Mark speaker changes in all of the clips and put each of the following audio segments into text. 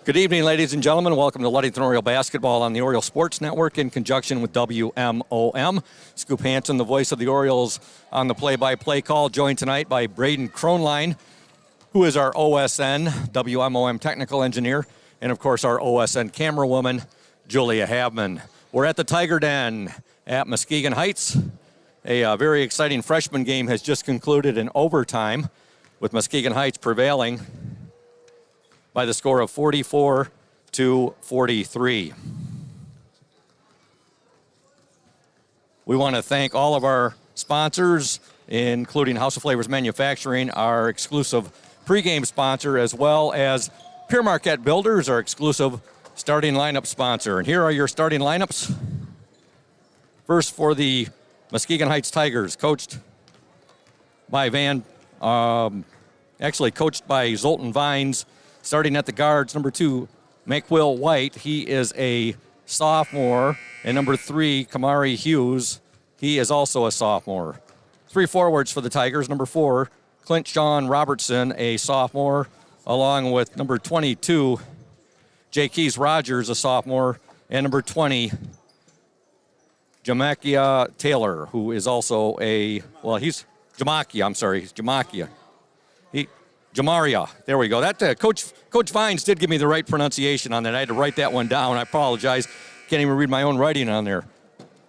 Speaker 1: Good evening, ladies and gentlemen. Welcome to Ludington Oriole Basketball on the Oriole Sports Network in conjunction with WMOM. Scoop Hansen, the voice of the Orioles, on the play-by-play call, joined tonight by Braden Kronline, who is our OSN, WMOM technical engineer, and, of course, our OSN camera woman, Julia Havman. We're at the Tiger Den at Muskegon Heights. A very exciting freshman game has just concluded in overtime, with Muskegon Heights prevailing by the score of 44-43. We want to thank all of our sponsors, including House of Flavors Manufacturing, our exclusive pregame sponsor, as well as Pier Marquette Builders, our exclusive starting lineup sponsor. And here are your starting lineups. First for the Muskegon Heights Tigers, coached by coached by Zoltan Vines. Starting at the guards, number 2, Maquil White. He is a sophomore. And number 3, Kamari Hughes. He is also a sophomore. 3 forwards for the Tigers. Number 4, Clint Sean Robertson, a sophomore, along with number 22, J. Keys Rogers, a sophomore, and number 20, Jamakia Taylor, who is also he's Jamakia. Jamaria. There we go. That Coach Vines did give me the right pronunciation on that. I had to write that one down. I apologize. Can't even read my own writing on there.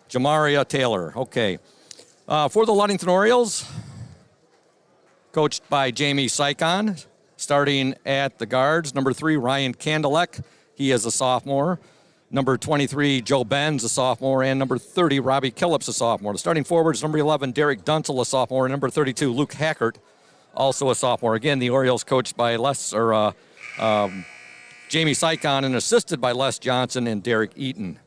Speaker 1: Jamaria Taylor. Okay. For the Ludington Orioles, coached by Jamie Sykon, starting at the guards. Number 3, Ryan Kandelek. He is a sophomore. Number 23, Joe Benz, a sophomore. And number 30, Robbie Killips, a sophomore. The starting forwards, number 11, Derek Dunsel, a sophomore. And number 32, Luke Hackert, also a sophomore. Again, the Orioles coached by Jamie Sykon and assisted by Les Johnson and Derek Eaton.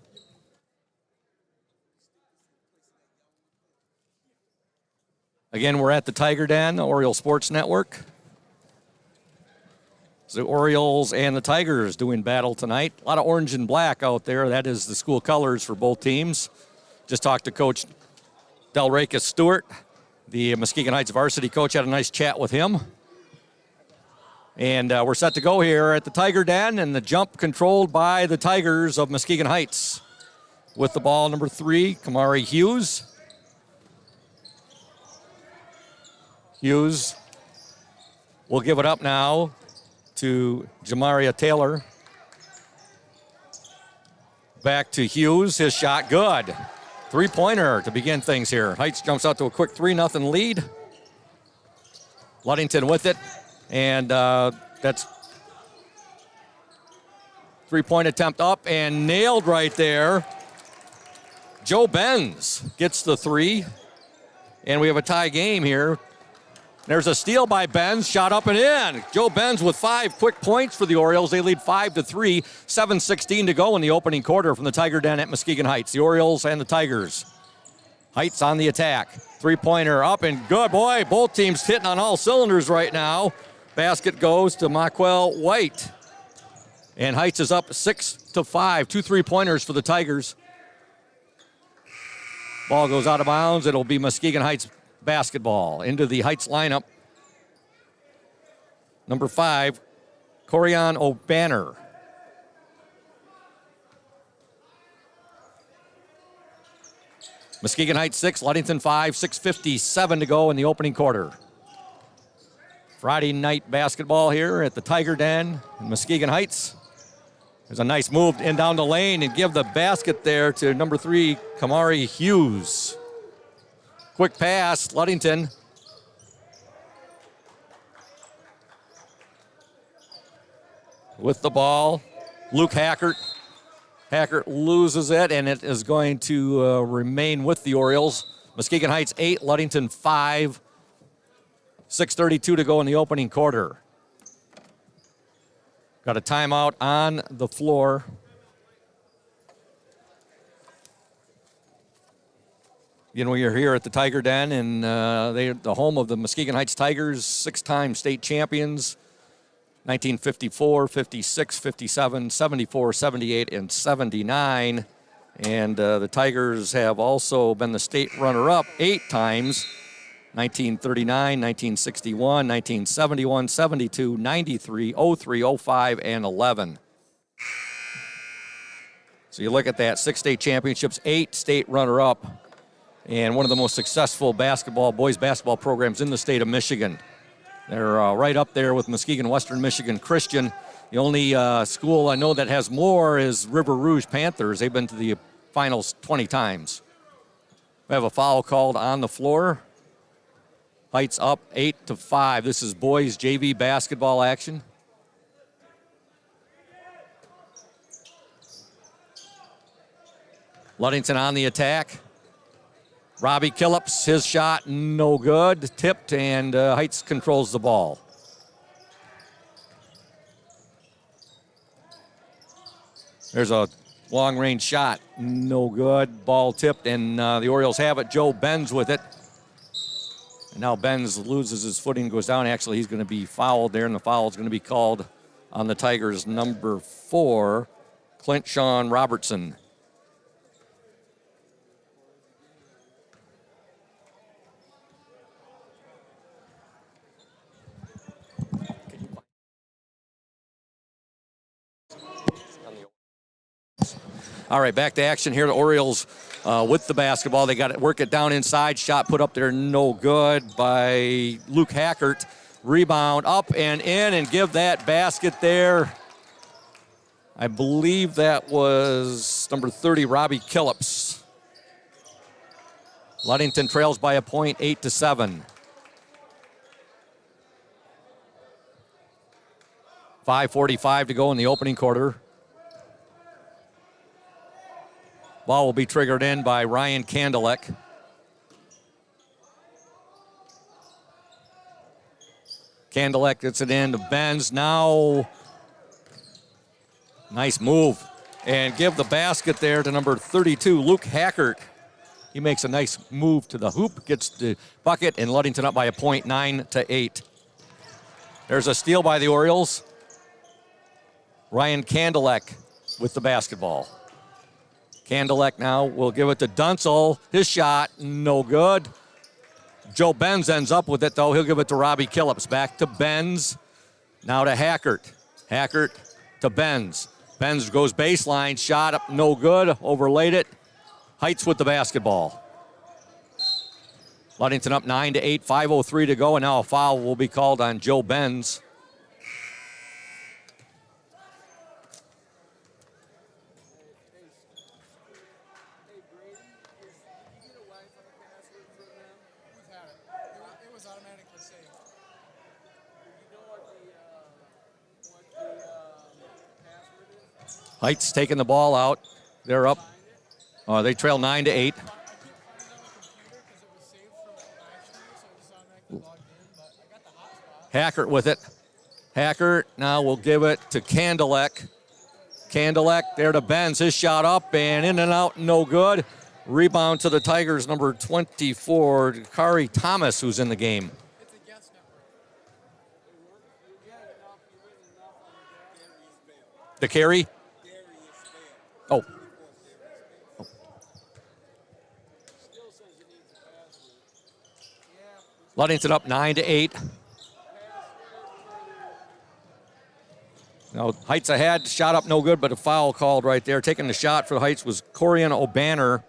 Speaker 1: Again, we're at the Tiger Den, Oriole Sports Network. The Orioles and the Tigers doing battle tonight. A lot of orange and black out there. That is the school colors for both teams. Just talked to Coach Delracus Stewart, the Muskegon Heights varsity coach. Had a nice chat with him. And we're set to go here at the Tiger Den, and the jump controlled by the Tigers of Muskegon Heights. With the ball, number 3, Kamari Hughes. Hughes will give it up now to Jamaria Taylor. Back to Hughes. His shot good. Three-pointer to begin things here. Heights jumps out to a quick 3-0 lead. Ludington with it. And that's three-point attempt up and nailed right there. Joe Benz gets the 3. And we have a tie game here. There's a steal by Benz, shot up and in. Joe Benz with 5 quick points for the Orioles. They lead 5-3, 7:16 to go in the opening quarter from the Tiger Den at Muskegon Heights. The Orioles and the Tigers. Heights on the attack. Three-pointer up and good. Boy, both teams hitting on all cylinders right now. Basket goes to Maquil White. And Heights is up 6-5. 2 3-pointers for the Tigers. Ball goes out of bounds. It'll be Muskegon Heights basketball. Into the Heights lineup. Number 5, Corian O'Banner. Muskegon Heights 6, Ludington 5, 6:57 to go in the opening quarter. Friday night basketball here at the Tiger Den in Muskegon Heights. There's a nice move in down the lane and give the basket there to number 3, Kamari Hughes. Quick pass, Ludington. With the ball, Luke Hackert. Hackert loses it, and it is going to remain with the Orioles. Muskegon Heights 8, Ludington 5. 6:32 to go in the opening quarter. Got a timeout on the floor. You know, you're here at the Tiger Den, and they're the home of the Muskegon Heights Tigers, 6-time state champions, 1954, 56, 57, 74, 78, and 79. And the Tigers have also been the state runner-up 8 times, 1939, 1961, 1971, 72, 93, 03, 05, and 11. So you look at that, 6 state championships, 8 state runner-up, and one of the most successful boys basketball programs in the state of Michigan. They're right up there with Muskegon, Western Michigan Christian. The only school I know that has more is River Rouge Panthers. They've been to the finals 20 times. We have a foul called on the floor. Heights up 8-5. This is boys JV basketball action. Ludington on the attack. Robbie Killips, his shot no good. Tipped, and Heights controls the ball. There's a long-range shot, no good. Ball tipped, and the Orioles have it. Joe Benz with it. And now Benz loses his footing, goes down. Actually, he's going to be fouled there, and the foul is going to be called on the Tigers' number 4, Clint Sean Robertson. All right, back to action here. The Orioles with the basketball. They got to work it down inside. Shot put up there, no good by Luke Hackert. Rebound up and in, and give that basket there. I believe that was number 30, Robbie Killips. Ludington trails by a point, 8-7. 5:45 to go in the opening quarter. Ball will be triggered in by Ryan Kandelek. Kandelek gets it in to Benz. Now, nice move. And give the basket there to number 32, Luke Hackert. He makes a nice move to the hoop, gets the bucket, and Ludington up by a point, 9-8. There's a steal by the Orioles. Ryan Kandelek with the basketball. Kandelek now will give it to Dunsel. His shot, no good. Joe Benz ends up with it, though. He'll give it to Robbie Killips. Back to Benz. Now to Hackert. Hackert to Benz. Benz goes baseline. Shot up, no good. Overlaid it. Heights with the basketball. Ludington up 9-8. 5:03 to go, and now a foul will be called on Joe Benz. Heights taking the ball out. They're up. They trail 9-8. Hackert with it. Hackert now will give it to Kandelek. Kandelek there to Benz. His shot up and in and out, no good. Rebound to the Tigers, number 24, Kari Thomas, who's in the game. The carry? Oh. Ludington up 9-8. Now Heights ahead, shot up no good, but a foul called right there. Taking the shot for the Heights was Corian O'Banner.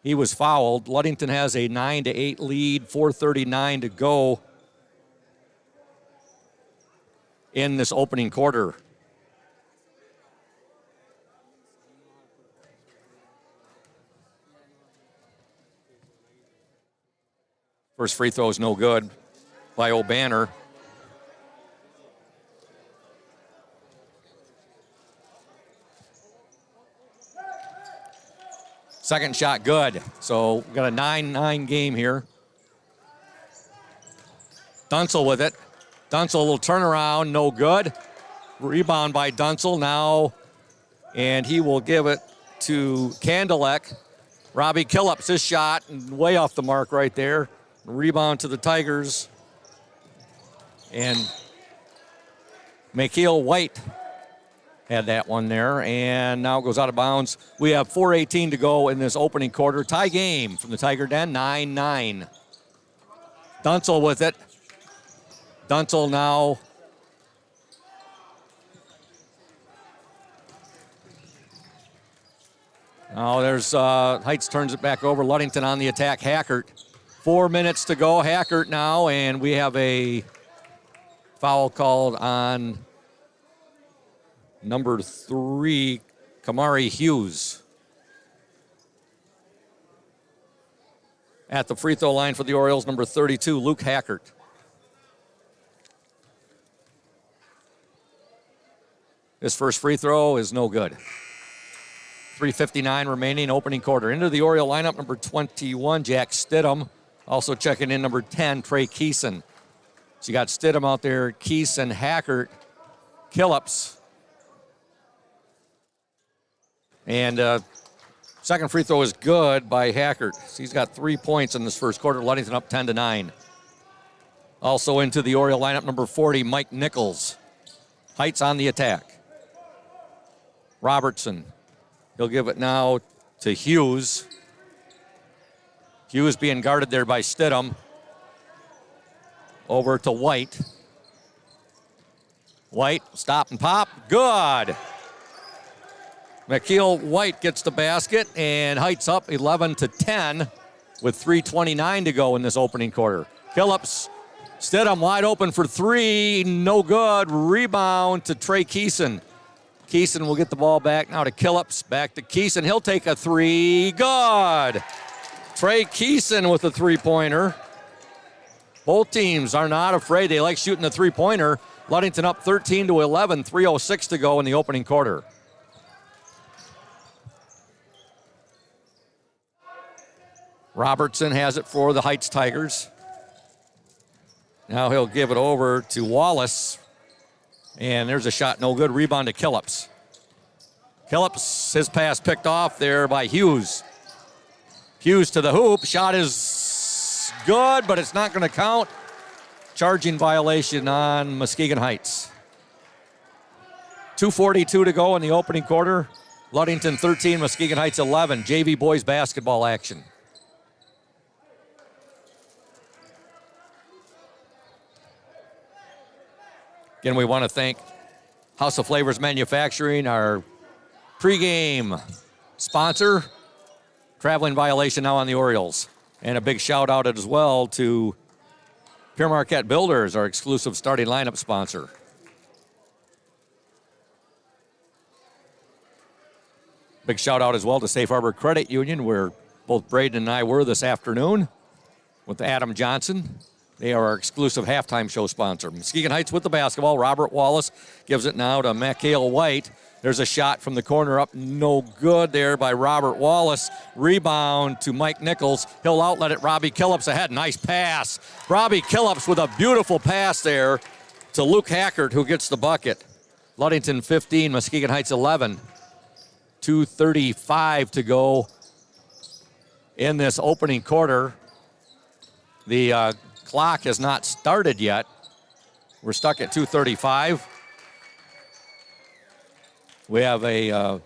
Speaker 1: He was fouled. Ludington has a 9-8 lead, 4:39 to go in this opening quarter. First free throw is no good by O'Banner. Second shot good. So we've got a 9-9 game here. Dunsel with it. Dunsel, a little turnaround, no good. Rebound by Dunsel now. And he will give it to Kandelek. Robbie Killips, his shot, way off the mark right there. Rebound to the Tigers. And Mikhail White had that one there, and now goes out of bounds. We have 4:18 to go in this opening quarter. Tie game from the Tiger Den, 9-9. Dunsel with it. Dunsel now Now there's Heights turns it back over. Ludington on the attack. Hackert. 4 minutes to go. Hackert now, and we have a foul called on number 3, Kamari Hughes. At the free throw line for the Orioles, number 32, Luke Hackert. His first free throw is no good. 3:59 remaining, opening quarter. Into the Oriole lineup, number 21, Jack Stidham. Also checking in, number 10, Trey Keeson. So you got Stidham out there, Keeson, Hackert, Killups. And second free throw is good by Hackert. He's got 3 points in this first quarter. Ludington up 10-9. Also into the Oriole lineup, number 40, Mike Nichols. Heights on the attack. Robertson. He'll give it now to Hughes. Hughes being guarded there by Stidham. Over to White. White, stop and pop. Good. McKeel White gets the basket, and Heights up 11-10 with 3:29 to go in this opening quarter. Killups, Stidham wide open for 3, no good. Rebound to Trey Keeson. Keeson will get the ball back now to Killups. Back to Keeson. He'll take a 3. Good. Trey Keeson with a three-pointer. Both teams are not afraid. They like shooting the three-pointer. Ludington up 13-11, 3:06 to go in the opening quarter. Robertson has it for the Heights Tigers. Now he'll give it over to Wallace. And there's a shot, no good. Rebound to Killups. Killups, his pass picked off there by Hughes. Hughes to the hoop. Shot is good, but it's not going to count. Charging violation on Muskegon Heights. 2:42 to go in the opening quarter. Ludington 13, Muskegon Heights 11. JV boys basketball action. Again, we want to thank House of Flavors Manufacturing, our pregame sponsor. Traveling violation now on the Orioles. And a big shout out as well to Pure Marquette Builders, our exclusive starting lineup sponsor. Big shout out as well to Safe Harbor Credit Union, where both Braden and I were this afternoon with Adam Johnson. They are our exclusive halftime show sponsor. Muskegon Heights with the basketball. Robert Wallace gives it now to McHale White. There's a shot from the corner up. No good there by Robert Wallace. Rebound to Mike Nichols. He'll outlet it. Robbie Killups ahead. Nice pass. Robbie Killups with a beautiful pass there to Luke Hackert, who gets the bucket. Ludington 15, Muskegon Heights 11. 2:35 to go in this opening quarter. The clock has not started yet. We're stuck at 2:35. We have a,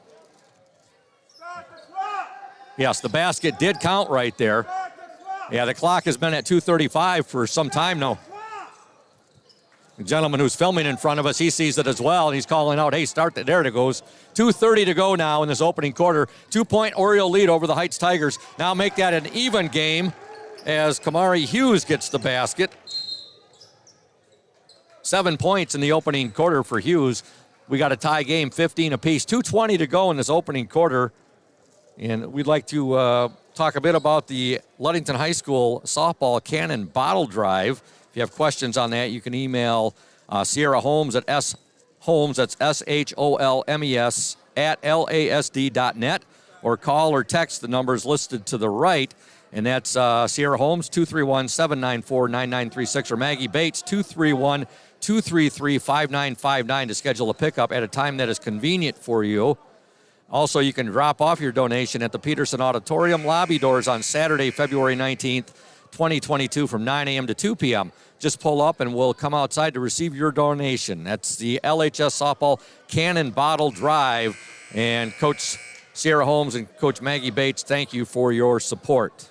Speaker 1: yes, the basket did count right there. Yeah, the clock has been at 2:35 for some time now. The gentleman who's filming in front of us, he sees it as well, and he's calling out, hey, start it. There it goes. 2:30 to go now in this opening quarter. 2-point Oriole lead over the Heights Tigers. Now make that an even game as Kamari Hughes gets the basket. 7 points in the opening quarter for Hughes. We got a tie game, 15 apiece. 2:20 to go in this opening quarter. And we'd like to talk a bit about the Ludington High School softball cannon bottle drive. If you have questions on that, you can email Sierra Holmes at sholmes, that's SHOLMES, at LASD.net, or call or text the numbers listed to the right. And that's Sierra Holmes, 231-794-9936, or Maggie Bates, 231-233-5959 to schedule a pickup at a time that is convenient for you. Also, you can drop off your donation at the Peterson Auditorium lobby doors on Saturday, February 19th, 2022 from 9 a.m. to 2 p.m. Just pull up and we'll come outside to receive your donation. That's the LHS Softball Cannon Bottle Drive. And Coach Sierra Holmes and Coach Maggie Bates, thank you for your support.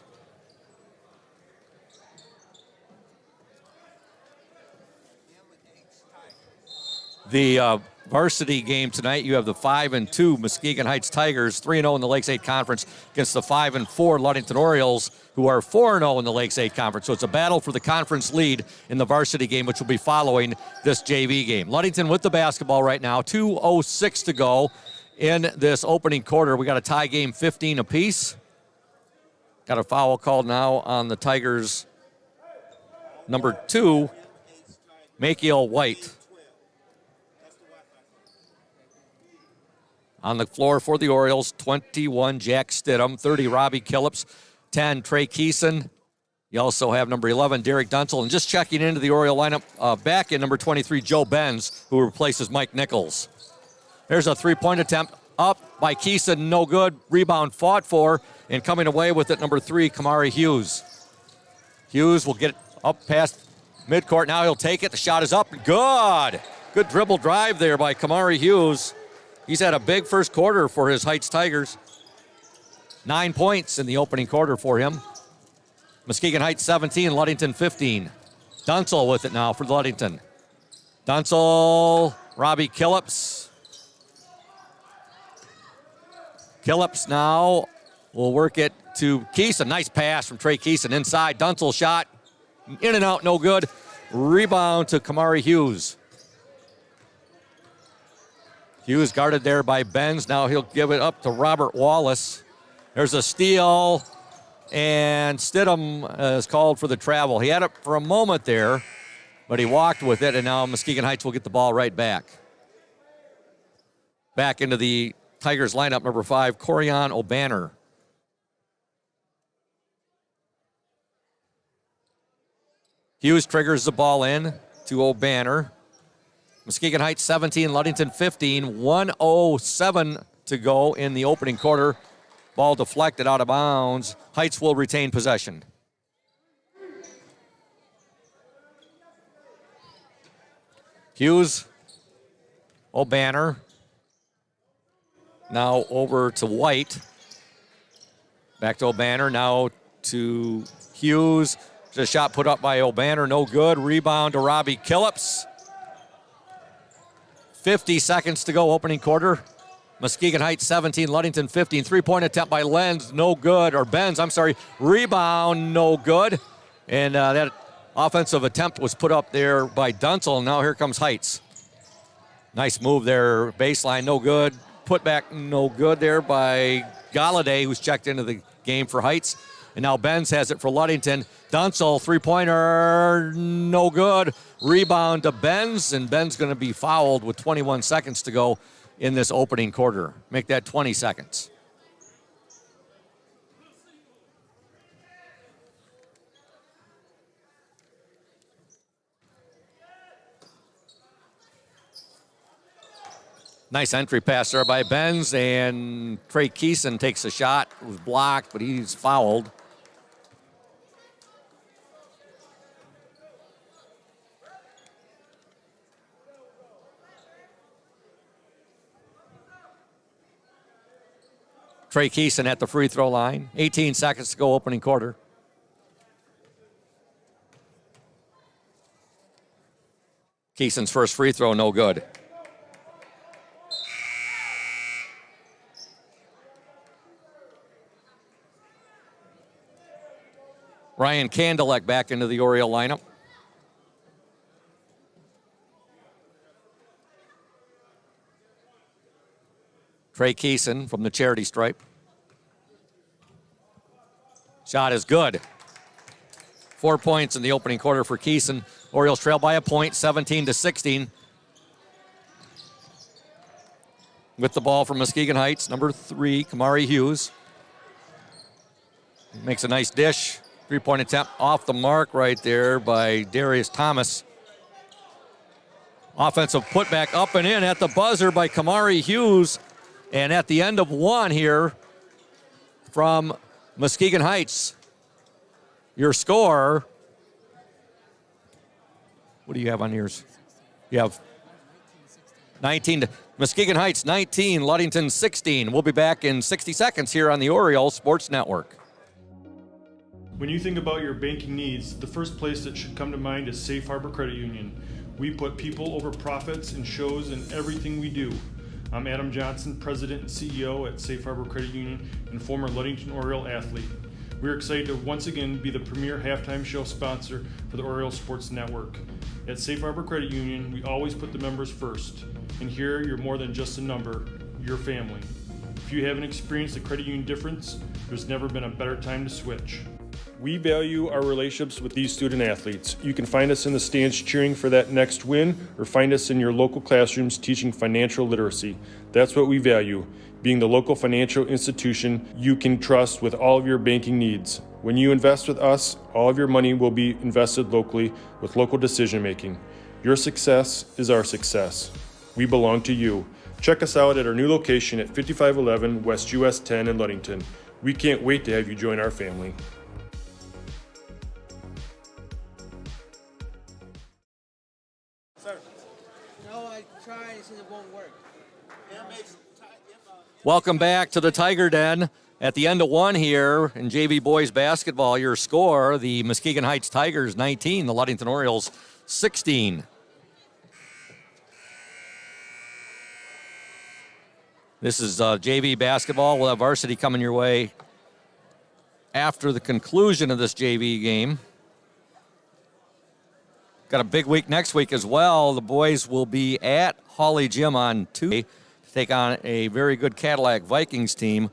Speaker 1: varsity game tonight. You have the 5-2 Muskegon Heights Tigers, 3-0 in the Lakes 8 Conference against the 5-4 Ludington Orioles, who are 4-0 in the Lakes 8 Conference. So it's a battle for the conference lead in the varsity game, which will be following this JV game. Ludington with the basketball right now, 2:06 to go in this opening quarter. We got a tie game, 15 apiece. Got a foul called now on the Tigers' number 2, Makiel White. On the floor for the Orioles, 21, Jack Stidham, 30, Robbie Killips, 10, Trey Keeson. You also have number 11, Derek Dunsel. And just checking into the Oriole lineup, back in number 23, Joe Benz, who replaces Mike Nichols. There's a three-point attempt up by Keeson, no good. Rebound fought for, and coming away with it, number 3, Kamari Hughes. Hughes will get it up past midcourt. Now he'll take it. The shot is up. Good. Good dribble drive there by Kamari Hughes. He's had a big first quarter for his Heights Tigers. 9 points in the opening quarter for him. Muskegon Heights 17, Ludington 15. Dunsel with it now for Ludington. Dunsel, Robbie Killips. Killips now will work it to Keeson. Nice pass from Trey Keeson inside. Dunsel shot. In and out, no good. Rebound to Kamari Hughes. Hughes guarded there by Benz. Now he'll give it up to Robert Wallace. There's a steal, and Stidham is called for the travel. He had it for a moment there, but he walked with it, and now Muskegon Heights will get the ball right back. Back into the Tigers lineup, number 5, Corian O'Banner. Hughes triggers the ball in to O'Banner. Muskegon Heights 17, Ludington 15, 1:07 to go in the opening quarter. Ball deflected out of bounds. Heights will retain possession. Hughes, O'Banner. Now over to White. Back to O'Banner, now to Hughes. There's a shot put up by O'Banner, no good. Rebound to Robbie Killips. 50 seconds to go, opening quarter. Muskegon Heights 17, Ludington 15. Three-point attempt by Benz, I'm sorry. Rebound, no good. And that offensive attempt was put up there by Dunsel. Now here comes Heights. Nice move there. Baseline, no good. Put back, no good there by Galladay, who's checked into the game for Heights. And now Benz has it for Ludington. Dunsel, three-pointer, no good. Rebound to Benz, and Benz going to be fouled with 21 seconds to go in this opening quarter. Make that 20 seconds. Nice entry pass there by Benz, and Trey Keeson takes a shot. It was blocked, but he's fouled. Trey Keeson at the free throw line. 18 seconds to go, opening quarter. Keeson's first free throw, no good. Ryan Kandelek back into the Oriole lineup. Trey Keeson from the charity stripe. Shot is good. 4 points in the opening quarter for Keeson. Orioles trail by a point, 17-16. With the ball from Muskegon Heights, number 3, Kamari Hughes. Makes a nice dish. Three-point attempt off the mark right there by Darius Thomas. Offensive putback up and in at the buzzer by Kamari Hughes. And at the end of one here from Muskegon Heights, your score, what do you have on yours? You have 19, Muskegon Heights 19, Ludington 16. We'll be back in 60 seconds here on the Oriole Sports Network.
Speaker 2: When you think about your banking needs, the first place that should come to mind is Safe Harbor Credit Union. We put people over profits and shows in everything we do. I'm Adam Johnson, President and CEO at Safe Harbor Credit Union and former Ludington Oriole athlete. We're excited to once again be the premier halftime show sponsor for the Oriole Sports Network. At Safe Harbor Credit Union, we always put the members first. And here, you're more than just a number, you're family. If you haven't experienced the credit union difference, there's never been a better time to switch. We value our relationships with these student athletes. You can find us in the stands cheering for that next win, or find us in your local classrooms teaching financial literacy. That's what we value, being the local financial institution you can trust with all of your banking needs. When you invest with us, all of your money will be invested locally with local decision making. Your success is our success. We belong to you. Check us out at our new location at 5511 West US 10 in Ludington. We can't wait to have you join our family.
Speaker 3: No, I tried, it said it won't work.
Speaker 1: Welcome back to the Tiger Den. At the end of one here in JV boys basketball, your score, the Muskegon Heights Tigers 19, the Ludington Orioles 16. This is JV basketball. We'll have varsity coming your way after the conclusion of this JV game. Got a big week next week as well. The boys will be at Hawley Gym on Tuesday to take on a very good Cadillac Vikings team.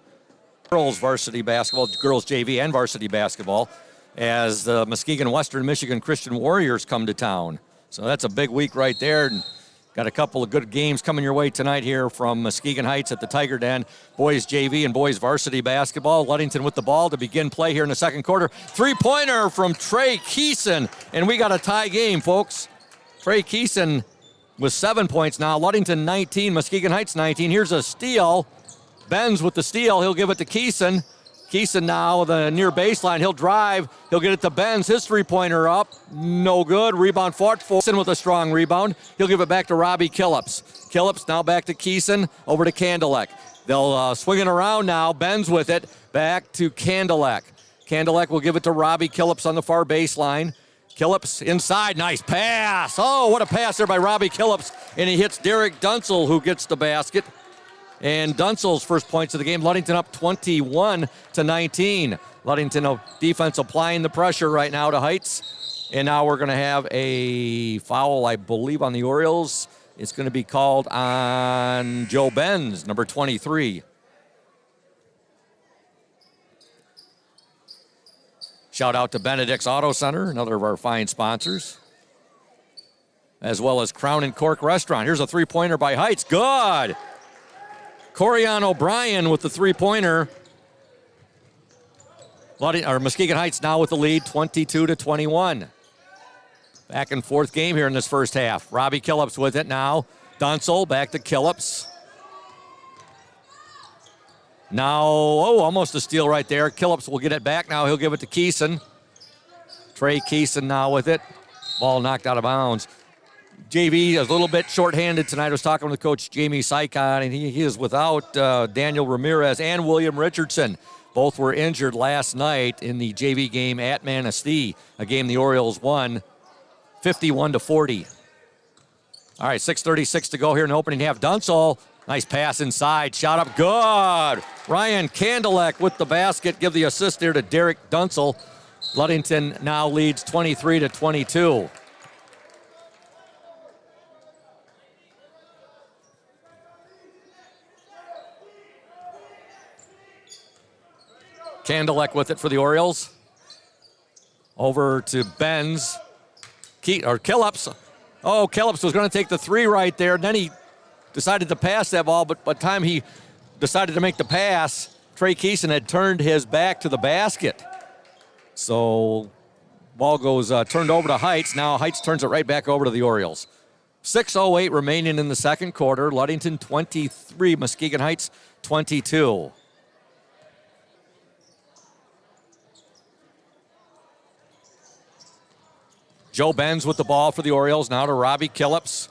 Speaker 1: Girls varsity basketball, girls JV and varsity basketball, as the Muskegon Western Michigan Christian Warriors come to town. So that's a big week right there. And got a couple of good games coming your way tonight here from Muskegon Heights at the Tiger Den. Boys JV and boys varsity basketball. Ludington with the ball to begin play here in the second quarter. Three-pointer from Trey Keeson, and we got a tie game, folks. Trey Keeson with 7 points now. Ludington 19, Muskegon Heights 19. Here's a steal. Benz with the steal. He'll give it to Keeson. Keeson now the near baseline. He'll drive. He'll get it to Benz. His three-pointer up. No good. Rebound fought for. Keeson with a strong rebound. He'll give it back to Robbie Killips. Killips now back to Keeson. Over to Candelek. They'll swing it around now. Benz with it. Back to Candelek. Candelek will give it to Robbie Killips on the far baseline. Killips inside. Nice pass. Oh, what a pass there by Robbie Killips. And he hits Derek Dunsel, who gets the basket. And Dunsel's first points of the game. Ludington up 21-19. Ludington defense applying the pressure right now to Heights. And now we're going to have a foul, I believe, on the Orioles. It's going to be called on Joe Benz, number 23. Shout out to Benedict's Auto Center, another of our fine sponsors, as well as Crown and Cork Restaurant. Here's a three-pointer by Heights. Good. Corian O'Brien with the three-pointer. Muskegon Heights now with the lead, 22-21. Back and forth game here in this first half. Robbie Killips with it now. Dunsel back to Killips. Now, almost a steal right there. Killips will get it back now. He'll give it to Keeson. Trey Keeson now with it. Ball knocked out of bounds. JV is a little bit shorthanded tonight. I was talking with Coach Jamie Sykon, and he is without Daniel Ramirez and William Richardson. Both were injured last night in the JV game at Manistee, a game the Orioles won 51-40. All right, 6:36 to go here in the opening half. Dunsel, nice pass inside, shot up, good. Ryan Candelek with the basket, give the assist there to Derek Dunsel. Ludington now leads 23-22. Candelek with it for the Orioles. Over to Benz. Killips. Oh, Killips was going to take the three right there. Then he decided to pass that ball, but by the time he decided to make the pass, Trey Keeson had turned his back to the basket. So ball goes turned over to Heights. Now Heights turns it right back over to the Orioles. 6:08 remaining in the second quarter. Ludington 23, Muskegon Heights 22. Joe Benz with the ball for the Orioles. Now to Robbie Killips.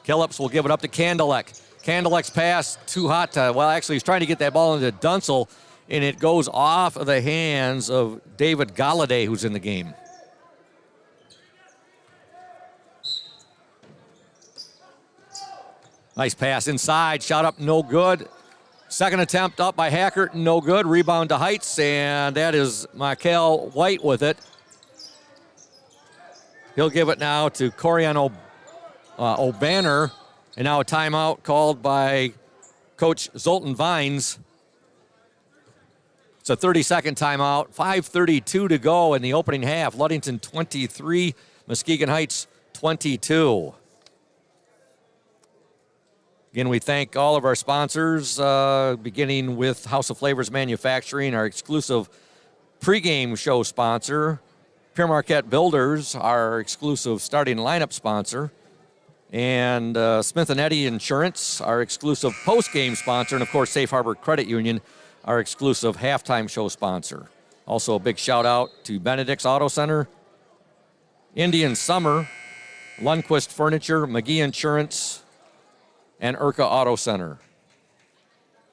Speaker 1: Killips will give it up to Candelek. Candelek's pass too hot to, well, actually he's trying to get that ball into Dunsel, and it goes off of the hands of David Galladay, who's in the game. Nice pass inside, shot up, no good. Second attempt up by Hackert, no good. Rebound to Heights, and that is Michael White with it. He'll give it now to Corian O'Banner, and now a timeout called by Coach Zoltan Vines. It's a 30-second timeout, 5:32 to go in the opening half. Ludington 23, Muskegon Heights 22. Again, we thank all of our sponsors, beginning with House of Flavors Manufacturing, our exclusive pregame show sponsor, Pierre Marquette Builders, our exclusive starting lineup sponsor, and Smith & Eddy Insurance, our exclusive postgame sponsor, and, of course, Safe Harbor Credit Union, our exclusive halftime show sponsor. Also, a big shout-out to Benedict's Auto Center, Indian Summer, Lundquist Furniture, McGee Insurance, and Urca Auto Center.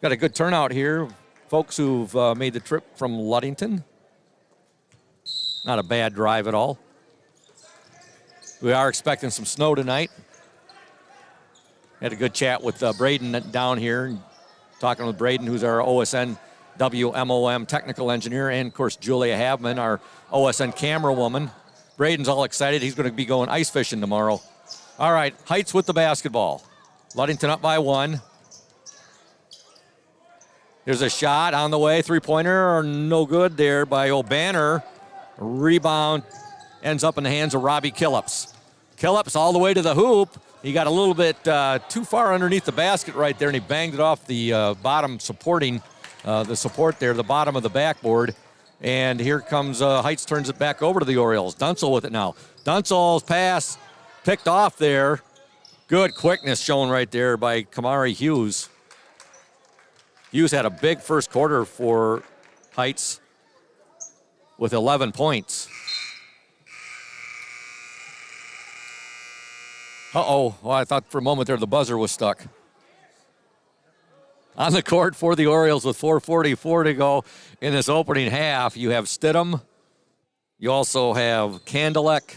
Speaker 1: Got a good turnout here. Folks who've made the trip from Ludington. Not a bad drive at all. We are expecting some snow tonight. Had a good chat with Braden down here, talking with Braden, who's our OSN WMOM technical engineer, and, of course, Julia Havman, our OSN camera woman. Braden's all excited. He's going to be going ice fishing tomorrow. All right, Heights with the basketball. Ludington up by 1. There's a shot on the way. Three-pointer, no good there by O'Banner. Rebound ends up in the hands of Robbie Killups. Killups all the way to the hoop. He got a little bit too far underneath the basket right there, and he banged it off the bottom supporting, the support there, the bottom of the backboard. And here comes Heights, turns it back over to the Orioles. Dunsel with it now. Dunsel's pass picked off there. Good quickness shown right there by Kamari Hughes. Hughes had a big first quarter for Heights with 11 points. Uh-oh. Well, I thought for a moment there the buzzer was stuck. On the court for the Orioles with 4:44 to go in this opening half, you have Stidham. You also have Kandelek,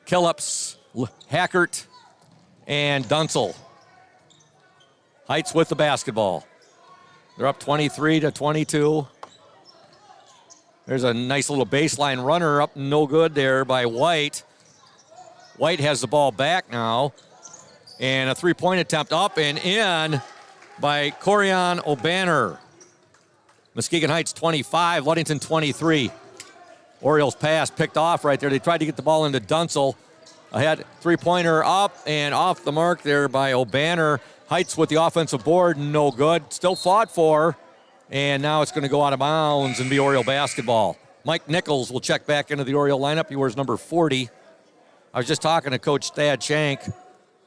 Speaker 1: Killups, Hackert, and Dunsel. Heights with the basketball. They're up 23-22. There's a nice little baseline runner up, no good there by White. White has the ball back now. And a three-point attempt up and in by Corian O'Banner. Muskegon Heights 25, Ludington 23. Orioles pass picked off right there. They tried to get the ball into Dunsel. Ahead, three-pointer up and off the mark there by O'Banner. Heights with the offensive board, no good. Still fought for, and now it's going to go out of bounds and be Oriole basketball. Mike Nichols will check back into the Oriole lineup. He wears number 40. I was just talking to Coach Thad Shank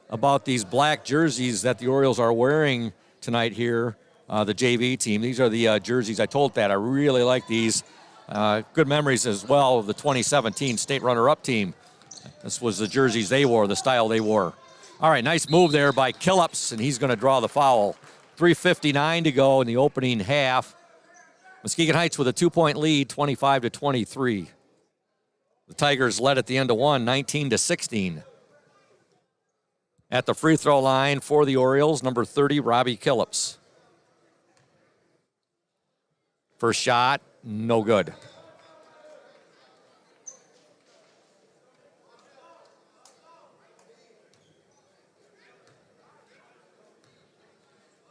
Speaker 1: about these black jerseys that the Orioles are wearing tonight here, the JV team. These are the jerseys. I told Thad I really like these. Good memories as well of the 2017 state runner-up team. This was the jerseys they wore, the style they wore. All right, nice move there by Killups, and he's going to draw the foul. 3:59 to go in the opening half. Muskegon Heights with a 2-point lead, 25-23. The Tigers led at the end of one, 19-16. At the free throw line for the Orioles, number 30, Robbie Killups. First shot, no good.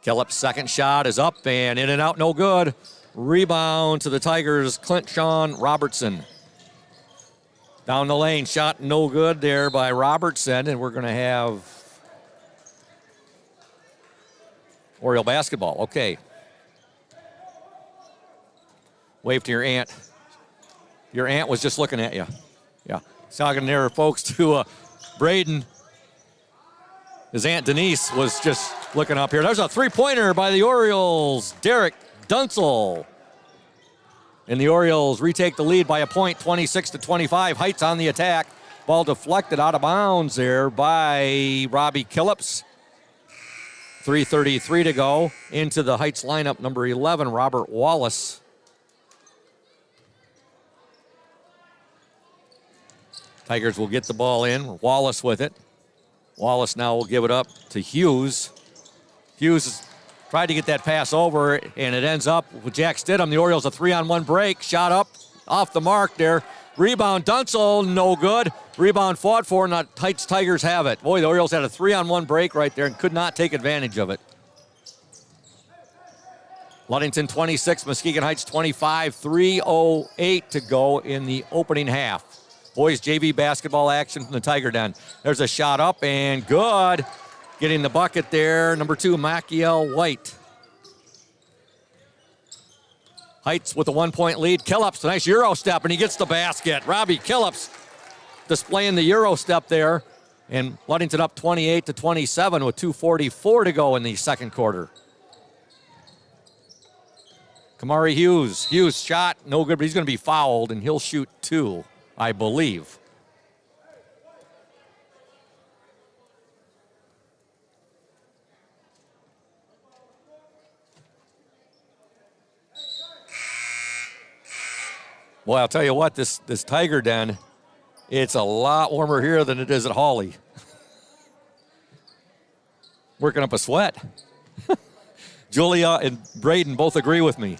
Speaker 1: Killups' second shot is up and in and out, no good. Rebound to the Tigers, Clint Sean Robertson. Down the lane, shot no good there by Robertson, and we're going to have Oriole basketball. Okay. Wave to your aunt. Your aunt was just looking at you. Yeah. Talking there, folks, to Braden. His Aunt Denise was just looking up here. There's a three-pointer by the Orioles. Derek Dunsel. And the Orioles retake the lead by a point, 26-25. Heights on the attack. Ball deflected out of bounds there by Robbie Killups. 3:33 to go. Into the Heights lineup, number 11, Robert Wallace. Tigers will get the ball in. Wallace with it. Wallace now will give it up to Hughes. Hughes tried to get that pass over, and it ends up with Jack Stidham. The Orioles a 3-on-1 break. Shot up off the mark there. Rebound, Dunsel, no good. Rebound fought for, and the Heights Tigers have it. Boy, the Orioles had a 3-on-1 break right there and could not take advantage of it. Ludington 26, Muskegon Heights 25, 3:08 to go in the opening half. Boys JV basketball action from the Tiger Den. There's a shot up and good. Getting the bucket there, number 2, Maciel White. Heights with a 1-point lead. Killups, a nice Euro step, and he gets the basket. Robbie Killups displaying the Euro step there. And Ludington up 28-27 with 2:44 to go in the second quarter. Kamari Hughes. Hughes shot, no good, but he's going to be fouled, and he'll shoot 2, I believe. Well, I'll tell you what, this Tiger Den, it's a lot warmer here than it is at Hawley. Working up a sweat. Julia and Braden both agree with me.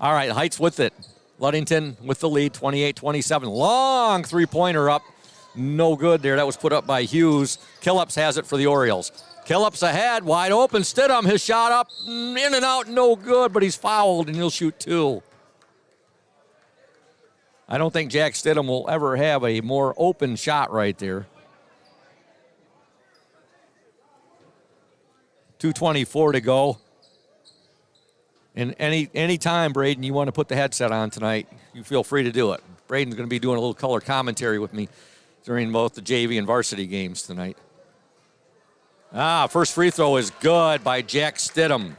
Speaker 1: All right, Heights with it. Ludington with the lead, 28-27. Long three-pointer up. No good there. That was put up by Hughes. Killups has it for the Orioles. Killups ahead, wide open. Stidham, his shot up, in and out, no good, but he's fouled, and he'll shoot 2. I don't think Jack Stidham will ever have a more open shot right there. 2:24 to go. And any time, Braden, you want to put the headset on tonight, you feel free to do it. Braden's going to be doing a little color commentary with me during both the JV and varsity games tonight. First free throw is good by Jack Stidham.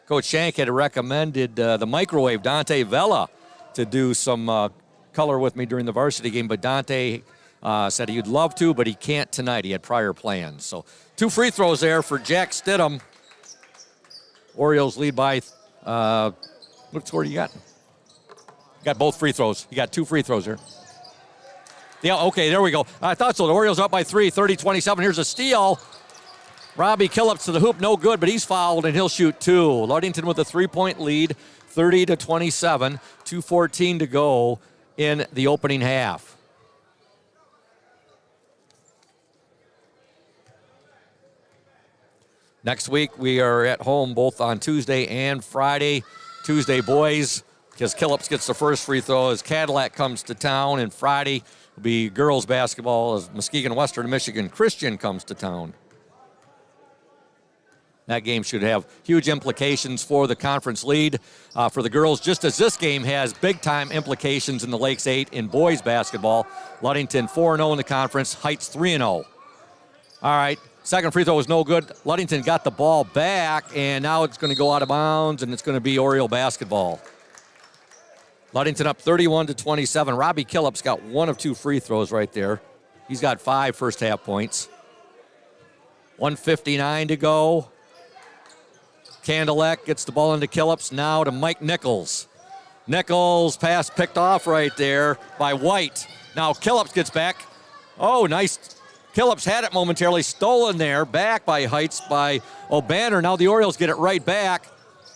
Speaker 1: Coach Shank had recommended the microwave, Dante Vella, to do some color with me during the varsity game, but Dante said he'd love to, but he can't tonight. He had prior plans. So 2 free throws there for Jack Stidham. Orioles lead by, what score do you got? You got both free throws. You got 2 free throws there. Yeah, okay, there we go. I thought so. The Orioles up by 3, 30-27. Here's a steal. Robbie Killups to the hoop, no good, but he's fouled, and he'll shoot 2. Ludington with a 3-point lead, 30-27, 2:14 to go in the opening half. Next week, we are at home both on Tuesday and Friday. Tuesday, boys, because Killups gets the first free throw as Cadillac comes to town, and Friday will be girls basketball as Muskegon Western Michigan Christian comes to town. That game should have huge implications for the conference lead for the girls, just as this game has big-time implications in the Lakes 8 in boys basketball. Ludington 4-0 in the conference, Heights 3-0. All right, second free throw was no good. Ludington got the ball back, and now it's going to go out of bounds, and it's going to be Oriole basketball. Ludington up 31-27. Robbie Killups got 1 of 2 free throws right there. He's got 5 first-half points. 1:59 to go. Candilek gets the ball into Killups, now to Mike Nichols. Nichols pass picked off right there by White. Now Killups gets back. Oh, nice. Killups had it momentarily, stolen there, back by Heights by O'Banner. Now the Orioles get it right back.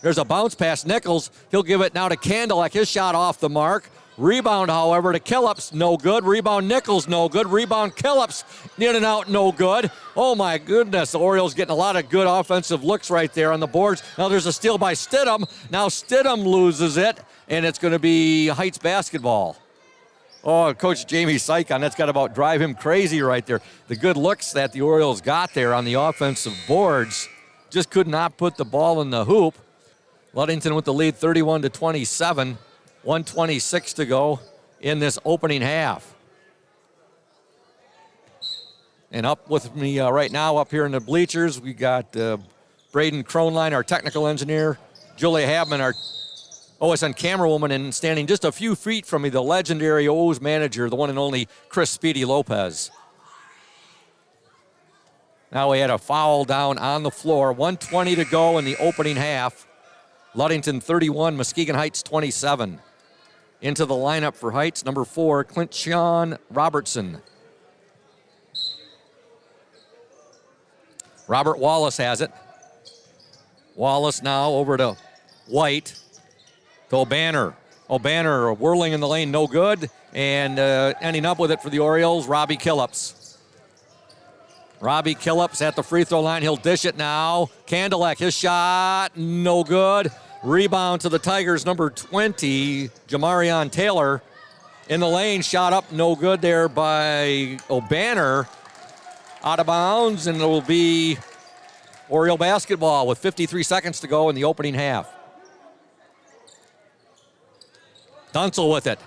Speaker 1: There's a bounce pass, Nichols. He'll give it now to Candilek. His shot off the mark. Rebound, however, to Killups, no good. Rebound, Nichols, no good. Rebound, Killups, in and out, no good. Oh, my goodness. The Orioles getting a lot of good offensive looks right there on the boards. Now there's a steal by Stidham. Now Stidham loses it, and it's going to be Heights basketball. Oh, Coach Jamie Sykon, that's got to about drive him crazy right there. The good looks that the Orioles got there on the offensive boards just could not put the ball in the hoop. Ludington with the lead 31-27. 1:26 to go in this opening half. And up with me right now up here in the bleachers, we got Braden Kronline, our technical engineer, Julia Habman, our OSN camerawoman, and standing just a few feet from me, the legendary O's manager, the one and only Chris Speedy Lopez. Now we had a foul down on the floor. 1:20 to go in the opening half. Ludington 31, Muskegon Heights 27. Into the lineup for Heights, number 4, Clint Sean Robertson. Robert Wallace has it. Wallace now over to White. To O'Banner. O'Banner whirling in the lane, no good. And ending up with it for the Orioles, Robbie Killups. Robbie Killups at the free throw line. He'll dish it now. Kandelek, his shot, no good. Rebound to the Tigers, number 20, Jamarion Taylor. In the lane, shot up, no good there by O'Banner. Out of bounds, and it will be Oriole basketball with 53 seconds to go in the opening half. Dunsel with it.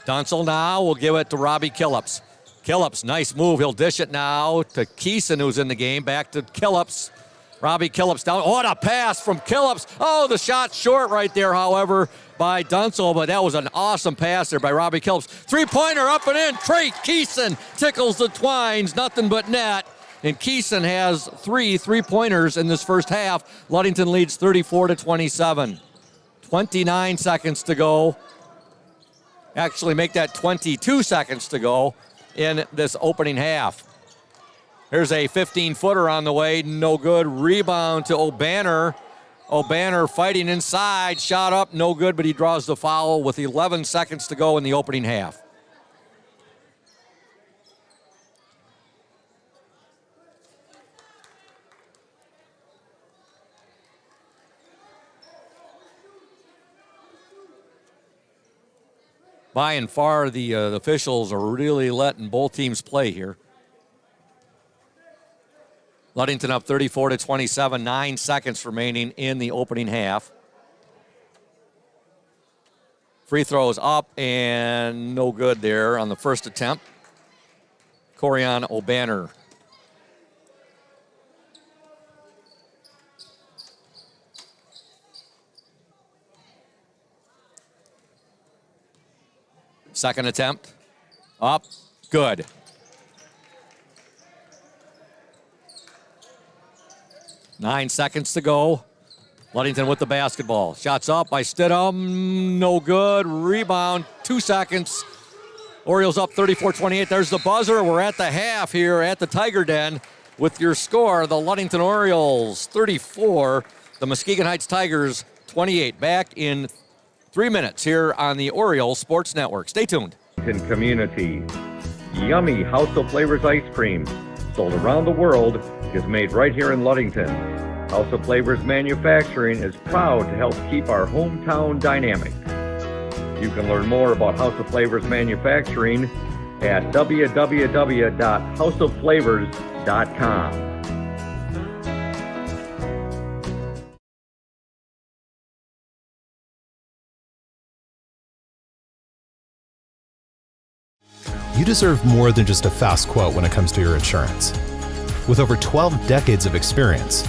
Speaker 1: Dunsel now will give it to Robbie Killups. Killups, nice move. He'll dish it now to Keeson, who's in the game. Back to Killups. Robbie Killups down. Oh, what a pass from Killups. Oh, the shot short right there, however, by Dunsel, but that was an awesome pass there by Robbie Killups. Three-pointer up and in. Trey Keeson tickles the twines. Nothing but net. And Keeson has three-pointers in this first half. Ludington leads 34-27. 29 seconds to go. Actually, make that 22 seconds to go in this opening half. Here's a 15-footer on the way. No good. Rebound to O'Banner. O'Banner fighting inside. Shot up. No good, but he draws the foul with 11 seconds to go in the opening half. By and far, the officials are really letting both teams play here. Ludington up 34-27, 9 seconds remaining in the opening half. Free throws up and no good there on the first attempt. Corian O'Banner. Second attempt. Up. Good. Nine seconds to go. Ludington with the basketball. Shots up by Stidham. No good. Rebound. 2 seconds. Orioles up 34-28. There's the buzzer. We're at the half here at the Tiger Den with your score. The Ludington Orioles 34. The Muskegon Heights Tigers 28. Back in 3 minutes here on the Orioles Sports Network. Stay tuned.
Speaker 4: Community. Yummy House of Flavors ice cream, sold around the world, is made right here in Ludington. House of Flavors Manufacturing is proud to help keep our hometown dynamic. You can learn more about House of Flavors Manufacturing at www.houseofflavors.com.
Speaker 5: You deserve more than just a fast quote when it comes to your insurance. With over 12 decades of experience,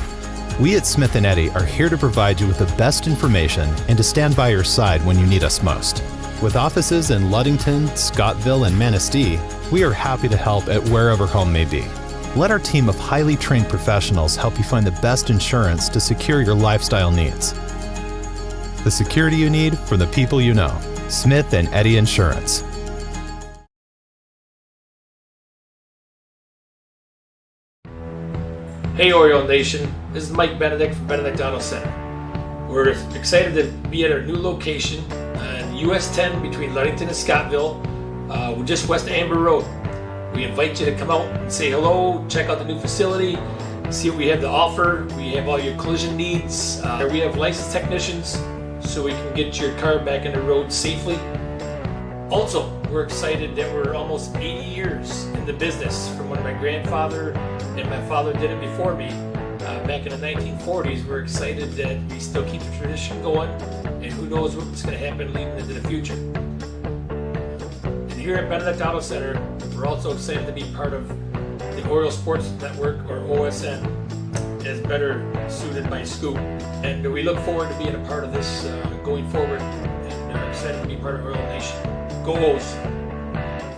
Speaker 5: we at Smith & Eddy are here to provide you with the best information and to stand by your side when you need us most. With offices in Ludington, Scottville, and Manistee, we are happy to help at wherever home may be. Let our team of highly trained professionals help you find the best insurance to secure your lifestyle needs. The security you need from the people you know. Smith & Eddy Insurance.
Speaker 6: Hey Oriole Nation, this is Mike Benedict from Benedict Auto Center. We're excited to be at our new location on US 10 between Ludington and Scottville. We're just west of Amber Road. We invite you to come out and say hello, check out the new facility, see what we have to offer. We have all your collision needs. We have licensed technicians so we can get your car back on the road safely. Also, we're excited that we're almost 80 years in the business from when my grandfather and my father did it before me back in the 1940s. We're excited that we still keep the tradition going, and who knows what's going to happen leading into the future. And here at Benedict Auto Center, we're also excited to be part of the Oriole Sports Network, or OSN, as better suited by Scoop. And we look forward to being a part of this going forward, and are excited to be part of Oriole Nation. Go O's!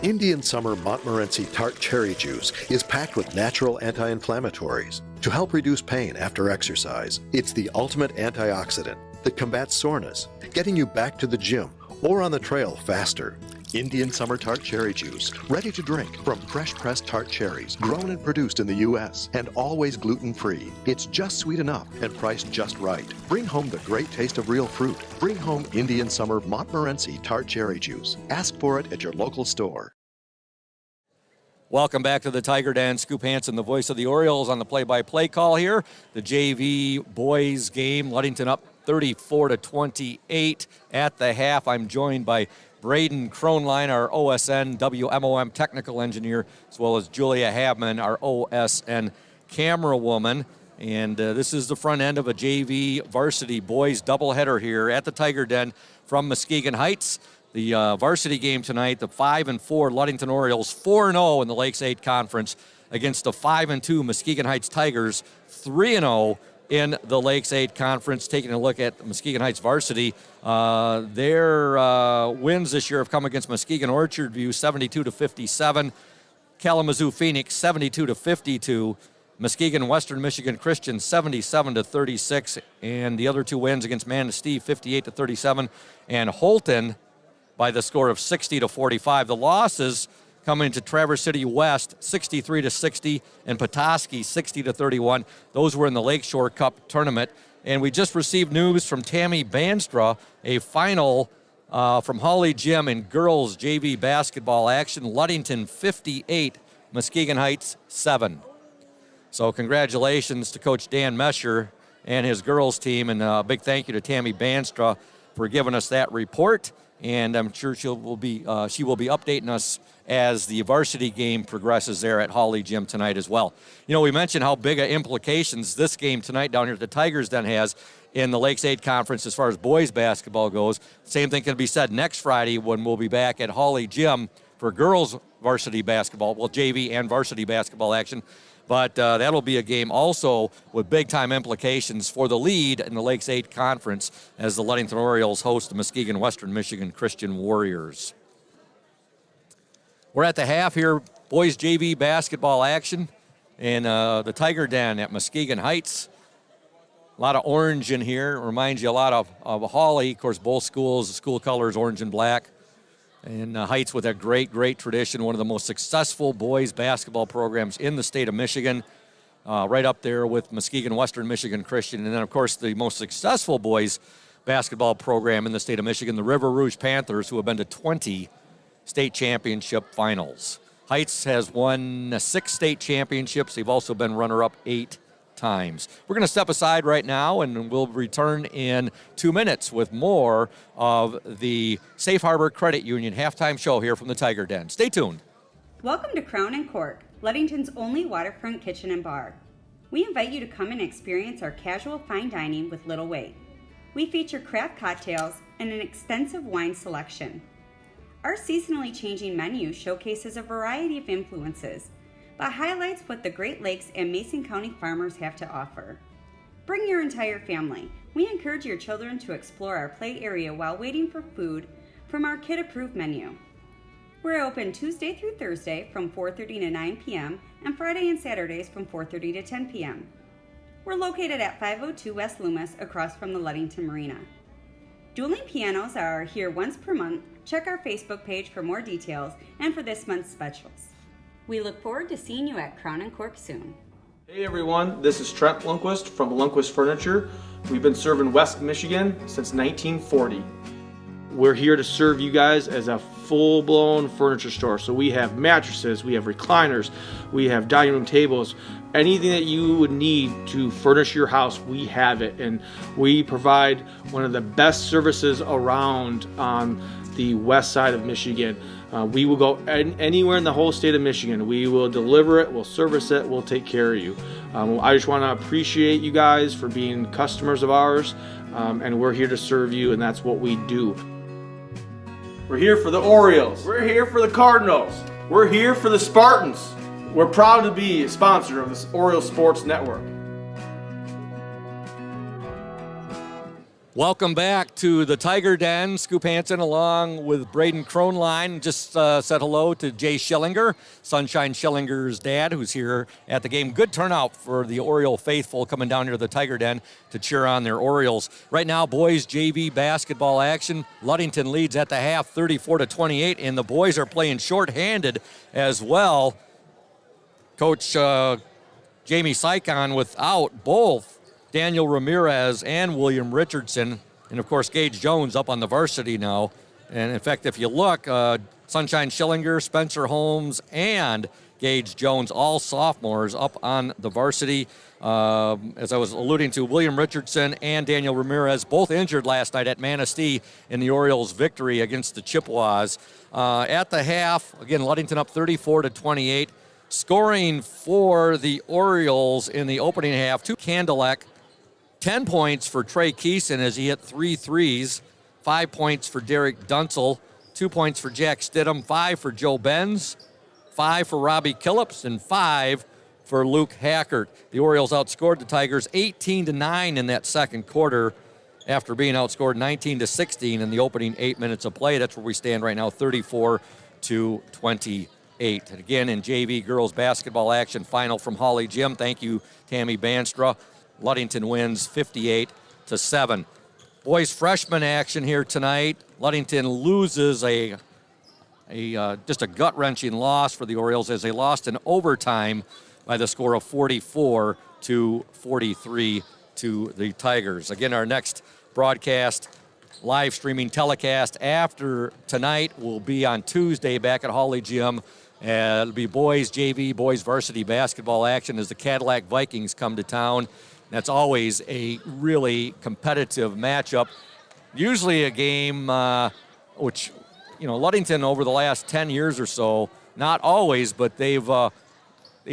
Speaker 7: Indian Summer Montmorency Tart Cherry Juice is packed with natural anti-inflammatories to help reduce pain after exercise. It's the ultimate antioxidant that combats soreness, getting you back to the gym or on the trail faster. Indian Summer Tart Cherry Juice, ready to drink from fresh pressed tart cherries, grown and produced in the U.S., and always gluten-free. It's just sweet enough and priced just right. Bring home the great taste of real fruit. Bring home Indian Summer Montmorency Tart Cherry Juice. Ask for it at your local store.
Speaker 1: Welcome back to the Tiger Den. Scoop Hansen, the voice of the Orioles, on the play-by-play call here. The JV boys game, Ludington up 34-28 at the half. I'm joined by Braden Kronline, our OSN WMOM technical engineer, as well as Julia Habman, our OSN camera woman. And this is the front end of a JV varsity boys doubleheader here at the Tiger Den from Muskegon Heights. The varsity game tonight, the 5-4 Ludington Orioles, 4-0 in the Lakes 8 Conference against the 5-2 Muskegon Heights Tigers, 3-0 in the Lakes 8 Conference. Taking a look at Muskegon Heights varsity, their wins this year have come against Muskegon Orchard View, 72-57, Kalamazoo Phoenix, 72-52, Muskegon Western Michigan Christian, 77-36, and the other two wins against Manistee, 58-37, and Holton by the score of 60-45. The losses coming to Traverse City West, 63-60, and Petoskey, 60-31. Those were in the Lakeshore Cup tournament. And we just received news from Tammy Banstra, a final from Holly Gym in girls JV basketball action. Ludington 58, Muskegon Heights 7. So congratulations to Coach Dan Mesher and his girls team, and a big thank you to Tammy Banstra for giving us that report. And I'm sure she will be updating us as the varsity game progresses there at Holly Gym tonight as well. You know, we mentioned how big implications this game tonight down here at the Tigers Den has in the Lakes 8 Conference as far as boys basketball goes. Same thing can be said next Friday when we'll be back at Holly Gym for girls varsity basketball, well, JV and varsity basketball action. But that'll be a game also with big-time implications for the lead in the Lakes 8 Conference as the Ludington Orioles host the Muskegon Western Michigan Christian Warriors. We're at the half here, boys JV basketball action in the Tiger Den at Muskegon Heights. A lot of orange in here. It reminds you a lot of Holly. Of course, both schools, the school colors, orange and black. And Heights with a great, great tradition, one of the most successful boys basketball programs in the state of Michigan, right up there with Muskegon Western Michigan Christian. And then, of course, the most successful boys basketball program in the state of Michigan, the River Rouge Panthers, who have been to 20 state championship finals. Heights has won 6 state championships. They've also been runner-up 8 times. We're going to step aside right now, and we'll return in 2 minutes with more of the Safe Harbor Credit Union halftime show here from the Tiger Den. Stay tuned.
Speaker 8: Welcome to Crown and Cork, Ludington's only waterfront kitchen and bar. We invite you to come and experience our casual fine dining with little wait. We feature craft cocktails and an extensive wine selection. Our seasonally changing menu showcases a variety of influences, but highlights what the Great Lakes and Mason County farmers have to offer. Bring your entire family. We encourage your children to explore our play area while waiting for food from our kid-approved menu. We're open Tuesday through Thursday from 4:30 to 9 p.m. and Friday and Saturdays from 4:30 to 10 p.m. We're located at 502 West Loomis across from the Ludington Marina. Dueling pianos are here once per month. Check our Facebook page for more details and for this month's specials. We look forward to seeing you at Crown and Cork soon.
Speaker 9: Hey everyone, this is Trent Lundquist from Lundquist Furniture. We've been serving West Michigan since 1940. We're here to serve you guys as a full-blown furniture store. So we have mattresses, we have recliners, we have dining room tables, anything that you would need to furnish your house, we have it. And we provide one of the best services around on the west side of Michigan. We will go anywhere in the whole state of Michigan. We will deliver it, we'll service it, we'll take care of you. I just want to appreciate you guys for being customers of ours, and we're here to serve you, and that's what we do. We're here for the Orioles. We're here for the Cardinals. We're here for the Spartans. We're proud to be a sponsor of this Orioles Sports Network.
Speaker 1: Welcome back to the Tiger Den. Scoop Hansen along with Braden Kronline just said hello to Jay Schillinger, Sunshine Schillinger's dad, who's here at the game. Good turnout for the Oriole faithful coming down here to the Tiger Den to cheer on their Orioles. Right now, boys JV basketball action. Ludington leads at the half 34-28, and the boys are playing shorthanded as well. Coach Jamie Sykon without both Daniel Ramirez and William Richardson, and of course Gage Jones up on the varsity now. And in fact, if you look, Sunshine Schillinger, Spencer Holmes, and Gage Jones, all sophomores up on the varsity. As I was alluding to, William Richardson and Daniel Ramirez both injured last night at Manistee in the Orioles' victory against the Chippewas. At the half, again, Ludington up 34-28. Scoring for the Orioles in the opening half, to Candelek, 10 points for Trey Keeson as he hit 3 threes, 5 points for Derek Dunsel, 2 points for Jack Stidham, 5 for Joe Benz, 5 for Robbie Killips, and 5 for Luke Hackert. The Orioles outscored the Tigers 18-9 in that second quarter after being outscored 19-16 in the opening 8 minutes of play. That's where we stand right now, 34-28. And again, in JV girls basketball action, final from Hawley Gym. Thank you, Tammy Banstra. Ludington wins 58-7. Boys freshman action here tonight. Ludington loses just a gut-wrenching loss for the Orioles as they lost in overtime by the score of 44-43 to the Tigers. Again, our next broadcast, live streaming telecast after tonight will be on Tuesday back at Hawley Gym. It'll be boys JV, boys varsity basketball action as the Cadillac Vikings come to town. That's always a really competitive matchup. Usually a game which, Ludington over the last 10 years or so, not always, but they've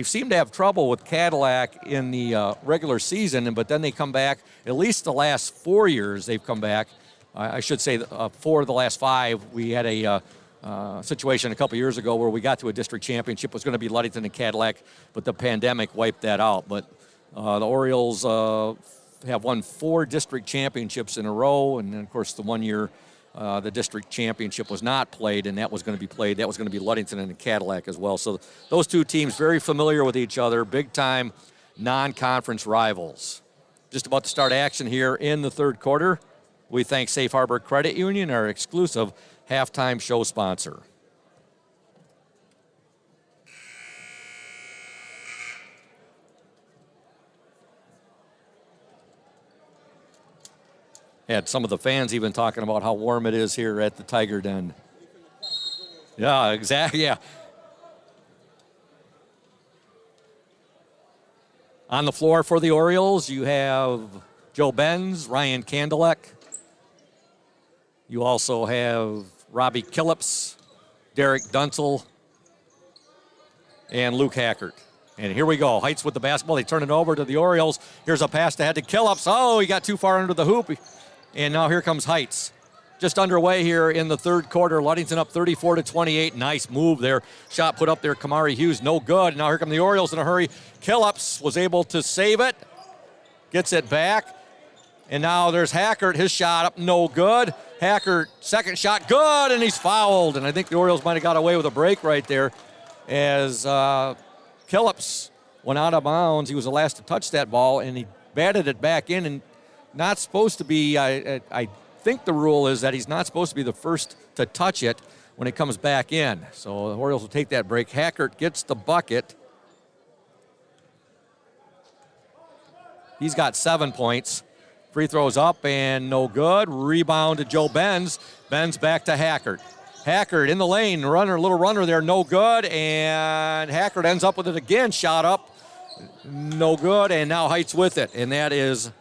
Speaker 1: seemed to have trouble with Cadillac in the regular season, but then they come back. At least the last 4 years they've come back. I should say 4 of the last 5. We had a situation a couple years ago where we got to a district championship. It was going to be Ludington and Cadillac, but the pandemic wiped that out. But the Orioles have won 4 district championships in a row, and then, of course, the 1 year the district championship was not played, and that was going to be played. That was going to be Ludington and Cadillac as well. So those two teams very familiar with each other, big-time non-conference rivals. Just about to start action here in the third quarter. We thank Safe Harbor Credit Union, our exclusive halftime show sponsor. Had some of the fans even talking about how warm it is here at the Tiger Den. Yeah, exactly, yeah. On the floor for the Orioles, you have Joe Benz, Ryan Candelek. You also have Robbie Killips, Derek Dunsel, and Luke Hackert. And here we go. Heights with the basketball. They turn it over to the Orioles. Here's a pass ahead to Killips. Oh, he got too far under the hoop. And now here comes Heights. Just underway here in the third quarter. Ludington up 34-28. Nice move there. Shot put up there. Kamari Hughes, no good. Now here come the Orioles in a hurry. Killips was able to save it. Gets it back. And now there's Hackert. His shot up, no good. Hackert, second shot, good, and he's fouled. And I think the Orioles might have got away with a break right there as Killips went out of bounds. He was the last to touch that ball, and he batted it back in. And not supposed to be, I think the rule is that he's not supposed to be the first to touch it when it comes back in. So the Orioles will take that break. Hackert gets the bucket. He's got 7 points. Free throws up and no good. Rebound to Joe Benz. Benz back to Hackert. Hackert in the lane. Little runner there, no good. And Hackert ends up with it again. Shot up, no good. And now Heights with it. And that is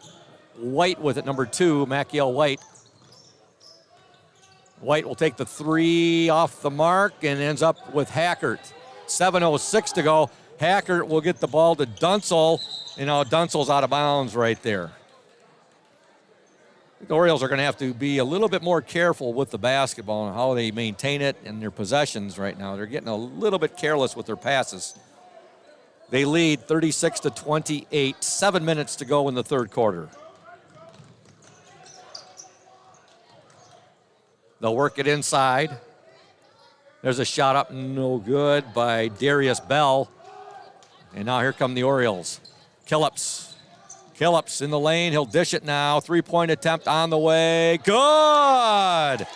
Speaker 1: White with it, number 2, Maciel White. White will take the 3 off the mark and ends up with Hackert. 7:06 to go. Hackert will get the ball to Dunsel. And now Dunsel's out of bounds right there. The Orioles are going to have to be a little bit more careful with the basketball and how they maintain it and their possessions right now. They're getting a little bit careless with their passes. They lead 36-28, 7 minutes to go in the third quarter. They'll work it inside. There's a shot up, no good by Darius Bell. And now here come the Orioles. Killups in the lane. He'll dish it now. 3-point attempt on the way. Good!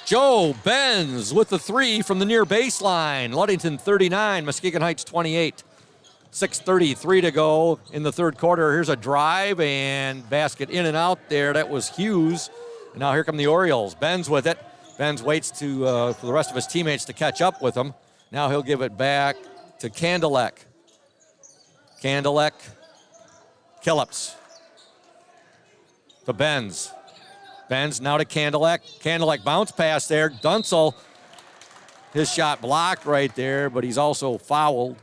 Speaker 1: Joe Benz with the 3 from the near baseline. Ludington 39, Muskegon Heights 28. 6:33 to go in the third quarter. Here's a drive and basket in and out there. That was Hughes. And now here come the Orioles. Benz with it. Benz waits for the rest of his teammates to catch up with him. Now he'll give it back to Kandelek. Killups to Benz. Benz now to Kandelek. Kandelek bounce pass there. Dunsel, his shot blocked right there, but he's also fouled.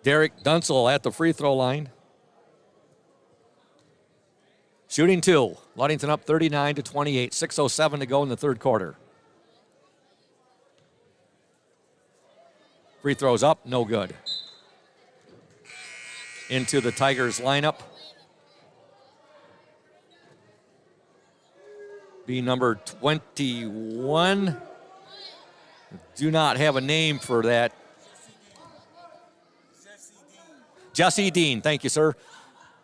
Speaker 1: Derek Dunsel at the free throw line. Shooting 2. Ludington up 39-28. 6:07 to go in the third quarter. Free throws up, no good. Into the Tigers lineup. Be number 21. Do not have a name for that. Jesse Dean, thank you, sir.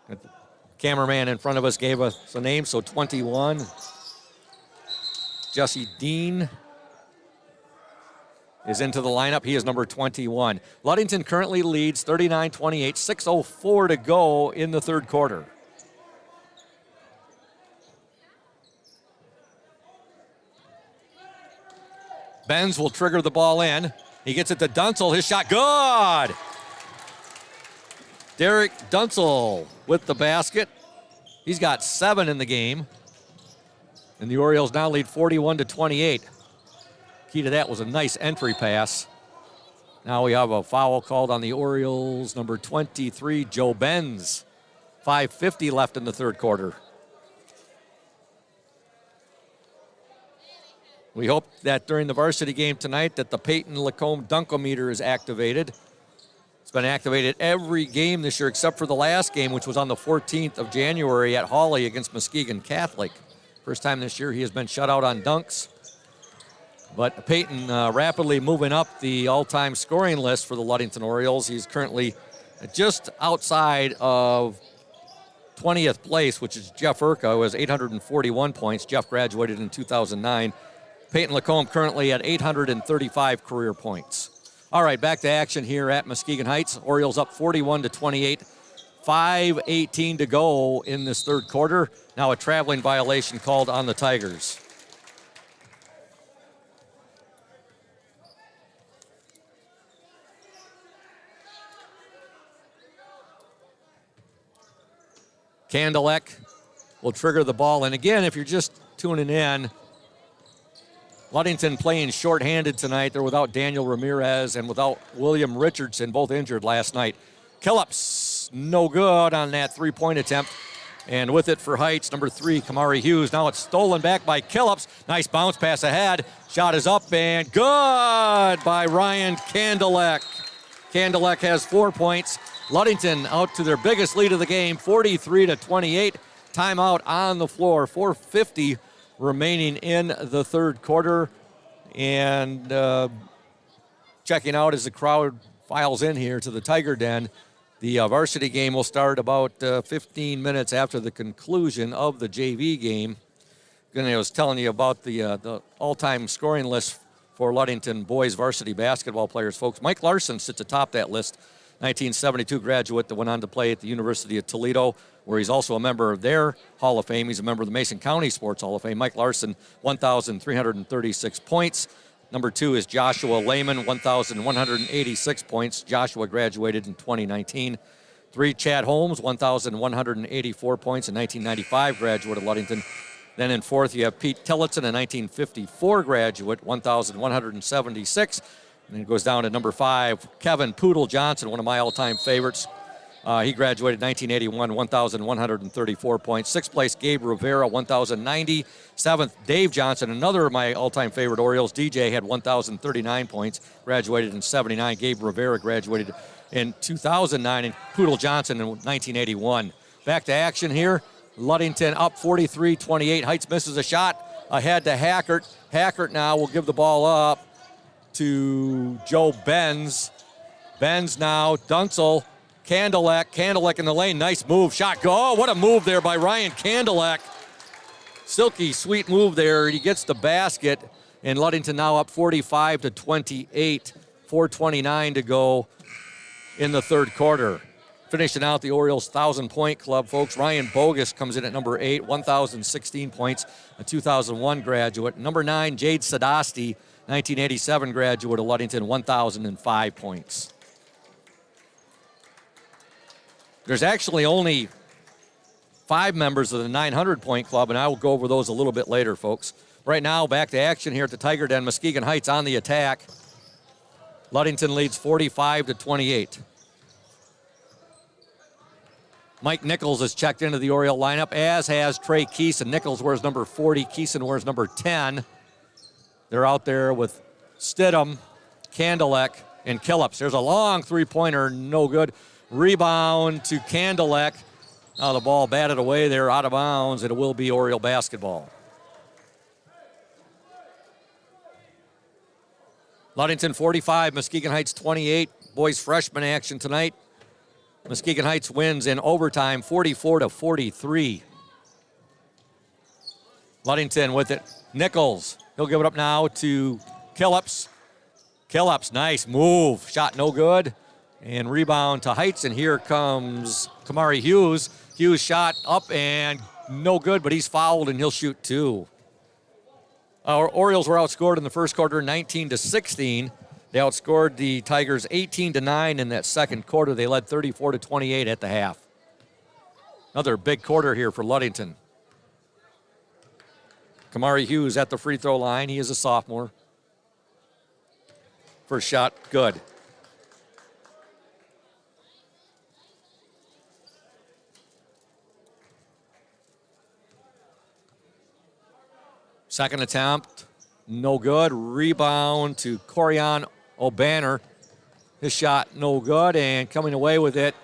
Speaker 1: The cameraman in front of us gave us a name, so 21. Jesse Dean is into the lineup. He is number 21. Ludington currently leads 39-28, 6:04 to go in the third quarter. Benz will trigger the ball in. He gets it to Dunsel. His shot, good! Derek Dunsel with the basket. He's got 7 in the game. And the Orioles now lead 41-28. Key to that was a nice entry pass. Now we have a foul called on the Orioles. Number 23, Joe Benz. 5:50 left in the third quarter. We hope that during the varsity game tonight that the Peyton Lacombe Dunkometer is activated. It's been activated every game this year except for the last game, which was on the 14th of January at Hawley against Muskegon Catholic. First time this year he has been shut out on dunks. But Peyton rapidly moving up the all-time scoring list for the Ludington Orioles. He's currently just outside of 20th place, which is Jeff Urka, who has 841 points. Jeff graduated in 2009. Peyton Lacombe currently at 835 career points. All right, back to action here at Muskegon Heights. Orioles up 41-28. 5:18 to go in this third quarter. Now a traveling violation called on the Tigers. Kandelek will trigger the ball. And again, if you're just tuning in, Ludington playing shorthanded tonight. They're without Daniel Ramirez and without William Richardson, both injured last night. Killups, no good on that 3-point attempt. And with it for Heights, number 3, Kamari Hughes. Now it's stolen back by Killups. Nice bounce pass ahead. Shot is up and good by Ryan Kandelek. Kandelek has 4 points. Ludington out to their biggest lead of the game, 43-28. Timeout on the floor, 4:50 remaining in the third quarter. And checking out as the crowd files in here to the Tiger Den. The varsity game will start about 15 minutes after the conclusion of the JV game. I was telling you about the all-time scoring list for Ludington boys varsity basketball players, folks. Mike Larson sits atop that list. 1972 graduate that went on to play at the University of Toledo, where he's also a member of their Hall of Fame. He's a member of the Mason County Sports Hall of Fame. Mike Larson, 1,336 points. Number 2 is Joshua Lehman, 1,186 points. Joshua graduated in 2019. 3, Chad Holmes, 1,184 points in 1995, graduate of Ludington. Then in 4th, you have Pete Tillotson, a 1954 graduate, 1,176. And then it goes down to number 5, Kevin Poodle Johnson, one of my all-time favorites. He graduated 1981, 1,134 points. 6th place, Gabe Rivera, 1,090. 7th, Dave Johnson, another of my all-time favorite Orioles. DJ had 1,039 points, graduated in 79. Gabe Rivera graduated in 2009 and Poodle Johnson in 1981. Back to action here. Ludington up 43-28. Heights misses a shot ahead to Hackert. Hackert now will give the ball up to Joe Benz. Benz now, Dunsel, Kandelek in the lane. Nice move, shot go. Oh, what a move there by Ryan Kandelek. Silky, sweet move there. He gets the basket, and Ludington now up 45-28. 4:29 to go in the third quarter. Finishing out the Orioles 1,000-point club, folks. Ryan Bogus comes in at number 8, 1,016 points, a 2001 graduate. Number 9, Jade Sadasti, 1987 graduate of Ludington, 1,005 points. There's actually only 5 members of the 900-point club, and I will go over those a little bit later, folks. Right now, back to action here at the Tiger Den. Muskegon Heights on the attack. Ludington leads 45-28. Mike Nichols has checked into the Oriole lineup, as has Trey Keeson. Nichols wears number 40. Keeson wears number 10. They're out there with Stidham, Kandelek, and Killips. There's a long three-pointer, no good. Rebound to Kandelek. Now the ball batted away there, out of bounds, and it will be Oriole basketball. Ludington 45, Muskegon Heights 28. Boys freshman action tonight. Muskegon Heights wins in overtime, 44-43. Ludington with it. Nichols, he'll give it up now to Killips. Killips, nice move. Shot no good. And rebound to Heights, and here comes Kamari Hughes. Hughes shot up and no good, but he's fouled, and he'll shoot 2. Our Orioles were outscored in the first quarter 19-16. They outscored the Tigers 18-9 in that second quarter. They led 34-28 at the half. Another big quarter here for Ludington. Kamari Hughes at the free throw line. He is a sophomore. First shot, good. Second attempt, no good. Rebound to Corian O'Banner. His shot, no good, and coming away with it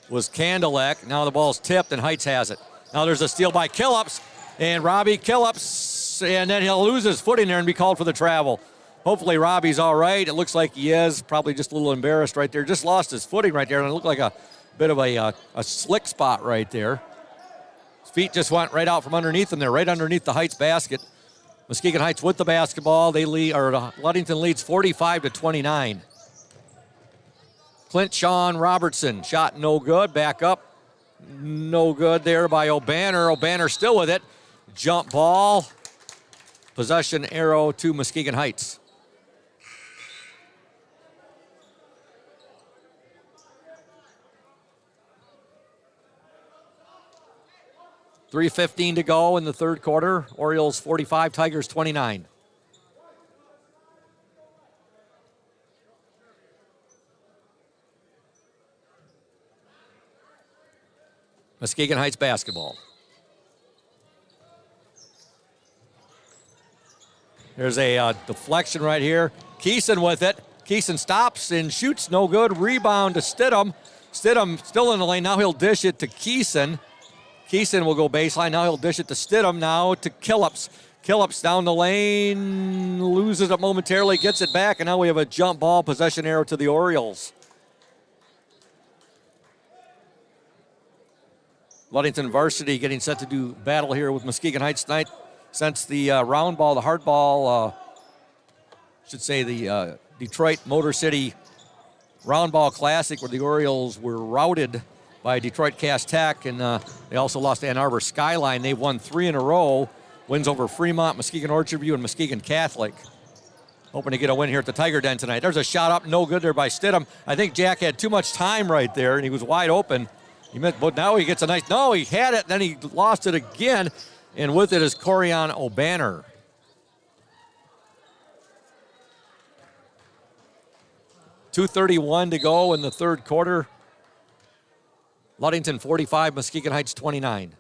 Speaker 1: was Kandelek. Now the ball's tipped, and Heights has it. Now there's a steal by Killips, and Robbie Killips, and then he'll lose his footing there and be called for the travel. Hopefully Robbie's all right. It looks like he is. Probably just a little embarrassed right there. Just lost his footing right there, and it looked like a bit of a slick spot right there. His feet just went right out from underneath him there, right underneath the Heights basket. Muskegon Heights with the basketball. They lead, or Ludington leads 45-29. Clint Sean Robertson, shot no good. Back up, no good there by O'Banner. O'Banner still with it. Jump ball. Possession arrow to Muskegon Heights. .3:15 to go in the third quarter. Orioles 45, Tigers 29. Muskegon Heights basketball. There's a deflection right here. Keeson with it. Keeson stops and shoots, no good. Rebound to Stidham. Stidham still in the lane. Now he'll dish it to Keeson. Keeson will go baseline. Now he'll dish it to Stidham. Now to Killips. Killips down the lane, loses it momentarily, gets it back, and now we have a jump ball, possession arrow to the Orioles. Ludington Varsity getting set to do battle here with Muskegon Heights tonight. Since the round ball, the hard ball, the Detroit Motor City Round Ball Classic, where the Orioles were routed by Detroit Cass Tech, and they also lost to Ann Arbor Skyline. They've won 3 in a row. Wins over Fremont, Muskegon Orchard View, and Muskegon Catholic. Hoping to get a win here at the Tiger Den tonight. There's a shot up, no good there by Stidham. I think Jack had too much time right there, and he was wide open. But now he gets a nice, no, he had it, then he lost it again, and with it is Corian O'Banner. .231 to go in the third quarter. Ludington 45, Muskegon Heights 29.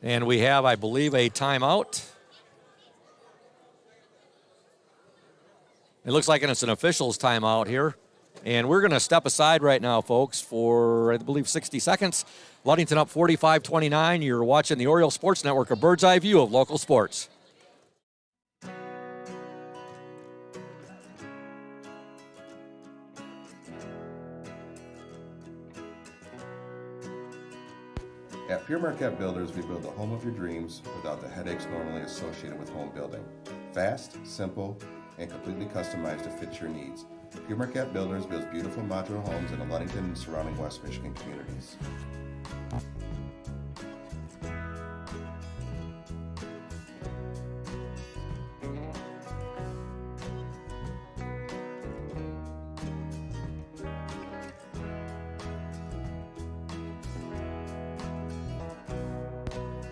Speaker 1: And we have, I believe, a timeout. It looks like it's an official's timeout here. And we're going to step aside right now, folks, for, I believe, 60 seconds. Ludington up 45-29. You're watching the Oriole Sports Network, a bird's eye view of local sports.
Speaker 10: At Pure Marquette Builders, we build the home of your dreams without the headaches normally associated with home building. Fast, simple, and completely customized to fit your needs. Pure Marquette Builders builds beautiful modular homes in the Ludington and surrounding West Michigan communities.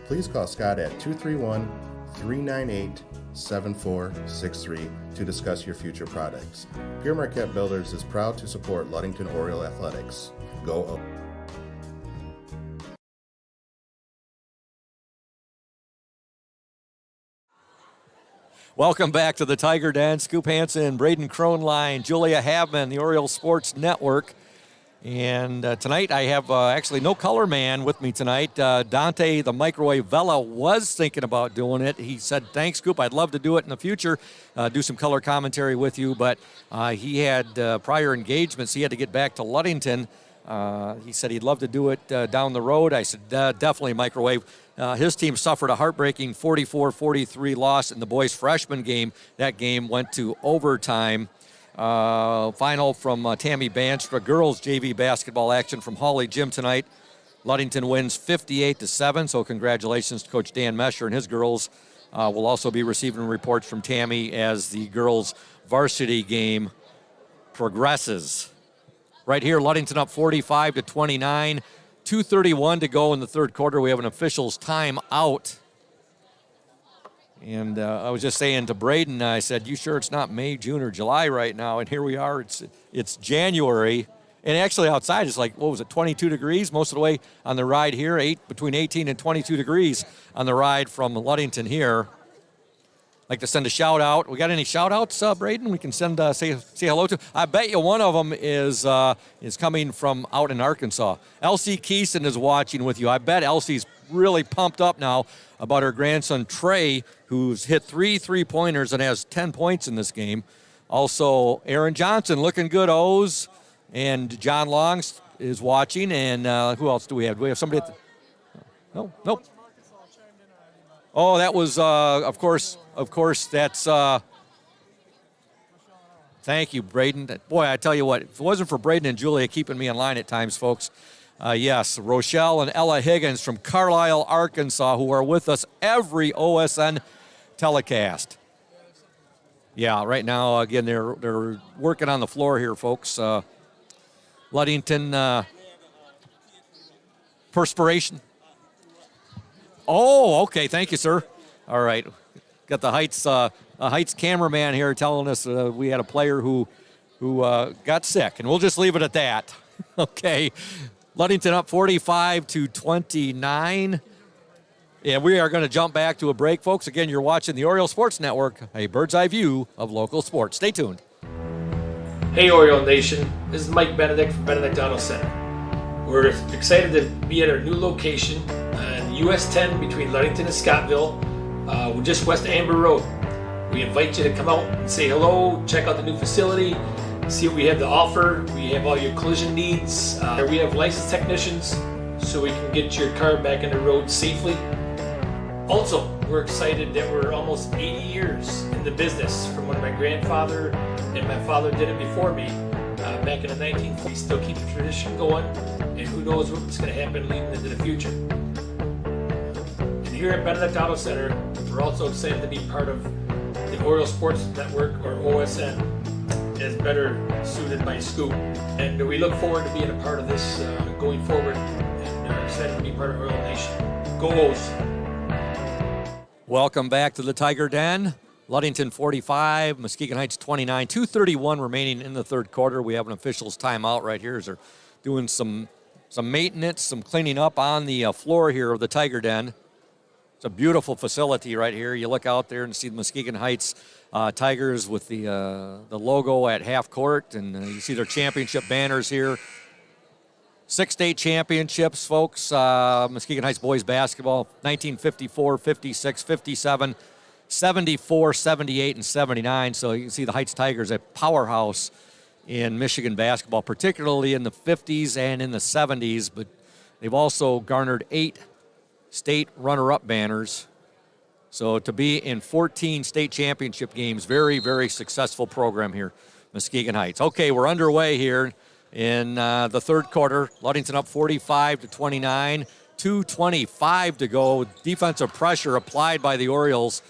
Speaker 10: Please call Scott at 231-398-7463 to discuss your future products. Pure Marquette Builders is proud to support Ludington Oriole Athletics. Go Oak!
Speaker 1: Welcome back to the Tiger Den. Scoop Hansen, Braden Kronline, Julia Havman, the Oriole Sports Network. And tonight I have actually no color man with me tonight. Dante, the Microwave Vela, was thinking about doing it. He said, thanks, Scoop. I'd love to do it in the future, do some color commentary with you. But he had prior engagements. He had to get back to Ludington. He said he'd love to do it down the road. I said, definitely, Microwave. His team suffered a heartbreaking 44-43 loss in the boys' freshman game. That game went to overtime. Final from Tammy Banstra. Girls JV basketball action from Hawley Gym tonight. Ludington wins 58-7, so congratulations to Coach Dan Mesher and his girls. Will also be receiving reports from Tammy as the girls' varsity game progresses. Right here, Ludington up 45-29. 2:31 to go in the third quarter. We have an official's timeout. And I was just saying to Braden, I said, you sure it's not May, June, or July right now? And here we are. It's January. And actually outside it's like, 22 degrees most of the way on the ride here, between 18 and 22 degrees on the ride from Ludington here. I'd like to send a shout out. We got any shout outs, Braden? We can send say hello to. I bet you one of them is coming from out in Arkansas. Elsie Keeson is watching with you. I bet Elsie's really pumped up now about her grandson Trey, who's hit 3 3-pointers and has 10 points in this game. Also, Aaron Johnson looking good, O's, and John Long is watching. And who else do we have? Do we have somebody at the... Nope. Oh, that was, of course, that's... Thank you, Braden. Boy, I tell you what, if it wasn't for Braden and Julia keeping me in line at times, folks, yes, Rochelle and Ella Higgins from Carlisle, Arkansas, who are with us every OSN telecast. Yeah, right now, again, they're working on the floor here, folks. Ludington perspiration. Oh, okay, thank you, sir. All right, got the Heights cameraman here telling us we had a player who got sick, and we'll just leave it at that. Okay. Ludington up 45-29. And we are going to jump back to a break, folks. Again, you're watching the Oriole Sports Network, a bird's eye view of local sports. Stay tuned.
Speaker 6: Hey, Oriole Nation. This is Mike Benedict from Benedict Auto Center. We're excited to be at our new location on US 10 between Ludington and Scottville. We're just west of Amber Road. We invite you to come out and say hello, check out the new facility, see what we have to offer. We have all your collision needs. We have licensed technicians so we can get your car back on the road safely. Also, we're excited that we're almost 80 years in the business from when my grandfather and my father did it before me back in the 1940s. We still keep the tradition going, and who knows what's going to happen leading into the future. And here at Benedict Auto Center, we're also excited to be part of the Oriole Sports Network, or OSN, as better suited by Scoop. And we look forward to being a part of this going forward, and are excited to be part of Oriole Nation. Go O's!
Speaker 1: Welcome back to the Tiger Den. Ludington 45, Muskegon Heights 29, 2:31 remaining in the third quarter. We have an official's timeout right here as they're doing some maintenance, some cleaning up on the floor here of the Tiger Den. It's a beautiful facility right here. You look out there and see the Muskegon Heights Tigers with the logo at half court, and you see their championship banners here. 6 state championships, folks. Muskegon Heights boys basketball, 1954, 56, 57, 74, 78, and 79. So you can see the Heights Tigers, a powerhouse in Michigan basketball, particularly in the 50s and in the 70s. But they've also garnered 8 state runner-up banners. So to be in 14 state championship games, very, very successful program here, Muskegon Heights. Okay, we're underway here in the third quarter. Ludington up 45-29, 2:25 to go. Defensive pressure applied by the Orioles.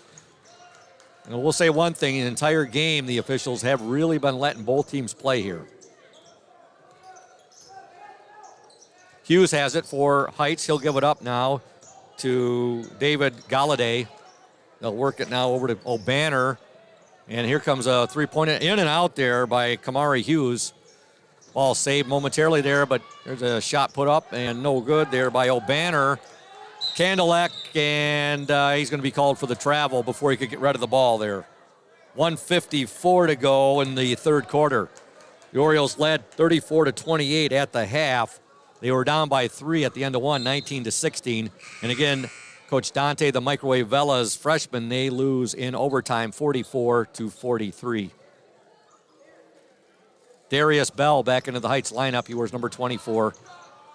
Speaker 1: And we'll say one thing, the entire game, the officials have really been letting both teams play here. Hughes has it for Heights. He'll give it up now to David Galladay. They'll work it now over to O'Banner. And here comes a three-pointer in and out there by Kamari Hughes. Ball saved momentarily there, but there's a shot put up and no good there by O'Banner. Kandelek, and he's going to be called for the travel before he could get rid of the ball there. 1:54 to go in the third quarter. The Orioles led 34-28 at the half. They were down by 3 at the end of one, 19-16. And again, Coach Dante, the Microwave Velas freshman, they lose in overtime, 44-43. Darius Bell back into the Heights lineup. He wears number 24.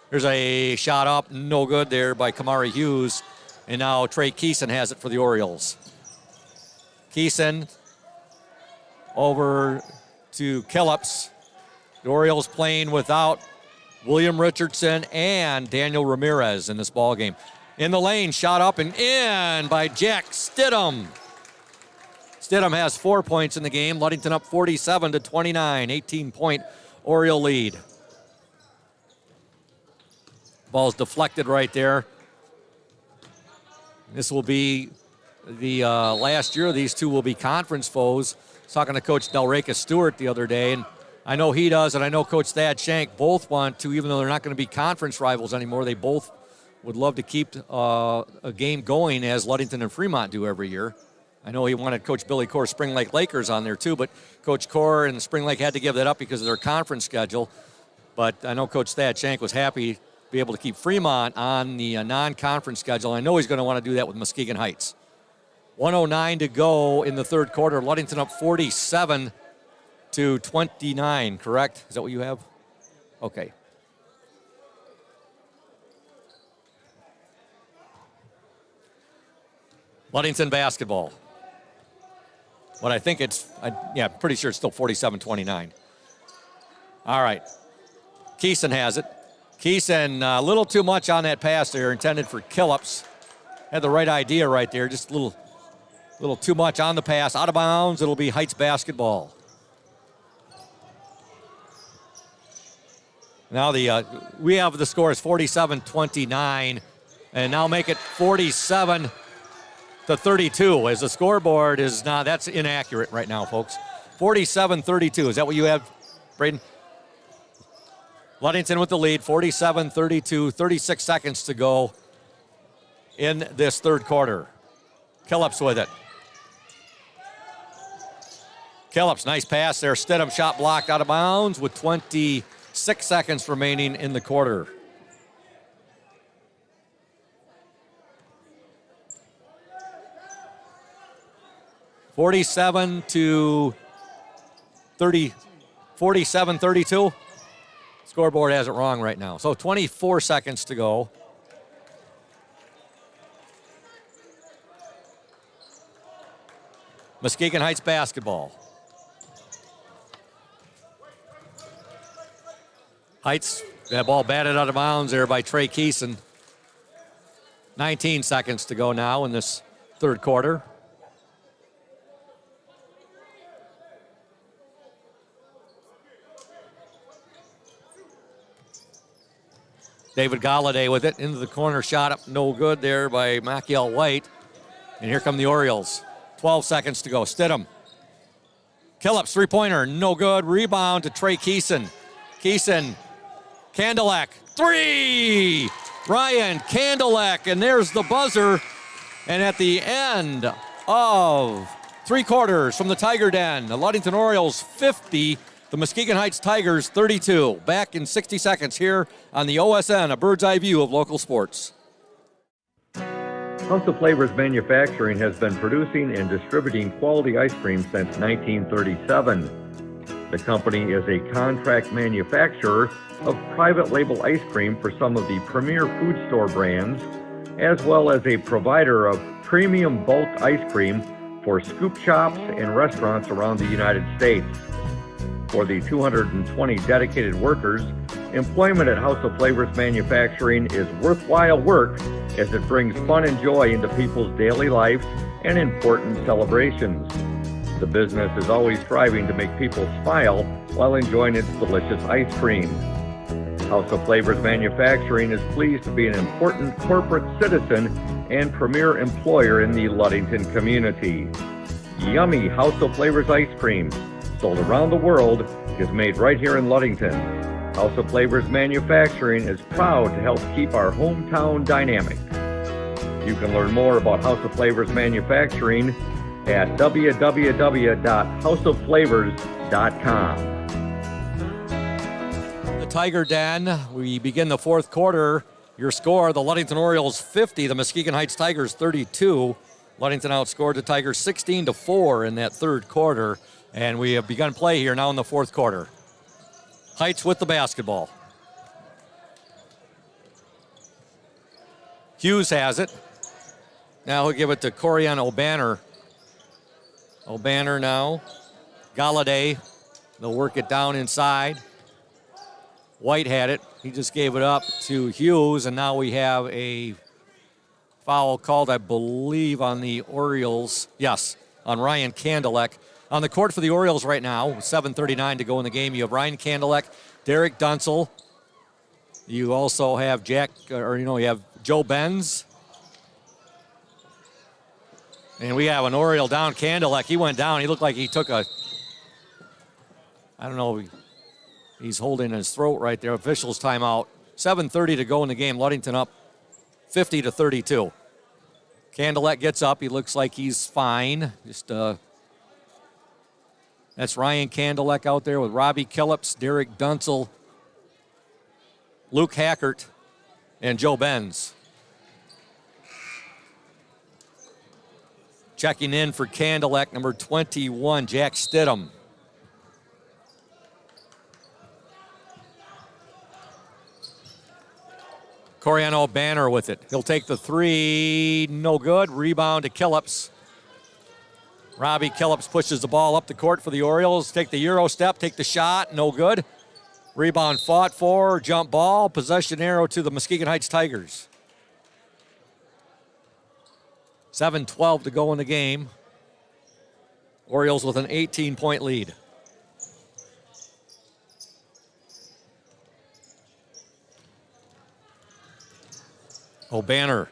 Speaker 1: There's a shot up, no good there by Kamari Hughes. And now Trey Keeson has it for the Orioles. Keeson over to Killips. The Orioles playing without William Richardson and Daniel Ramirez in this ball game. In the lane, shot up and in by Jack Stidham. Stidham has 4 points in the game. Ludington up 47-29, 18-point Oriole lead. Ball's deflected right there. This will be the last year these two will be conference foes. I was talking to Coach Delreka Stewart the other day, and I know he does, and I know Coach Thad Shank both want to, even though they're not going to be conference rivals anymore, they both would love to keep a game going as Ludington and Fremont do every year. I know he wanted Coach Billy Core Spring Lake Lakers on there too, but Coach Core and Spring Lake had to give that up because of their conference schedule. But I know Coach Thad Shank was happy to be able to keep Fremont on the non-conference schedule. I know he's going to want to do that with Muskegon Heights. 1:09 to go in the third quarter. Ludington up 47-29, correct? Is that what you have? Okay. Ludington basketball. What I think it's, pretty sure it's still 47-29. All right. Keeson has it. Keeson, a little too much on that pass there, intended for Killips. Had the right idea right there, just a little too much on the pass. Out of bounds, it'll be Heights basketball. Now we have the score is 47-29, and now make it 47-32, as the scoreboard is now, that's inaccurate right now, folks. 47-32, is that what you have, Braden? Ludington with the lead, 47-32, 36 seconds to go in this third quarter. Killips with it. Killips, nice pass there. Stidham shot blocked out of bounds with 26 seconds remaining in the quarter. $47-32. Scoreboard has it wrong right now. So 24 seconds to go. Muskegon Heights basketball. Heights, that ball batted out of bounds there by Trey Keeson. 19 seconds to go now in this third quarter. David Galladay with it into the corner, shot up, no good there by Maciel White. And here come the Orioles. 12 seconds to go. Stidham. Killips, three-pointer, no good. Rebound to Trey Keeson. Keeson, Kandelek, three! Ryan Kandelek, and there's the buzzer. And at the end of 3 quarters from the Tiger Den, the Ludington Orioles 50, the Muskegon Heights Tigers 32. Back in 60 seconds here on the OSN, a bird's eye view of local sports.
Speaker 4: House of Flavors Manufacturing has been producing and distributing quality ice cream since 1937. The company is a contract manufacturer of private label ice cream for some of the premier food store brands, as well as a provider of premium bulk ice cream for scoop shops and restaurants around the United States. For the 220 dedicated workers, employment at House of Flavors Manufacturing is worthwhile work as it brings fun and joy into people's daily lives and important celebrations. The business is always striving to make people smile while enjoying its delicious ice cream. House of Flavors Manufacturing is pleased to be an important corporate citizen and premier employer in the Ludington community. Yummy House of Flavors ice cream, sold around the world, is made right here in Ludington. House of Flavors Manufacturing is proud to help keep our hometown dynamic. You can learn more about House of Flavors Manufacturing at www.houseofflavors.com.
Speaker 1: The Tiger Den, we begin the 4th quarter. Your score, the Ludington Orioles 50, the Muskegon Heights Tigers 32. Ludington outscored the Tigers 16-4 in that 3rd quarter, and we have begun play here now in the 4th quarter. Heights with the basketball. Hughes has it. Now he'll give it to Corian O'Banner. O'Banner now. Galladay. They'll work it down inside. White had it. He just gave it up to Hughes, and now we have a foul called, I believe, on the Orioles. Yes, on Ryan Kandelek. On the court for the Orioles right now, 7:39 to go in the game. You have Ryan Kandelek, Derek Dunsel. You also have you have Joe Benz. And we have an Oriole down, Kandelek. He went down. He looked like he took I don't know, he's holding his throat right there. Officials timeout. 7:30 to go in the game. Ludington up 50-32. Kandelek gets up. He looks like he's fine. That's Ryan Kandelek out there with Robbie Killips, Derek Dunsel, Luke Hackert, and Joe Benz. Checking in for Kandelek, number 21, Jack Stidham. Corian O'Banner with it. He'll take the 3, no good. Rebound to Killips. Robbie Killips pushes the ball up the court for the Orioles. Take the Euro step, take the shot, no good. Rebound fought for, jump ball, possession arrow to the Muskegon Heights Tigers. 7:12 to go in the game. Orioles with an 18-point lead. O'Banner.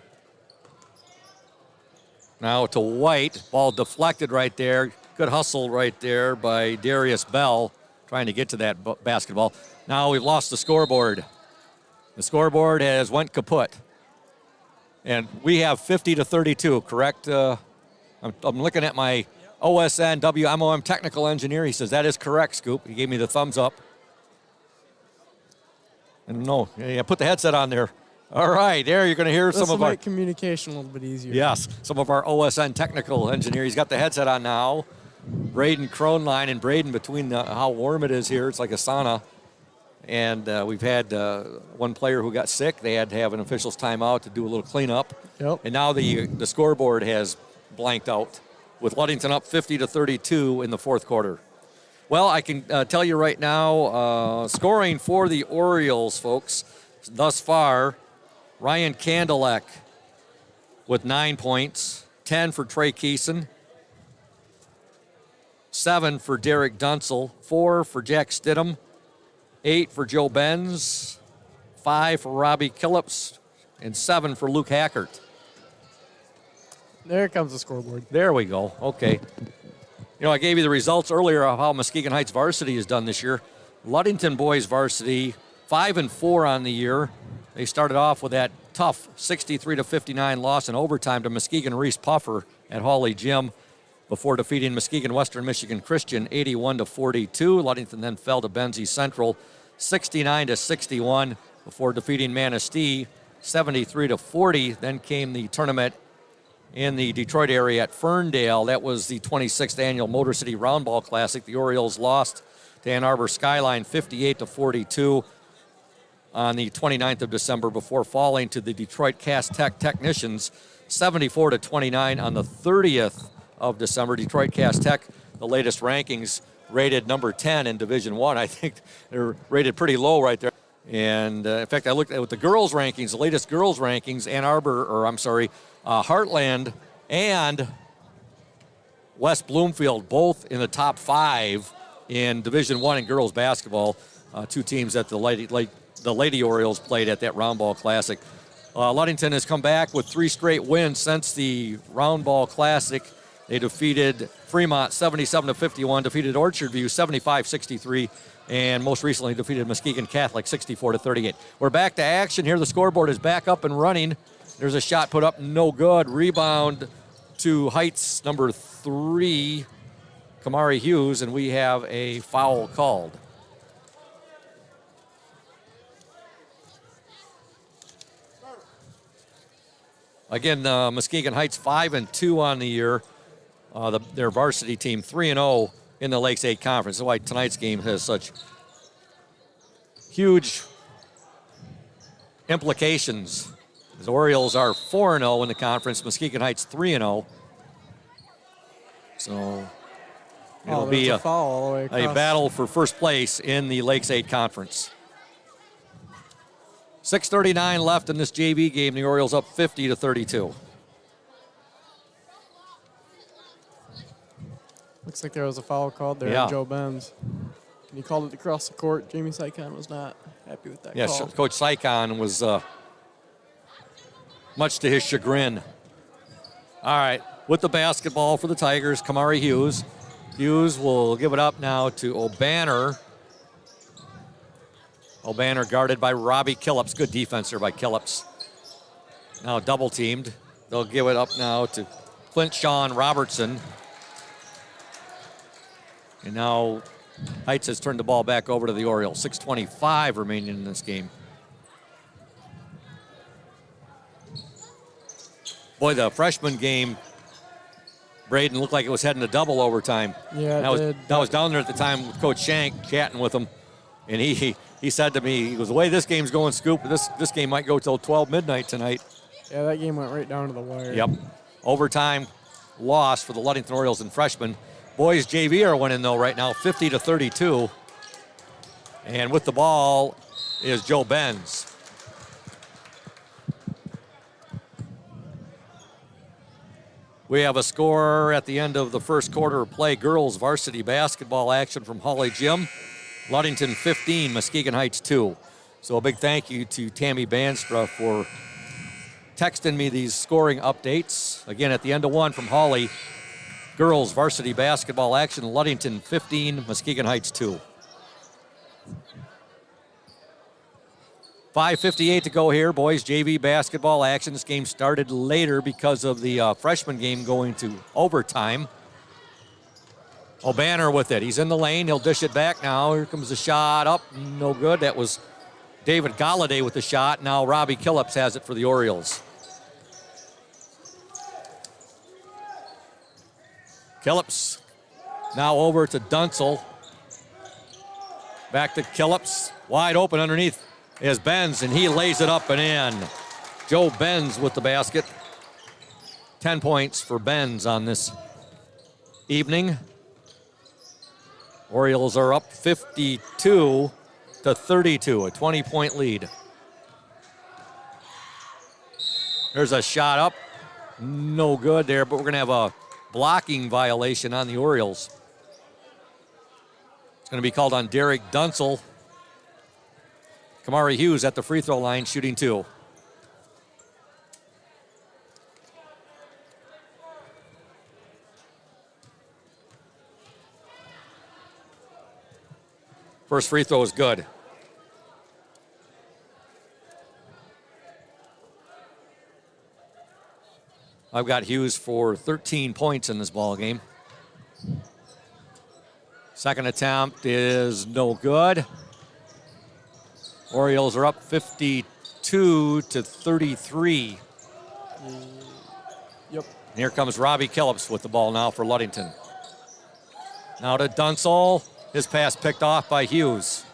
Speaker 1: Now to White. Ball deflected right there. Good hustle right there by Darius Bell trying to get to that basketball. Now we've lost the scoreboard. The scoreboard has went kaput. And we have 50-32, correct? I'm looking at my OSN WMOM technical engineer. He says that is correct, Scoop. He gave me the thumbs up. And no, yeah, put the headset on there. All right, there you're going to hear some of our
Speaker 11: communication a little bit easier.
Speaker 1: Yes, some of our OSN technical engineer. He's got the headset on now. Braden Kronline and Braden, between how warm it is here, it's like a sauna. And we've had one player who got sick. They had to have an official's timeout to do a little cleanup.
Speaker 11: Yep.
Speaker 1: And now the scoreboard has blanked out with Ludington up 50-32 in the 4th quarter. Well, I can tell you right now, scoring for the Orioles, folks, thus far, Ryan Kandelek with 9 points, 10 for Trey Keeson, 7 for Derek Dunsel, 4 for Jack Stidham, 8 for Joe Benz, 5 for Robbie Killips, and 7 for Luke Hackert.
Speaker 11: There comes the scoreboard.
Speaker 1: There we go. Okay. You know, I gave you the results earlier of how Muskegon Heights Varsity has done this year. Ludington boys varsity, 5-4 on the year. They started off with that tough 63-59 loss in overtime to Muskegon Reese Puffer at Hawley Gym before defeating Muskegon Western Michigan Christian 81-42. Ludington then fell to Benzie Central 69-61 before defeating Manistee 73-40. Then came the tournament in the Detroit area at Ferndale. That was the 26th annual Motor City Roundball Classic. The Orioles lost to Ann Arbor Skyline 58-42 on the 29th of December before falling to the Detroit Cass Tech Technicians 74-29 on the 30th of December. Detroit Cass Tech, the latest rankings, rated number 10 in Division I. I think they're rated pretty low right there. And in fact, I looked at the girls' rankings, the latest girls' rankings, Heartland and West Bloomfield, both in the top 5 in Division I in girls basketball. Two teams that the Lady Orioles played at that Roundball Classic. Ludington has come back with 3 straight wins since the Roundball Classic. They defeated Fremont 77-51, defeated Orchard View 75-63, and most recently defeated Muskegon Catholic 64-38. We're back to action here. The scoreboard is back up and running. There's a shot put up, no good. Rebound to Heights number 3, Kamari Hughes, and we have a foul called. Again, Muskegon Heights 5-2 on the year. Their varsity team 3-0 in the Lakes 8 Conference. That's why tonight's game has such huge implications. The Orioles are 4-0 in the conference. Muskegon Heights 3-0. So it'll be a battle for first place in the Lakes 8 Conference. 6:39 left in this JV game. The Orioles up 50-32.
Speaker 11: Looks like there was a foul called there on Joe Benz. And he called it across the court. Jamie Sycon was not happy with that call.
Speaker 1: Yes, Coach Sycon was much to his chagrin. All right, with the basketball for the Tigers, Kamari Hughes. Hughes will give it up now to O'Banner. O'Banner guarded by Robbie Killips. Good defense there by Killips. Now double teamed. They'll give it up now to Clint Sean Robertson. And now Heights has turned the ball back over to the Orioles. 6:25 remaining in this game. Boy, the freshman game, Braden, looked like it was heading to double overtime.
Speaker 11: Yeah,
Speaker 1: I was down there at the time with Coach Shank chatting with him. And he said to me, he goes, the way this game's going, Scoop, this game might go till 12 midnight tonight.
Speaker 11: Yeah, that game went right down to the wire.
Speaker 1: Yep. Overtime loss for the Ludington Orioles and freshmen. Boys JV are winning, though, right now, 50-32. And with the ball is Joe Benz. We have a score at the end of the first quarter of play. Girls varsity basketball action from Hawley Gym. Ludington 15, Muskegon Heights 2. So a big thank you to Tammy Banstra for texting me these scoring updates. Again, at the end of one from Hawley, girls varsity basketball action, Ludington 15, Muskegon Heights 2. 5:58 to go here. Boys JV basketball action. This game started later because of the freshman game going to overtime. O'Banner with it. He's in the lane. He'll dish it back now. Here comes the shot up. No good. That was David Galladay with the shot. Now Robbie Killips has it for the Orioles. Killips now over to Dunsel. Back to Killips. Wide open underneath is Benz, and he lays it up and in. Joe Benz with the basket. 10 points for Benz on this evening. Orioles are up 52-32, a 20-point lead. There's a shot up. No good there, but we're going to have a blocking violation on the Orioles. It's going to be called on Derek Dunsel. Kamari Hughes at the free throw line shooting 2. First free throw is good. I've got Hughes for 13 points in this ball game. Second attempt is no good. Orioles are up 52-33.
Speaker 11: Yep.
Speaker 1: And here comes Robbie Killips with the ball now for Ludington. Now to Dunsel. His pass picked off by Hughes.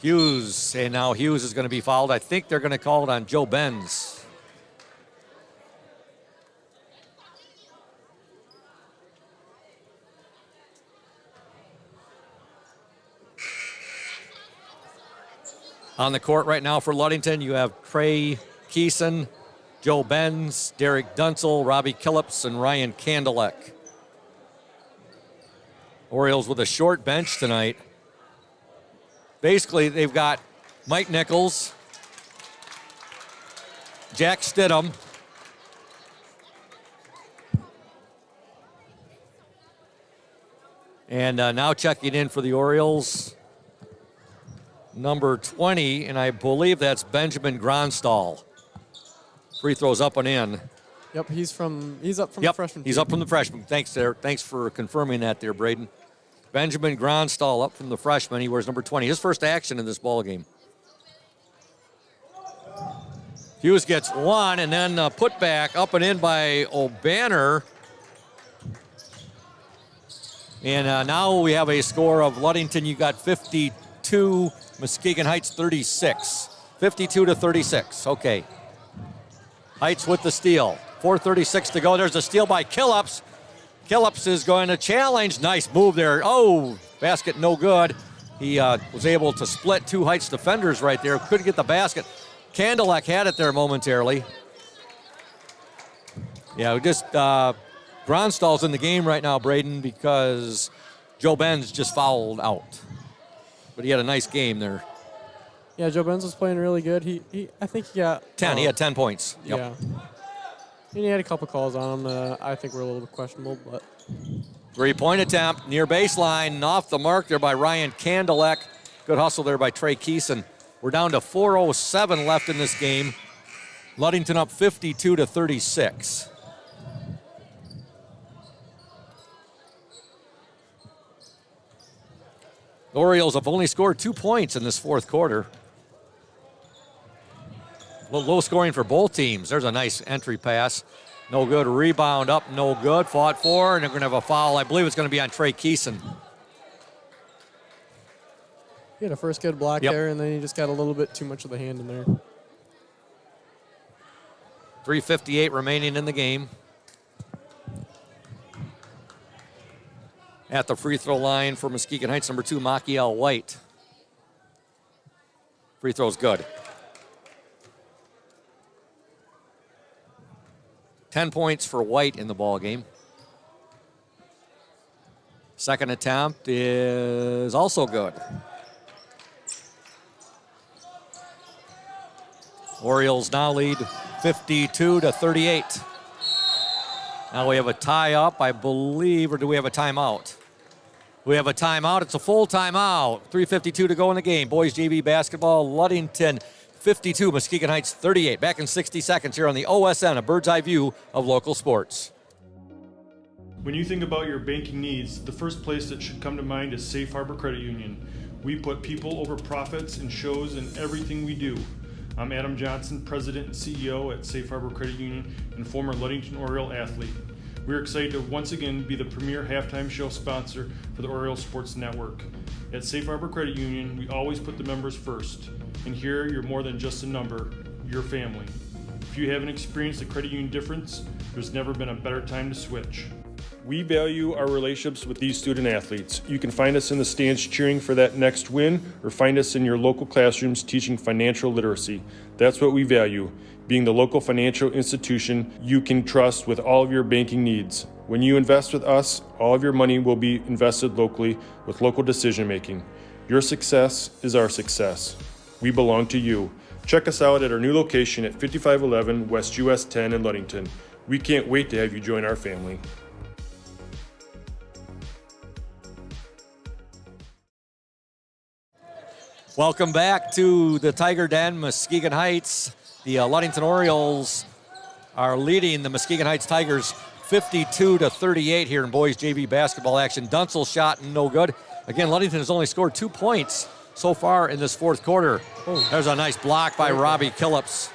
Speaker 1: And now Hughes is going to be fouled. I think they're going to call it on Joe Benz. On the court right now for Ludington, you have Trey Keeson, Joe Benz, Derek Dunsel, Robbie Killips, and Ryan Kandelek. Orioles with a short bench tonight. Basically, they've got Mike Nichols, Jack Stidham, and now checking in for the Orioles, number 20, and I believe that's Benjamin Gronstal. Free throws up and in.
Speaker 11: Yep, he's up from the freshman team.
Speaker 1: He's up from the freshman. Thanks there. Thanks for confirming that there, Braden. Benjamin Gronstal up from the freshman. He wears number 20. His first action in this ball game. Hughes gets one, and then put back up and in by O'Banner. And now we have a score of Ludington. You got 52, Muskegon Heights 36. 52-36. Okay. Heights with the steal. 4:36 to go. There's a steal by Killips. Killips is going to challenge. Nice move there. Oh, basket no good. He was able to split two Heights defenders right there. Couldn't get the basket. Kandelek had it there momentarily. Yeah, just Gronstal's in the game right now, Braden, because Joe Benz just fouled out. But he had a nice game there.
Speaker 11: Yeah, Joe Benz was playing really good. I think he got
Speaker 1: 10. He had 10 points. Yep.
Speaker 11: Yeah. And he had a couple calls on him that I think were a little bit questionable, but.
Speaker 1: Three-point attempt near baseline, off the mark there by Ryan Kandelek. Good hustle there by Trey Keeson. We're down to 4:07 left in this game. Ludington up 52-36. The Orioles have only scored 2 points in this fourth quarter. A little low scoring for both teams. There's a nice entry pass. No good. Rebound up, no good. Fought for, and they're going to have a foul. I believe it's going to be on Trey Keeson.
Speaker 11: He had a first good block there, and then he just got a little bit too much of the hand in there.
Speaker 1: 3:58 remaining in the game. At the free throw line for Muskegon Heights, number 2, Machiel White. Free throw's good. 10 points for White in the ball game. Second attempt is also good. Orioles now lead 52-38. Now we have a tie up, I believe, or do we have a timeout? We have a timeout. It's a full timeout. 3:52 to go in the game. Boys JV basketball, Ludington 52, Muskegon Heights 38. Back in 60 seconds here on the OSN, a bird's eye view of local sports.
Speaker 2: When you think about your banking needs, the first place that should come to mind is Safe Harbor Credit Union. We put people over profits and shows in everything we do. I'm Adam Johnson, President and CEO at Safe Harbor Credit Union and former Ludington Oriole athlete. We're excited to once again be the premier halftime show sponsor for the Oriole Sports Network. At Safe Harbor Credit Union, we always put the members first. And here, you're more than just a number, you're family. If you haven't experienced the credit union difference, there's never been a better time to switch. We value our relationships with these student athletes. You can find us in the stands cheering for that next win, or find us in your local classrooms teaching financial literacy. That's what we value, being the local financial institution you can trust with all of your banking needs. When you invest with us, all of your money will be invested locally with local decision making. Your success is our success. We belong to you. Check us out at our new location at 5511 West US 10 in Ludington. We can't wait to have you join our family.
Speaker 1: Welcome back to the Tiger Den, Muskegon Heights. The Ludington Orioles are leading the Muskegon Heights Tigers 52-38 here in boys JV basketball action. Dunsel's shot no good. Again, Ludington has only scored 2 points so far in this fourth quarter. There's a nice block by Robbie Killips.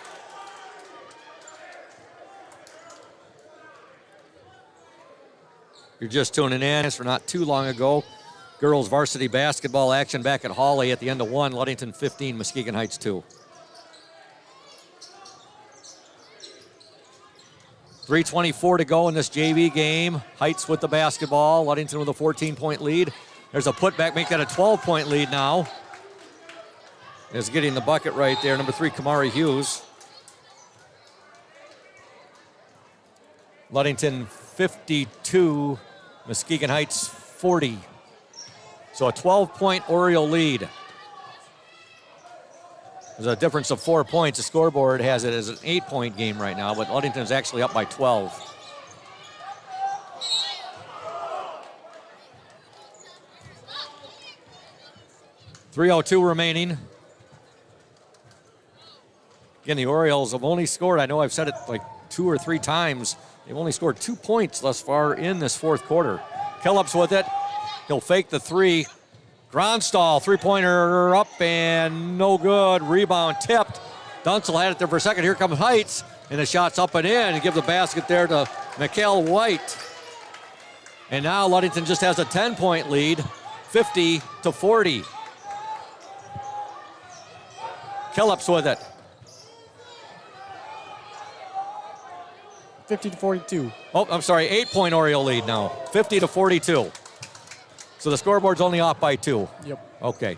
Speaker 1: You're just tuning in. It's for not too long ago. Girls varsity basketball action back at Hawley at the end of 1. Ludington 15, Muskegon Heights 2. 3:24 to go in this JV game. Heights with the basketball. Ludington with a 14-point lead. There's a putback, make that a 12-point lead now. Is getting the bucket right there. Number 3, Kamari Hughes. Ludington 52, Muskegon Heights 40. So a 12-point Oriole lead. There's a difference of 4 points. The scoreboard has it as an 8-point game right now, but Ludington's actually up by 12. .302 remaining. Again, the Orioles have only scored, I know I've said it like 2 or 3 times, they've only scored 2 points thus far in this fourth quarter. Kellups with it. He'll fake the 3. Gronstal, three-pointer up and no good. Rebound tipped. Dunsel had it there for a second. Here comes Heights, and the shot's up and in. And give the basket there to Mikhail White. And now Ludington just has a 10-point lead, 50-40. Kellups with it.
Speaker 11: 50-42.
Speaker 1: Oh, I'm sorry, 8-point Oriole lead now, 50-42. So the scoreboard's only off by 2.
Speaker 11: Yep.
Speaker 1: Okay.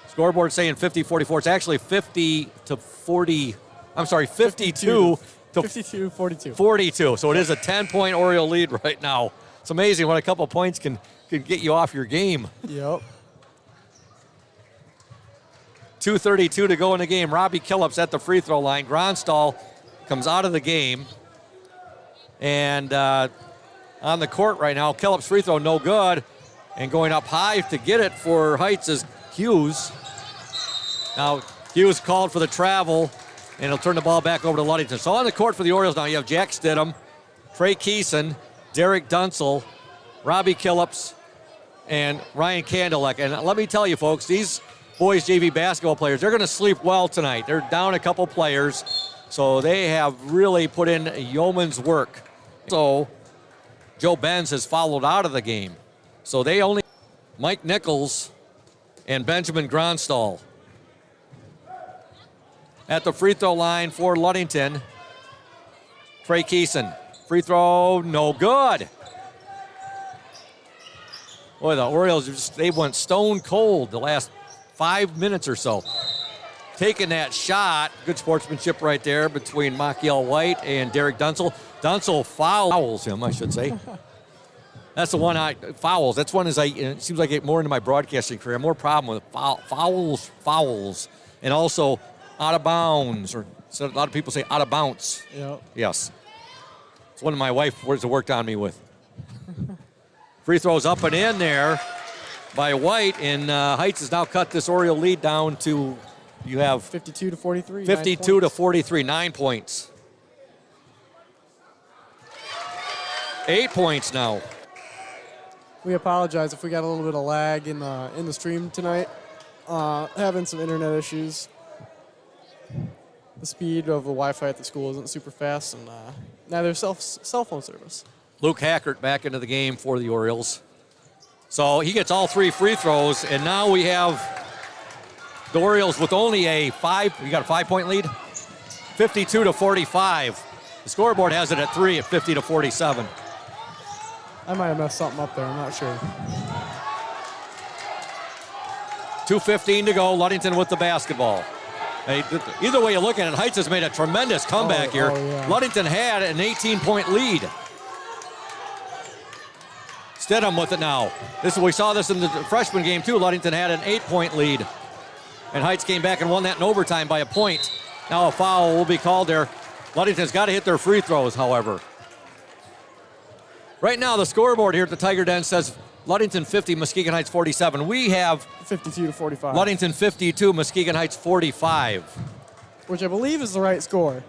Speaker 1: Scoreboard saying 50-44. It's actually 50-40. I'm sorry, 52 to
Speaker 11: 52-42.
Speaker 1: 42. So it is a 10-point Oriole lead right now. It's amazing what a couple points can get you off your game.
Speaker 11: Yep.
Speaker 1: 2:32 to go in the game. Robbie Killups at the free throw line. Gronstal comes out of the game. And on the court right now, Killups free throw no good. And going up high to get it for Heights is Hughes. Now, Hughes called for the travel, and he'll turn the ball back over to Ludington. So on the court for the Orioles now, you have Jack Stidham, Trey Keeson, Derek Dunsel, Robbie Killups, and Ryan Kandelek. And let me tell you, folks, these boys JV basketball players, they're going to sleep well tonight. They're down a couple players, so they have really put in yeoman's work. So Joe Benz has followed out of the game. So they only, Mike Nichols and Benjamin Gronstal. At the free throw line for Ludington, Trey Keeson. Free throw, no good. Boy, the Orioles, they went stone cold the last 5 minutes or so. Taking that shot, good sportsmanship right there between Machiel White and Derek Dunsel. Dunsel fouls him, I should say. That's the one fouls. That's one it seems like I get more into my broadcasting career. More problem with fouls, and also out of bounds, or so a lot of people say out of bounds.
Speaker 11: Yep.
Speaker 1: Yes. It's one of my wife worked on me with. Free throws up and in there by White, and Heights has now cut this Oriole lead down to, you have
Speaker 11: 52-43.
Speaker 1: 52-43, 9 points. 8 points now.
Speaker 11: We apologize if we got a little bit of lag in the stream tonight. Having some internet issues. The speed of the Wi-Fi at the school isn't super fast, and neither cell phone service.
Speaker 1: Luke Hackert back into the game for the Orioles. So he gets all 3 free throws, and now we have the Orioles with only we got a 5-point lead, 52-45. The scoreboard has it at 3 at 50-47.
Speaker 11: I might have messed something up there, I'm not sure.
Speaker 1: 2:15 to go, Ludington with the basketball. Either way you look at it, Heights has made a tremendous comeback here.
Speaker 11: Yeah.
Speaker 1: Ludington had an 18-point lead. Stidham with it now. We saw this in the freshman game too. Ludington had an 8-point lead. And Heights came back and won that in overtime by a point. Now a foul will be called there. Ludington's got to hit their free throws, however. Right now, the scoreboard here at the Tiger Den says Ludington 50, Muskegon Heights 47. We have
Speaker 11: 52-45.
Speaker 1: Ludington 52, Muskegon Heights 45.
Speaker 11: Which I believe is the right score.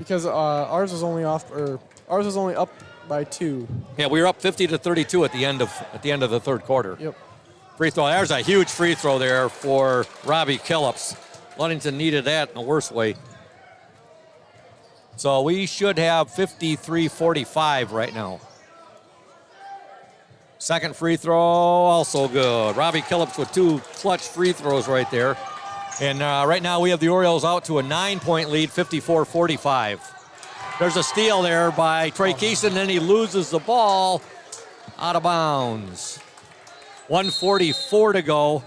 Speaker 11: Because ours was only up by 2.
Speaker 1: Yeah, we were up 50-32 at the end of the third quarter.
Speaker 11: Yep.
Speaker 1: Free throw. There's a huge free throw there for Robbie Killips. Ludington needed that in the worst way. So we should have 53-45 right now. Second free throw, also good. Robbie Killips with 2 clutch free throws right there. And right now we have the Orioles out to a 9-point lead, 54-45. There's a steal there by Trey Keeson, then he loses the ball out of bounds. 1:44 to go.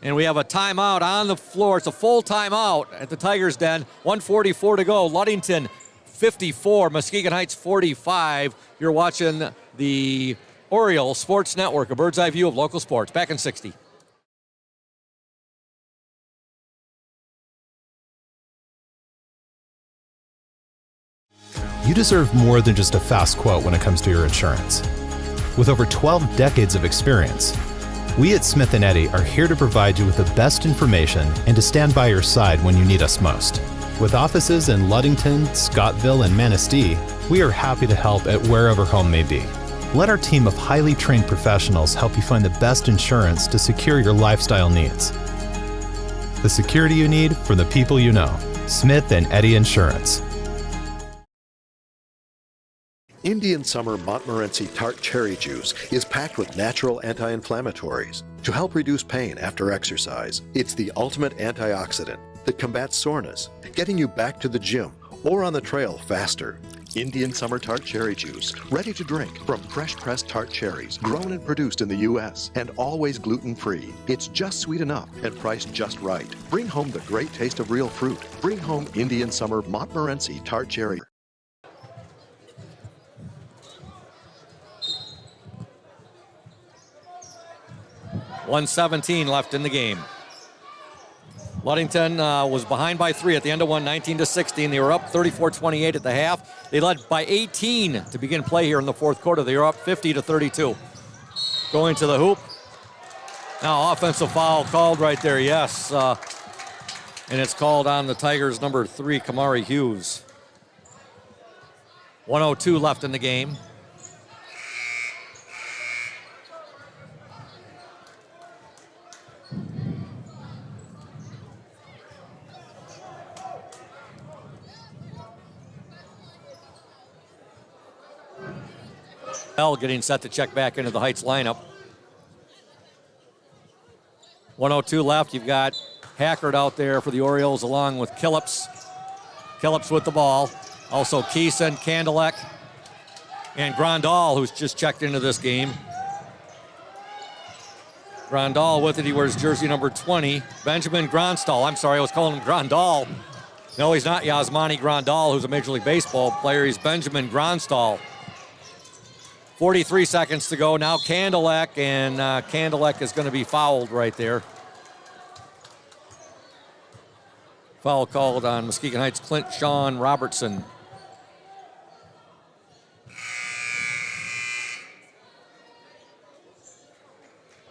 Speaker 1: And we have a timeout on the floor. It's a full timeout at the Tigers' Den. 1:44 to go. Ludington 54, Muskegon Heights 45. You're watching the Orioles Sports Network, a bird's eye view of local sports. Back in 60.
Speaker 5: You deserve more than just a fast quote when it comes to your insurance. With over 12 decades of experience, we at Smith & Eddy are here to provide you with the best information and to stand by your side when you need us most. With offices in Ludington, Scottville, and Manistee, we are happy to help at wherever home may be. Let our team of highly trained professionals help you find the best insurance to secure your lifestyle needs. The security you need from the people you know. Smith & Eddy Insurance.
Speaker 7: Indian Summer Montmorency Tart Cherry Juice is packed with natural anti-inflammatories to help reduce pain after exercise. It's the ultimate antioxidant that combats soreness, getting you back to the gym or on the trail faster. Indian Summer Tart Cherry Juice, ready to drink from fresh-pressed tart cherries, grown and produced in the U.S. and always gluten-free. It's just sweet enough and priced just right. Bring home the great taste of real fruit. Bring home Indian Summer Montmorency Tart Cherry.
Speaker 1: .117 left in the game. Ludington was behind by 3 at the end of one, 19-16. They were up 34-28 at the half. They led by 18 to begin play here in the fourth quarter. They were up 50-32. Going to the hoop. Now offensive foul called right there, yes. And it's called on the Tigers' number 3, Kamari Hughes. 1:02 left in the game. Getting set to check back into the Heights lineup. 1:02 left. You've got Hackard out there for the Orioles along with Killips. Killips with the ball. Also Keeson, Kandelek, and Grandal, who's just checked into this game. Grandal with it. He wears jersey number 20. Benjamin Grandal. I'm sorry, I was calling him Grandal. No, he's not Yasmani Grandal, who's a Major League Baseball player. He's Benjamin Grandal. 43 seconds to go. Now Kandelek, and Kandelek is going to be fouled right there. Foul called on Muskegon Heights' Clint Sean Robertson.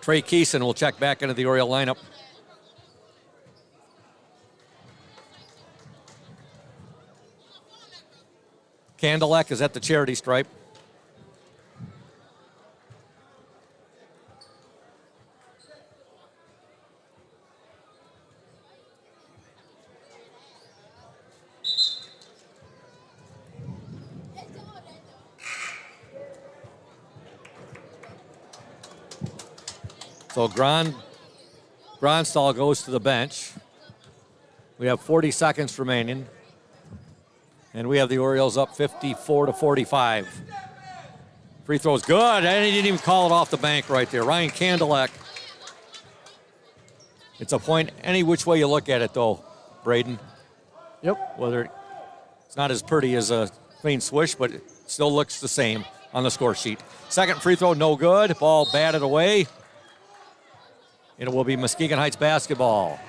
Speaker 1: Trey Keeson will check back into the Oriole lineup. Kandelek is at the charity stripe. So Grandal goes to the bench. We have 40 seconds remaining. And we have the Orioles up 54-45. Free throw's good, and he didn't even call it off the bank right there. Ryan Kandelek. It's a point any which way you look at it, though, Braden.
Speaker 11: Yep.
Speaker 1: Whether it's not as pretty as a clean swish, but it still looks the same on the score sheet. Second free throw, no good. Ball batted away. It will be Muskegon Heights basketball.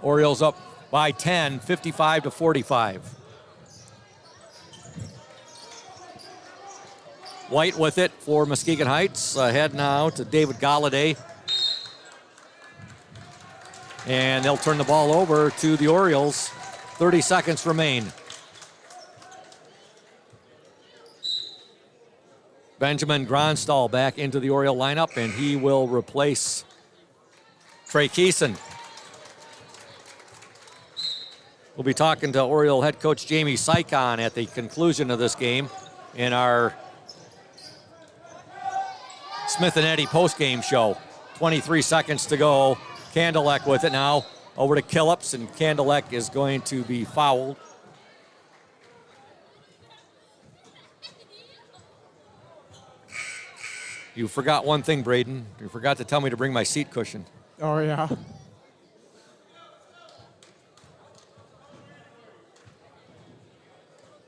Speaker 1: Orioles up by 10, 55-45. White with it for Muskegon Heights. Head now to David Galladay. And they'll turn the ball over to the Orioles. 30 seconds remain. Benjamin Gronstall back into the Oriole lineup, and he will replace Trey Keeson. We'll be talking to Oriole head coach Jamie Sykon at the conclusion of this game in our Smith and Eddy postgame show. 23 seconds to go. Candelek with it now. Over to Killips, and Candelek is going to be fouled. You forgot one thing, Braden. You forgot to tell me to bring my seat cushion.
Speaker 11: Oh, yeah.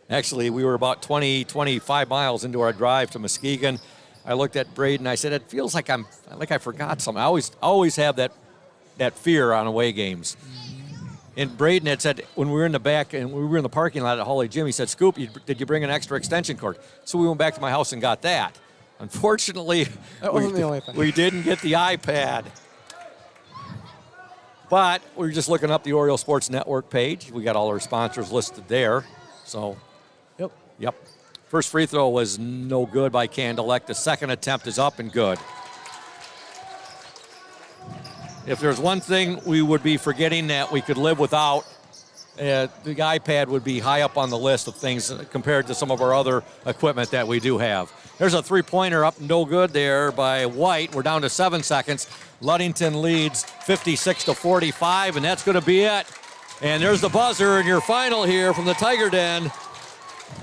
Speaker 1: Actually, we were about 25 miles into our drive to Muskegon. I looked at Braden. I said, "It feels like I forgot something." I always have that fear on away games. And Braden had said when we were in the back and we were in the parking lot at Holly Gym, he said, "Scoop, did you bring an extra extension cord?" So we went back to my house and got that. Unfortunately,
Speaker 11: that wasn't the only thing.
Speaker 1: We didn't get the iPad. But we were just looking up the Oriole Sports Network page. We got all our sponsors listed there. So, yep. First free throw was no good by Candelek. The second attempt is up and good. If there's one thing we would be forgetting that we could live without, the iPad would be high up on the list of things compared to some of our other equipment that we do have. There's a three-pointer up, no good there by White. We're down to 7 seconds. Ludington leads 56-45, and that's going to be it. And there's the buzzer in your final here from the Tiger Den.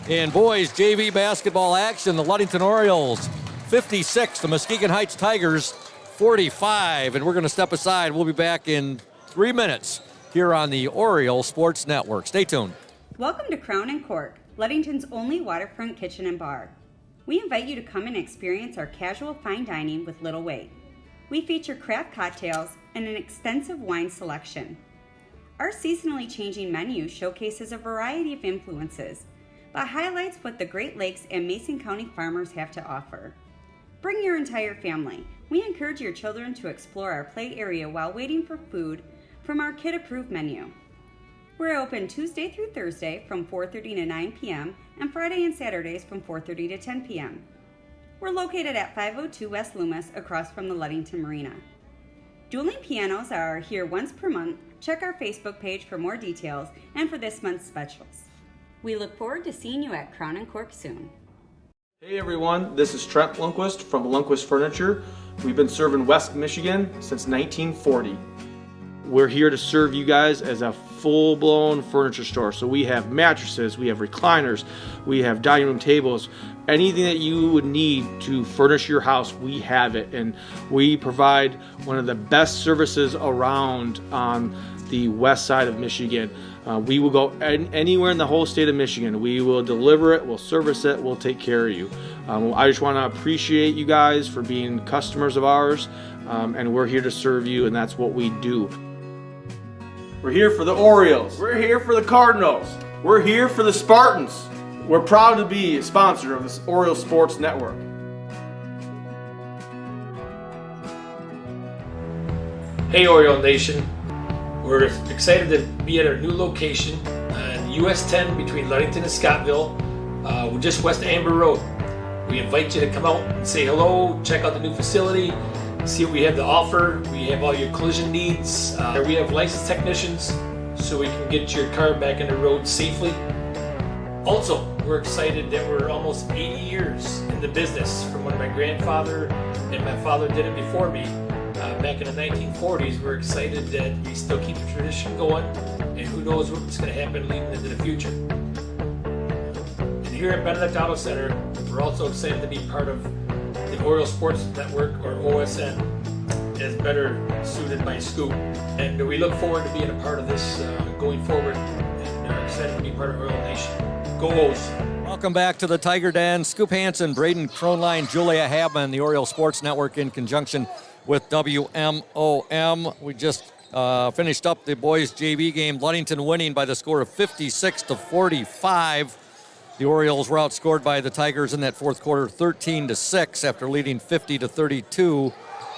Speaker 1: In boys JV basketball action, the Ludington Orioles 56, the Muskegon Heights Tigers 45. And we're going to step aside. We'll be back in 3 minutes here on the Oriole Sports Network. Stay tuned.
Speaker 8: Welcome to Crown and Cork, Ludington's only waterfront kitchen and bar. We invite you to come and experience our casual fine dining with little wait. We feature craft cocktails and an extensive wine selection. Our seasonally changing menu showcases a variety of influences, but highlights what the Great Lakes and Mason County farmers have to offer. Bring your entire family. We encourage your children to explore our play area while waiting for food from our kid-approved menu. We're open Tuesday through Thursday from 4:30 to 9 p.m. and Friday and Saturdays from 4:30 to 10 p.m. We're located at 502 West Loomis across from the Ludington Marina. Dueling pianos are here once per month. Check our Facebook page for more details and for this month's specials. We look forward to seeing you at Crown and Cork soon.
Speaker 9: Hey everyone, this is Trent Lundquist from Lundquist Furniture. We've been serving West Michigan since 1940. We're here to serve you guys as a full-blown furniture store. So we have mattresses, we have recliners, we have dining room tables, anything that you would need to furnish your house, we have it. And we provide one of the best services around on the west side of Michigan. We will go anywhere in the whole state of Michigan. We will deliver it, we'll service it, we'll take care of you. I just want to appreciate you guys for being customers of ours, and we're here to serve you, and that's what we do. We're here for the Orioles. We're here for the Cardinals. We're here for the Spartans. We're proud to be a sponsor of this Oriole Sports Network.
Speaker 6: Hey Oriole Nation. We're excited to be at our new location on US 10 between Ludington and Scottville. We're just west of Amber Road. We invite you to come out and say hello, check out the new facility, see what we have to offer. We have all your collision needs. We have licensed technicians so we can get your car back on the road safely. Also, we're excited that we're almost 80 years in the business from when my grandfather and my father did it before me. Back in the 1940s, we're excited that we still keep the tradition going, and who knows what's going to happen leading into the future. And here at Benedict Auto Center, we're also excited to be part of the Oriole Sports Network, or OSN, as better suited by Scoop. And we look forward to being a part of this going forward, and are excited to be part of Oriole Nation. Go O's!
Speaker 1: Welcome back to the Tiger Den. Scoop Hansen, Braden Kronline, Julia Habman, the Oriole Sports Network in conjunction with WMOM. We just finished up the boys JV game. Ludington winning by the score of 56-45. The Orioles were outscored by the Tigers in that fourth quarter 13-6 after leading 50-32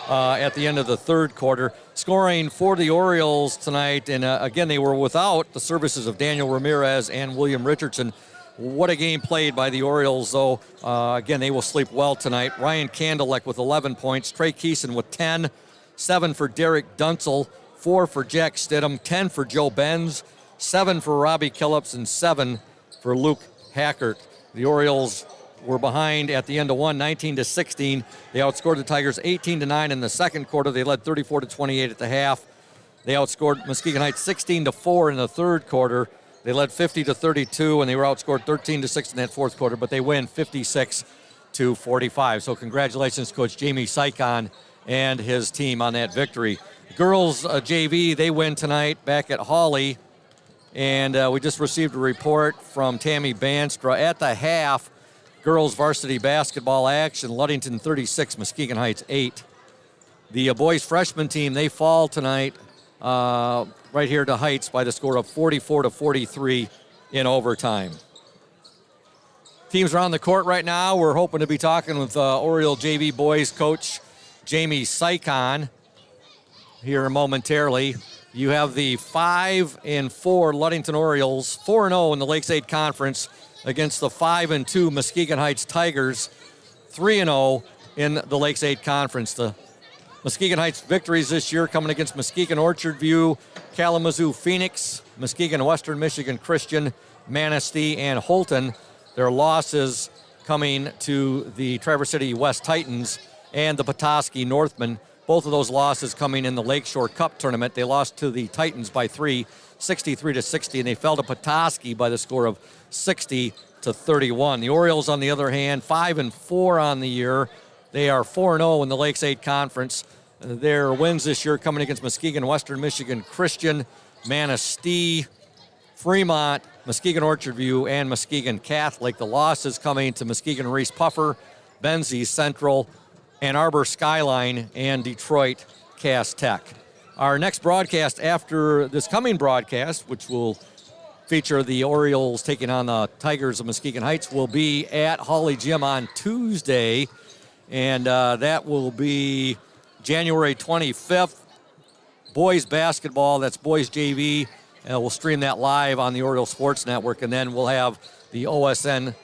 Speaker 1: at the end of the third quarter. scoring for the Orioles tonight. And again, they were without the services of Daniel Ramirez and William Richardson. What a game played by the Orioles, though. Again, they will sleep well tonight. Ryan Kandelek with 11 points. Trey Keeson with 10. 7 for Derek Dunsel. 4 for Jack Stidham. 10 for Joe Benz. 7 for Robbie Killips. And 7 for Luke Hackert. The Orioles were behind at the end of one, 19-16. They outscored the Tigers 18-9 in the second quarter. They led 34-28 at the half. They outscored Muskegon Heights 16-4 in the third quarter. They led 50-32, and they were outscored 13-6 in that fourth quarter, but they win 56-45. So congratulations, Coach Jamie Sycon and his team on that victory. Girls JV, they win tonight back at Hawley, and we just received a report from Tammy Banstra. At the half, girls varsity basketball action, Ludington 36, Muskegon Heights 8. The boys freshman team, they fall tonight right here to Heights by the score of 44-43 in overtime. Teams are on the court right now. We're hoping to be talking with Oriole JV boys coach Jamie Sycon here momentarily. You have the 5-4 Ludington Orioles, 4-0 in the Lakes 8 Conference against the 5-2 Muskegon Heights Tigers, 3-0 in the Lakes 8 Conference. The Muskegon Heights victories this year coming against Muskegon Orchard View, Kalamazoo Phoenix, Muskegon Western Michigan Christian, Manistee, and Holton. Their losses coming to the Traverse City West Titans and the Petoskey Northmen. Both of those losses coming in the Lakeshore Cup tournament. They lost to the Titans by 3, 63-60, and they fell to Petoskey by the score of 60-31. The Orioles, on the other hand, 5-4 on the year. They are 4-0 in the Lakes 8 Conference. Their wins this year coming against Muskegon Western Michigan Christian, Manistee, Fremont, Muskegon Orchard View, and Muskegon Catholic. The losses coming to Muskegon Reese Puffer, Benzie Central, Ann Arbor Skyline, and Detroit Cass Tech. Our next broadcast after this coming broadcast, which will feature the Orioles taking on the Tigers of Muskegon Heights, will be at Hawley Gym on Tuesday, and that will be January 25th. Boys basketball, that's boys JV, and we'll stream that live on the Oriole Sports Network, and then we'll have the OSN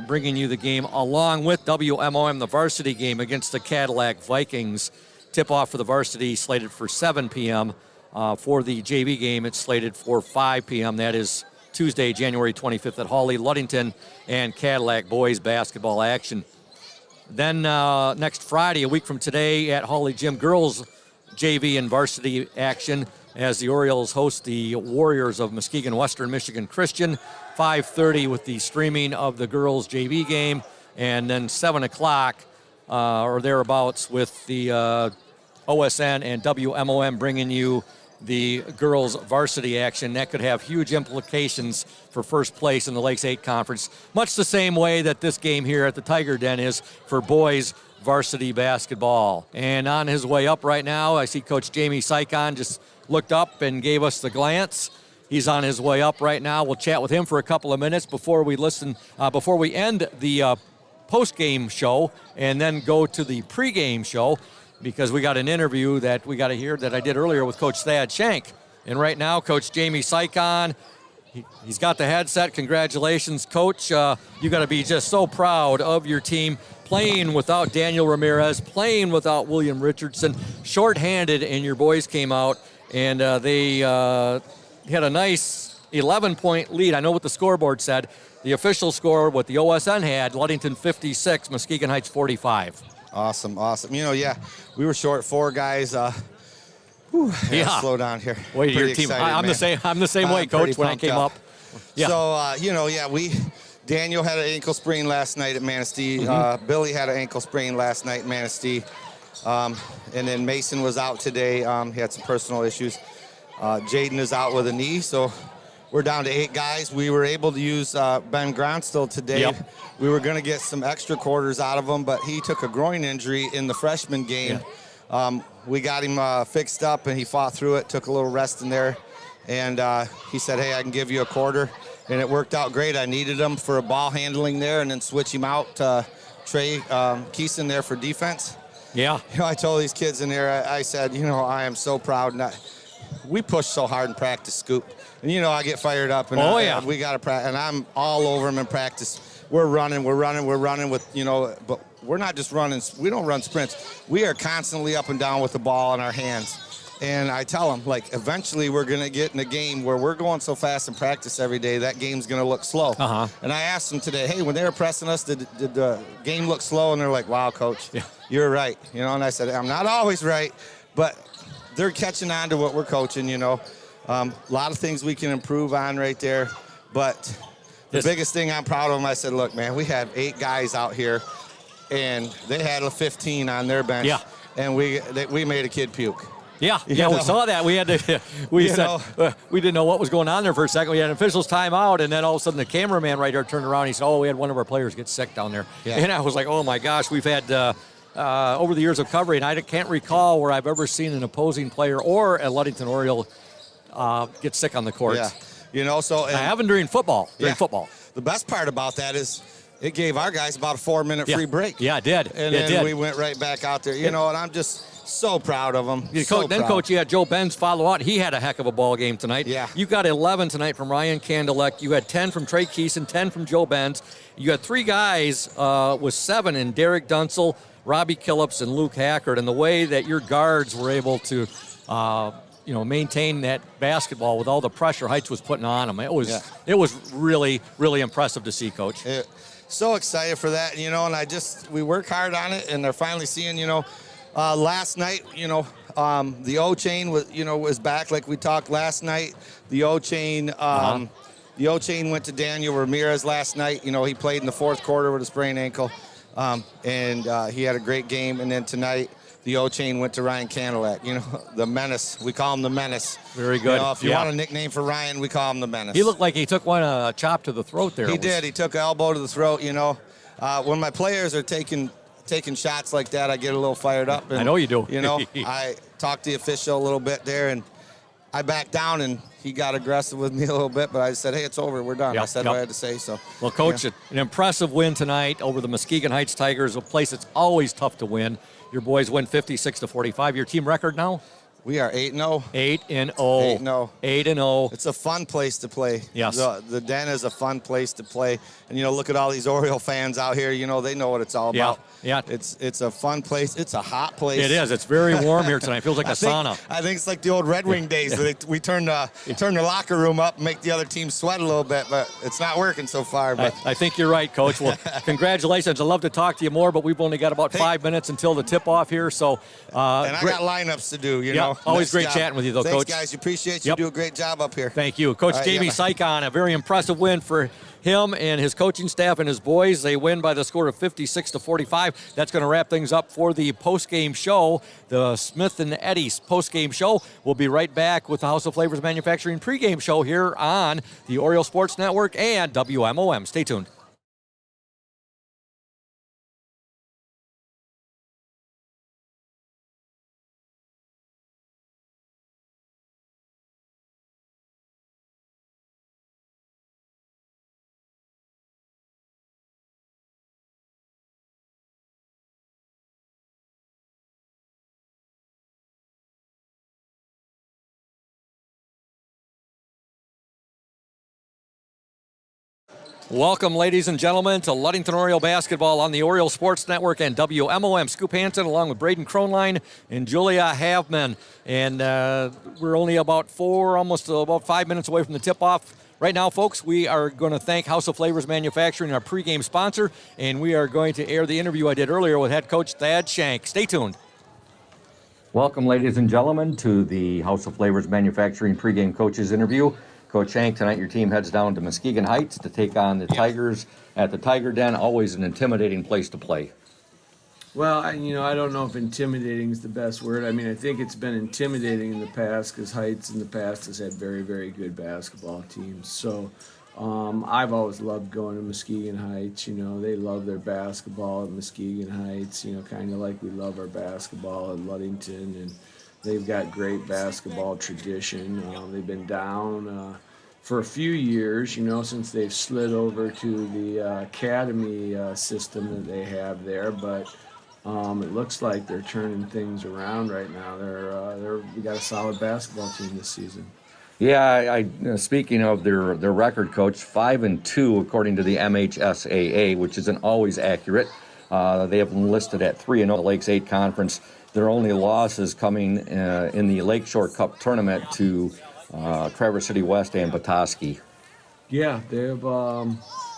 Speaker 1: bringing you the game along with WMOM, the varsity game against the Cadillac Vikings. Tip-off for the varsity slated for 7 p.m. For the JV game, it's slated for 5 p.m. That is Tuesday, January 25th at Hawley, Ludington, and Cadillac boys basketball action. Then next Friday, a week from today, at Hawley Gym, girls JV and varsity action as the Orioles host the Warriors of Muskegon Western Michigan Christian. 5:30 with the streaming of the girls JV game, and then 7 o'clock or thereabouts with the OSN and WMOM bringing you the girls varsity action. That could have huge implications for first place in the Lakes 8 Conference, much the same way that this game here at the Tiger Den is for boys varsity basketball. And on his way up right now, I see Coach Jamie Sycon just looked up and gave us the glance. He's on his way up right now. We'll chat with him for a couple of minutes before we end the post-game show and then go to the pre-game show, because we got an interview that we got to hear that I did earlier with Coach Thad Shank. And right now, Coach Jamie Sycon, he's got the headset. Congratulations, Coach. You got to be just so proud of your team, playing without Daniel Ramirez, playing without William Richardson, shorthanded, and your boys came out and they had a nice 11-point lead. I know what the scoreboard said. The official score, what the OSN had, Ludington 56, Muskegon Heights 45.
Speaker 12: Awesome. We were short 4 guys. Slow down here.
Speaker 1: Wait, your team. I'm the same way, Coach, when I came up.
Speaker 12: Yeah. So, Daniel had an ankle sprain last night at Manistee. Mm-hmm. Billy had an ankle sprain last night at Manistee. And then Mason was out today. He had some personal issues. Jaden is out with a knee, so we're down to 8 guys. We were able to use Ben Gronstill today. Yep. We were going to get some extra quarters out of him, but he took a groin injury in the freshman game. Yeah. We got him fixed up, and he fought through it, took a little rest in there. And he said, hey, I can give you a quarter. And it worked out great. I needed him for a ball handling there and then switch him out to Trey Keeson there for defense.
Speaker 1: Yeah.
Speaker 12: I told these kids in there, I said, I am so proud. We push so hard in practice, Scoop. And, I get fired up. And we got to practice. And I'm all over them in practice. We're running with, but we're not just running. We don't run sprints. We are constantly up and down with the ball in our hands. And I tell them, eventually we're going to get in a game where we're going so fast in practice every day, that game's going to look slow.
Speaker 1: Uh-huh.
Speaker 12: And I asked them today, hey, when they were pressing us, did the game look slow? And they're like, wow, Coach, you're right. And I said, I'm not always right, but they're catching on to what we're coaching, A lot of things we can improve on right there. But the biggest thing I'm proud of them, I said, look, man, we have 8 guys out here, and they had a 15 on their bench.
Speaker 1: Yeah.
Speaker 12: And we made a kid puke.
Speaker 1: Yeah, we saw that. We had to. We didn't know what was going on there for a second. We had an official's timeout, and then all of a sudden the cameraman right there turned around. And he said, "Oh, we had one of our players get sick down there." Yeah. And I was like, "Oh my gosh, we've had over the years of covering, I can't recall where I've ever seen an opposing player or a Ludington Oriole get sick on the court."
Speaker 12: Yeah, So
Speaker 1: I haven't during football.
Speaker 12: The best part about that is it gave our guys about a 4-minute free break.
Speaker 1: Yeah, it did.
Speaker 12: And then we went right back out there. And I'm just so proud of them.
Speaker 1: Coach, you had Joe Benz follow out. He had a heck of a ball game tonight.
Speaker 12: Yeah.
Speaker 1: You got 11 tonight from Ryan Kandelek. You had 10 from Trey Keeson, 10 from Joe Benz. You had 3 guys with 7 in Derek Dunsel, Robbie Killips, and Luke Hackard. And the way that your guards were able to, maintain that basketball with all the pressure Heights was putting on them, it was really, really impressive to see, Coach.
Speaker 12: So excited for that, and we work hard on it, and they're finally seeing, last night, the O-chain was back like we talked last night. The O-chain, the O-chain went to Daniel Ramirez last night. He played in the 4th quarter with a sprained ankle, and he had a great game. And then tonight, the O-chain went to Ryan Kandelek. The Menace. We call him the Menace.
Speaker 1: Very good.
Speaker 12: If you want a nickname for Ryan, we call him the Menace.
Speaker 1: He looked like he took one chop to the throat there.
Speaker 12: He did. He took an elbow to the throat. When my players are taking shots like that, I get a little fired up. And,
Speaker 1: I know you do.
Speaker 12: I talked to the official a little bit there, and I backed down, and he got aggressive with me a little bit, but I said, hey, it's over. We're done. I said what I had to say. So,
Speaker 1: well, Coach, an impressive win tonight over the Muskegon Heights Tigers, a place that's always tough to win. Your boys win 56-45. Your team record now?
Speaker 12: We are 8-0.
Speaker 1: 8-0.
Speaker 12: 8-0.
Speaker 1: 8-0.
Speaker 12: It's a fun place to play.
Speaker 1: Yes.
Speaker 12: The Den is a fun place to play. And, look at all these Oriole fans out here. They know what it's all about.
Speaker 1: Yeah.
Speaker 12: It's a fun place. It's a hot place.
Speaker 1: It is. It's very warm here tonight. It feels like a sauna.
Speaker 12: I think it's like the old Red Wing days. We turn the locker room up and make the other team sweat a little bit, but it's not working so far. But
Speaker 1: I think you're right, Coach. Well, congratulations. I'd love to talk to you more, but we've only got about 5 minutes until the tip-off here. So,
Speaker 12: and I got lineups to do,
Speaker 1: Always great chatting with you, though,
Speaker 12: Thanks,
Speaker 1: Coach.
Speaker 12: Guys. Appreciate you. Do a great job up here.
Speaker 1: Thank you. Coach Jamie Sykon, a very impressive win for him and his coaching staff and his boys. They win by the score of 56-45. That's going to wrap things up for the post-game show. The Smith and Eddie's post-game show. We'll be right back with the House of Flavors Manufacturing pregame show here on the Oriole Sports Network and WMOM. Stay tuned. Welcome, ladies and gentlemen, to Ludington Oriole basketball on the Oriole Sports Network and WMOM. Scoop Hansen along with Braden Kronline and Julia Havman. And we're only about 5 minutes away from the tip-off. Right now, folks, we are going to thank House of Flavors Manufacturing, our pregame sponsor, and we are going to air the interview I did earlier with head coach Thad Shank. Stay tuned. Welcome, ladies and gentlemen, to the House of Flavors Manufacturing pregame coaches interview. Coach Shank, tonight your team heads down to Muskegon Heights to take on the Tigers at the Tiger Den. Always an intimidating place to play.
Speaker 13: Well, I don't know if intimidating is the best word. I mean, I think it's been intimidating in the past because Heights in the past has had very, very good basketball teams. So I've always loved going to Muskegon Heights. They love their basketball at Muskegon Heights, kind of like we love our basketball at Ludington. And they've got great basketball tradition. They've been down for a few years, since they've slid over to the academy system that they have there. But It looks like they're turning things around right now. We got a solid basketball team this season.
Speaker 1: Yeah, speaking of their record, Coach, 5-2 according to the MHSAA, which isn't always accurate. They have them listed at 3-0 the Lakes 8 Conference. Their only loss is coming in the Lakeshore Cup tournament to Traverse City West and Petoskey.
Speaker 13: Yeah, they've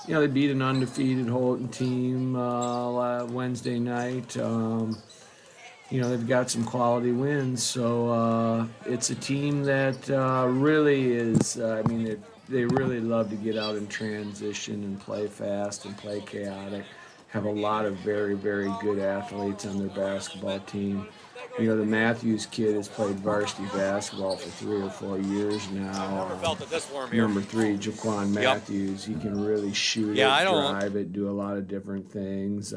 Speaker 13: they beat an undefeated Holton team Wednesday night. They've got some quality wins, so it's a team that really is. They really love to get out and transition and play fast and play chaotic. Have a lot of very, very good athletes on their basketball team. The Matthews kid has played varsity basketball for 3 or 4 years now. Number 3, Jaquan Matthews. He can really shoot it, drive it, do a lot of different things.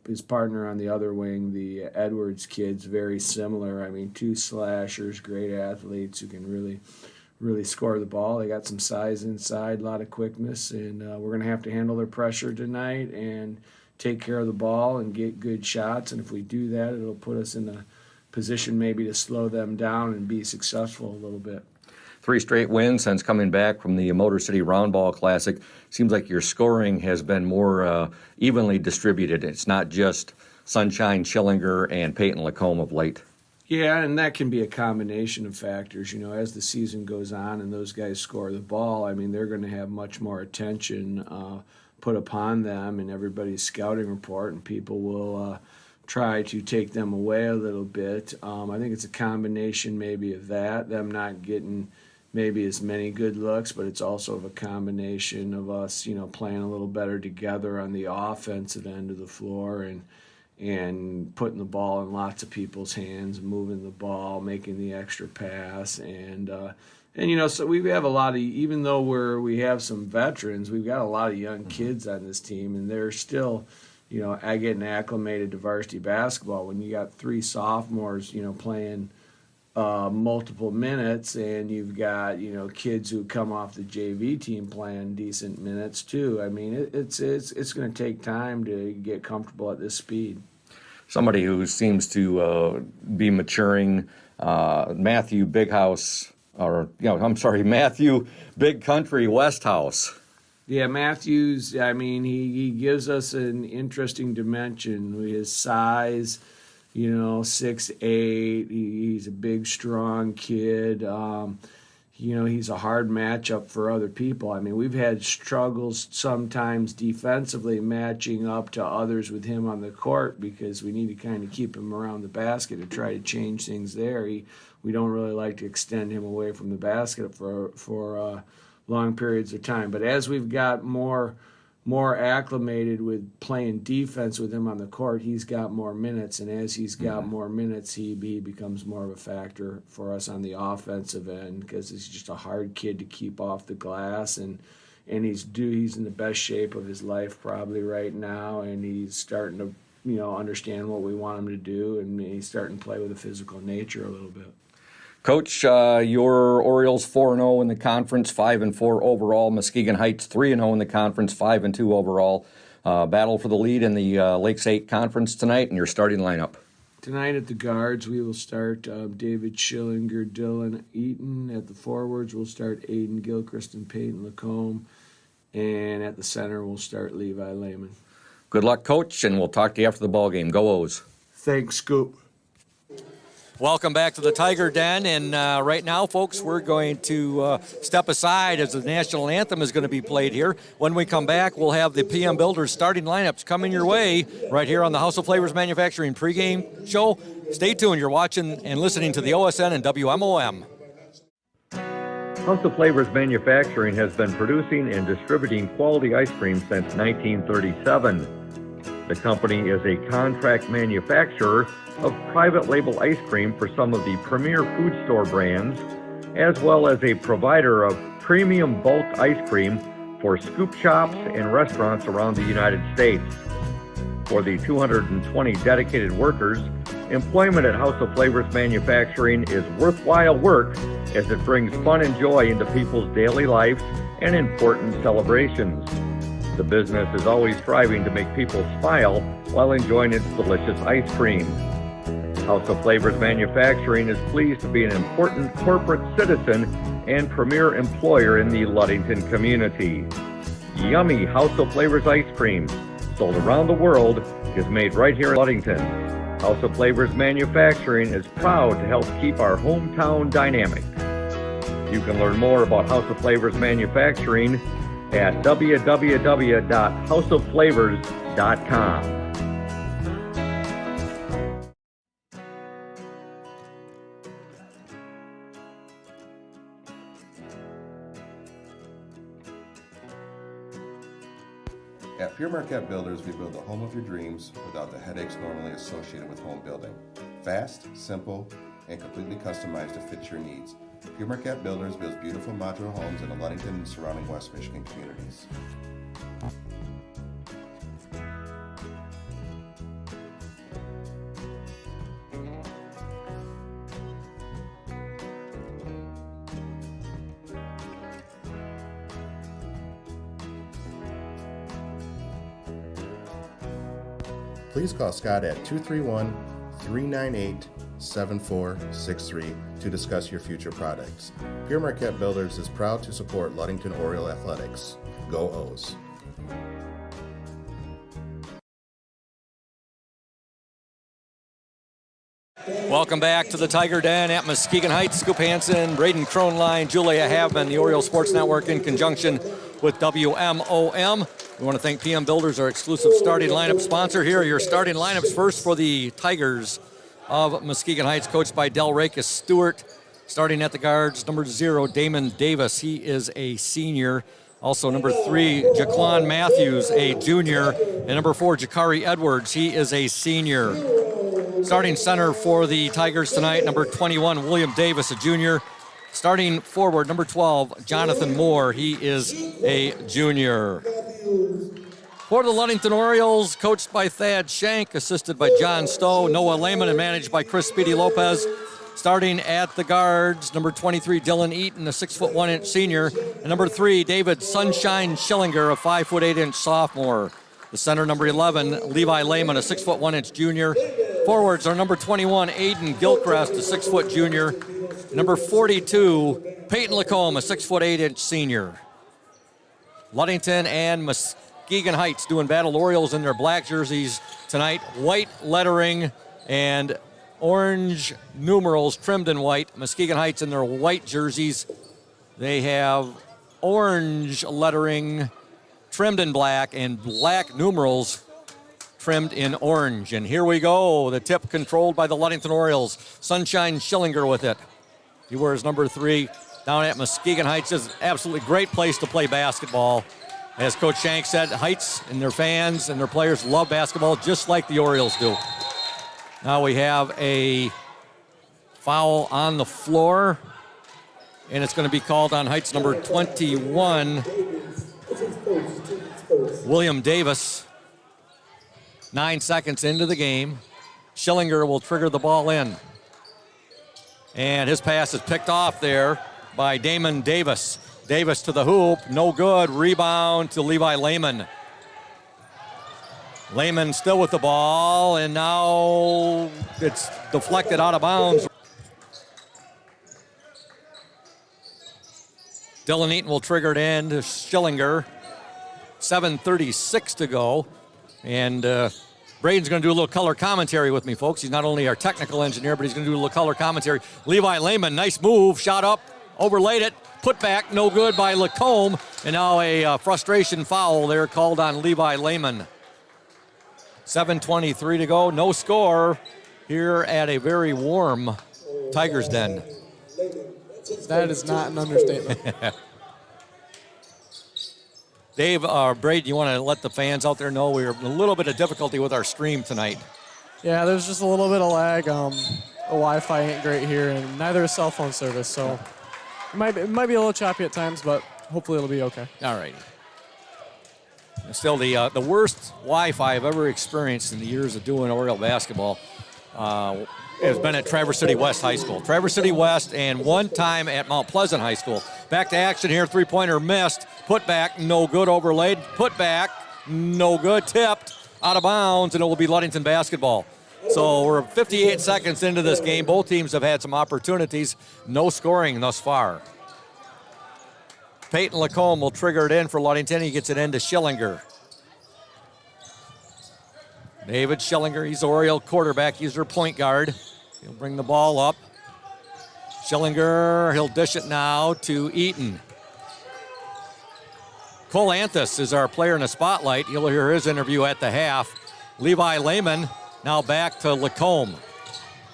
Speaker 13: His partner on the other wing, the Edwards kid's very similar. 2 slashers, great athletes who can really score the ball. They got some size inside, a lot of quickness, and we're going to have to handle their pressure tonight and take care of the ball and get good shots. And if we do that, it'll put us in a position maybe to slow them down and be successful a little bit.
Speaker 1: 3 straight wins since coming back from the Motor City Roundball Classic. Seems like your scoring has been more evenly distributed. It's not just Sunshine Schillinger and Peyton Lacombe of late.
Speaker 13: Yeah, and that can be a combination of factors. As the season goes on and those guys score the ball, they're going to have much more attention put upon them in everybody's scouting report, and people will try to take them away a little bit. I think it's a combination maybe of that, them not getting maybe as many good looks, but it's also of a combination of us, playing a little better together on the offensive end of the floor and putting the ball in lots of people's hands, moving the ball, making the extra pass, and so we have a lot of, even though we have some veterans, we've got a lot of young kids on this team, and they're still, getting acclimated to varsity basketball. When you got 3 sophomores, playing multiple minutes, and you've got kids who come off the JV team playing decent minutes too. It's going to take time to get comfortable at this speed.
Speaker 1: Somebody who seems to be maturing, Matthew Big Country Westhouse.
Speaker 13: Yeah, Matthews, he gives us an interesting dimension. His size, 6'8", he's a big, strong kid. He's a hard matchup for other people. We've had struggles sometimes defensively matching up to others with him on the court because we need to kind of keep him around the basket to try to change things there. We don't really like to extend him away from the basket for long periods of time. But as we've got more acclimated with playing defense with him on the court, he's got more minutes, and as he's got more minutes, he becomes more of a factor for us on the offensive end because he's just a hard kid to keep off the glass, and he's in the best shape of his life probably right now, and he's starting to understand what we want him to do, and he's starting to play with a physical nature a little bit.
Speaker 1: Coach, your Orioles 4-0 in the conference, 5-4 overall. Muskegon Heights 3-0 in the conference, 5-2 overall. Battle for the lead in the Lakes 8 conference tonight, and your starting lineup.
Speaker 13: Tonight at the guards, we will start David Schillinger, Dylan Eaton. At the forwards, we'll start Aiden Gilchrist and Peyton Lacombe. And at the center, we'll start Levi Lehman.
Speaker 1: Good luck, Coach, and we'll talk to you after the ball game. Go O's.
Speaker 13: Thanks, Scoop.
Speaker 1: Welcome back to the Tiger Den, and right now, folks, we're going to step aside as the national anthem is going to be played here. When we come back, we'll have the PM Builders starting lineups coming your way right here on the House of Flavors Manufacturing pregame show. Stay tuned. You're watching and listening to the OSN and WMOM.
Speaker 4: House of Flavors Manufacturing has been producing and distributing quality ice cream since 1937. The company is a contract manufacturer of private label ice cream for some of the premier food store brands, as well as a provider of premium bulk ice cream for scoop shops and restaurants around the United States. For the 220 dedicated workers, employment at House of Flavors Manufacturing is worthwhile work as it brings fun and joy into people's daily lives and important celebrations. The business is always striving to make people smile while enjoying its delicious ice cream. House of Flavors Manufacturing is pleased to be an important corporate citizen and premier employer in the Ludington community. Yummy House of Flavors ice cream, sold around the world, is made right here in Ludington. House of Flavors Manufacturing is proud to help keep our hometown dynamic. You can learn more about House of Flavors Manufacturing at www.houseofflavors.com.
Speaker 10: At Pure Marquette Builders, we build the home of your dreams without the headaches normally associated with home building. Fast, simple, and completely customized to fit your needs. Pure Marquette Builders builds beautiful modular homes in the Ludington and surrounding West Michigan communities. Please call Scott at 231-398-7463 to discuss your future products. Pure Marquette Builders is proud to support Ludington Oriole Athletics. Go O's!
Speaker 1: Welcome back to the Tiger Den at Muskegon Heights. Scoop Hansen, Braden Kronline, Julia Havman, the Oriole Sports Network in conjunction with WMOM. We want to thank PM Builders, our exclusive starting lineup sponsor. Here are your starting lineups. First for the Tigers of Muskegon Heights, coached by Del Rakes Stewart. Starting at the guards, number 0, Damon Davis. He is a senior. Also number 3, Jaquan Matthews, a junior. And number 4, Jakari Edwards. He is a senior. Starting center for the Tigers tonight, number 21, William Davis, a junior. Starting forward, number 12, Jonathan Moore. He is a junior. For the Ludington Orioles, coached by Thad Shank, assisted by John Stowe, Noah Lehman, and managed by Chris Speedy Lopez. Starting at the guards, number 23, Dylan Eaton, a 6'1" senior. And number 3, David Sunshine Schillinger, a 5'8" sophomore. The center, number 11, Levi Lehman, a 6'1" junior. Forwards are number 21, Aiden Gilchrist, a 6' junior. Number 42, Peyton Lacombe, a 6'8" senior. Ludington and Muskegon Heights doing battle. Orioles in their black jerseys tonight. White lettering and orange numerals trimmed in white. Muskegon Heights in their white jerseys. They have orange lettering trimmed in black and black numerals trimmed in orange. And here we go. The tip controlled by the Ludington Orioles. Sunshine Schillinger with it. He wears number 3 down at Muskegon Heights. Is an absolutely great place to play basketball. As Coach Shank said, Heights and their fans and their players love basketball just like the Orioles do. Now we have a foul on the floor, and it's going to be called on Heights number 21, William Davis. 9 seconds into the game. Schillinger will trigger the ball in. And his pass is picked off there by Damon Davis. Davis to the hoop, no good. Rebound to Levi Lehman. Lehman still with the ball, and now it's deflected out of bounds. Dylan Eaton will trigger it in to Schillinger. 7:36 to go. And Braden's going to do a little color commentary with me, folks. He's not only our technical engineer, but he's going to do a little color commentary. Levi Lehman, nice move, shot up, overlaid it, put back, no good by Lacombe. And now a frustration foul there called on Levi Lehman. 7:23 to go, no score here at a very warm Tigers Den.
Speaker 11: That is not an understatement.
Speaker 1: Dave, Braden, you want to let the fans out there know we're a little bit of difficulty with our stream tonight.
Speaker 11: Yeah, there's just a little bit of lag. The Wi-Fi ain't great here, and neither is cell phone service, so it might be a little choppy at times, but hopefully it'll be okay.
Speaker 1: All right. Still, the worst Wi-Fi I've ever experienced in the years of doing Oriole basketball has been at Traverse City West High School. Traverse City West and one time at Mount Pleasant High School. Back to action here, three-pointer missed. Put back, no good, overlaid. Put back, no good, tipped. out of bounds, and it will be Ludington basketball. So we're 58 seconds into this game. Both teams have had some opportunities. No scoring thus far. Peyton Lacombe will trigger it in for Ludington. He gets it into Schillinger. David Schillinger, he's the Oriole quarterback. He's their point guard. He'll bring the ball up. Schillinger, he'll dish it now to Eaton. Cole Anthus is our player in the spotlight. You'll hear his interview at the half. Levi Lehman now back to Lacombe.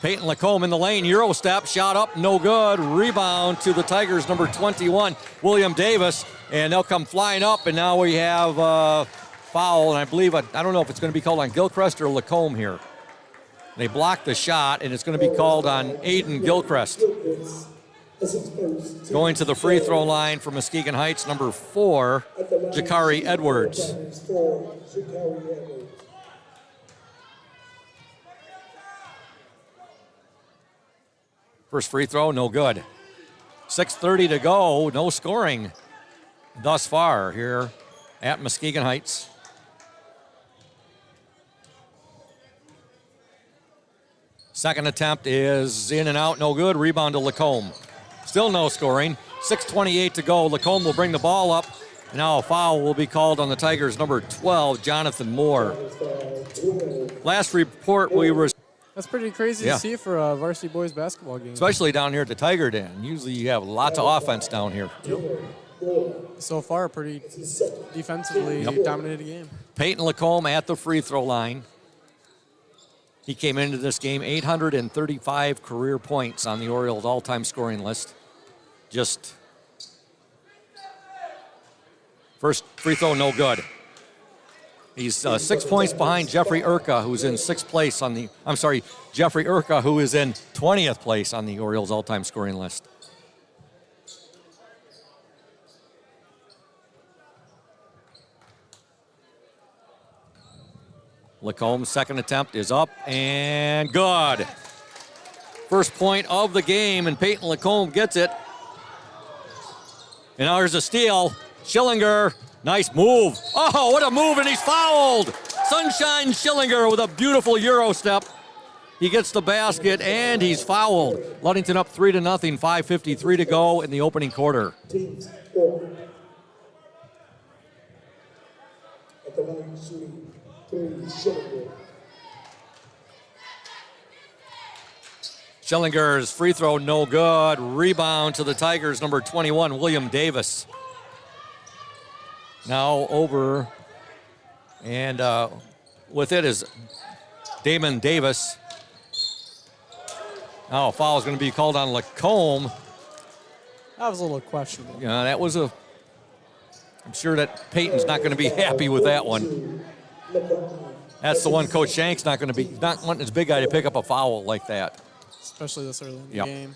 Speaker 1: Peyton Lacombe in the lane, Euro step, shot up, no good. Rebound to the Tigers, number 21, William Davis. And they'll come flying up, and now we have foul, and I believe, I don't know if it's going to be called on Gilchrist or Lacombe here. They blocked the shot, and it's going to be called on Aiden Gilchrist. Going to the free throw line for Muskegon Heights, number 4, Jakari Edwards. First free throw, no good. 6:30 to go, no scoring thus far here at Muskegon Heights. Second attempt is in and out, no good. Rebound to Lacombe. Still no scoring. 6:28 to go. Lacombe will bring the ball up. Now a foul will be called on the Tigers, number 12, Jonathan Moore. Last report we were...
Speaker 11: That's pretty crazy to see for a varsity boys basketball game.
Speaker 1: Especially down here at the Tiger Den. Usually you have lots of offense down here.
Speaker 11: So far, pretty defensively dominated game.
Speaker 1: Peyton Lacombe at the free throw line. He came into this game 835 career points on the Orioles all-time scoring list. Just first free throw, no good. He's 6 points behind Jeffrey Urka, who's in 6th place on the, Jeffrey Urka, who is in 20th place on the Orioles all-time scoring list. Lacombe's second attempt is up and good. First point of the game, and Peyton Lacombe gets it. And now here's a steal. Schillinger, nice move. Oh, what a move, and he's fouled. Sunshine Schillinger with a beautiful Euro step. He gets the basket, and he's fouled. Ludington up 3-0, 5:53 to go in the opening quarter. Schillinger's free throw, no good. Rebound to the Tigers, number 21, William Davis. Now over, and with it is Damon Davis. Now a foul is going to be called on Lacombe.
Speaker 11: That was a little questionable.
Speaker 1: Yeah, that was I'm sure that Peyton's not going to be happy with that one. That's the one Coach Shank's not wanting his big guy to pick up a foul like that.
Speaker 11: Especially this early in the game.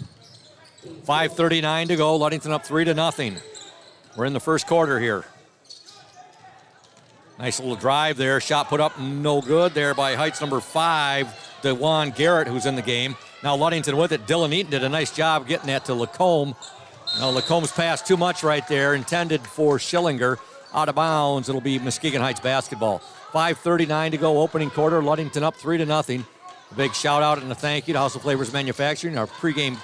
Speaker 1: 5:39 to go. Ludington up 3-0. We're in the first quarter here. Nice little drive there. Shot put up, no good there by Heights number 5, DeJuan Garrett, who's in the game. Now Ludington with it. Dylan Eaton did a nice job getting that to Lacombe. Now Lacombe's passed too much right there, intended for Schillinger. Out of bounds, it'll be Muskegon Heights basketball. 5:39 to go, opening quarter. Ludington up 3-0. A big shout out and a thank you to House of Flavors Manufacturing, our pregame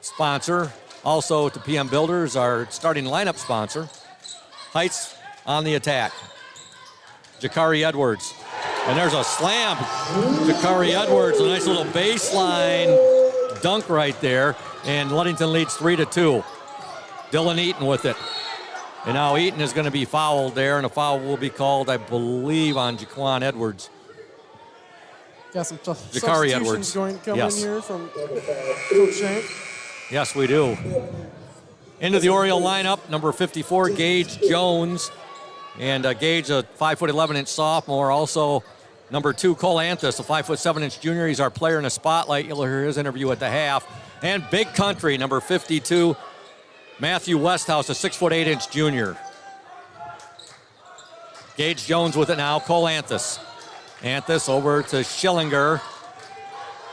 Speaker 1: sponsor. Also to PM Builders, our starting lineup sponsor. Heights on the attack. Jakari Edwards. And there's a slam. Jakari Edwards, a nice little baseline dunk right there. And Ludington leads 3-2. Dylan Eaton with it. And now Eaton is going to be fouled there, and a foul will be called, I believe, on Jaquan Edwards.
Speaker 11: Got some
Speaker 1: Jakari Edwards
Speaker 11: going to come in here from Coach Shank.
Speaker 1: Yes, we do. Into the Oriole lineup, number 54, Gage Jones. And Gage, a 5'11" sophomore. Also, number 2, Cole Anthus, a 5'7" junior. He's our player in the spotlight. You'll hear his interview at the half. And Big Country, number 52, Matthew Westhouse, a 6'8" junior. Gage Jones with it now. Cole Anthus. Anthus over to Schillinger.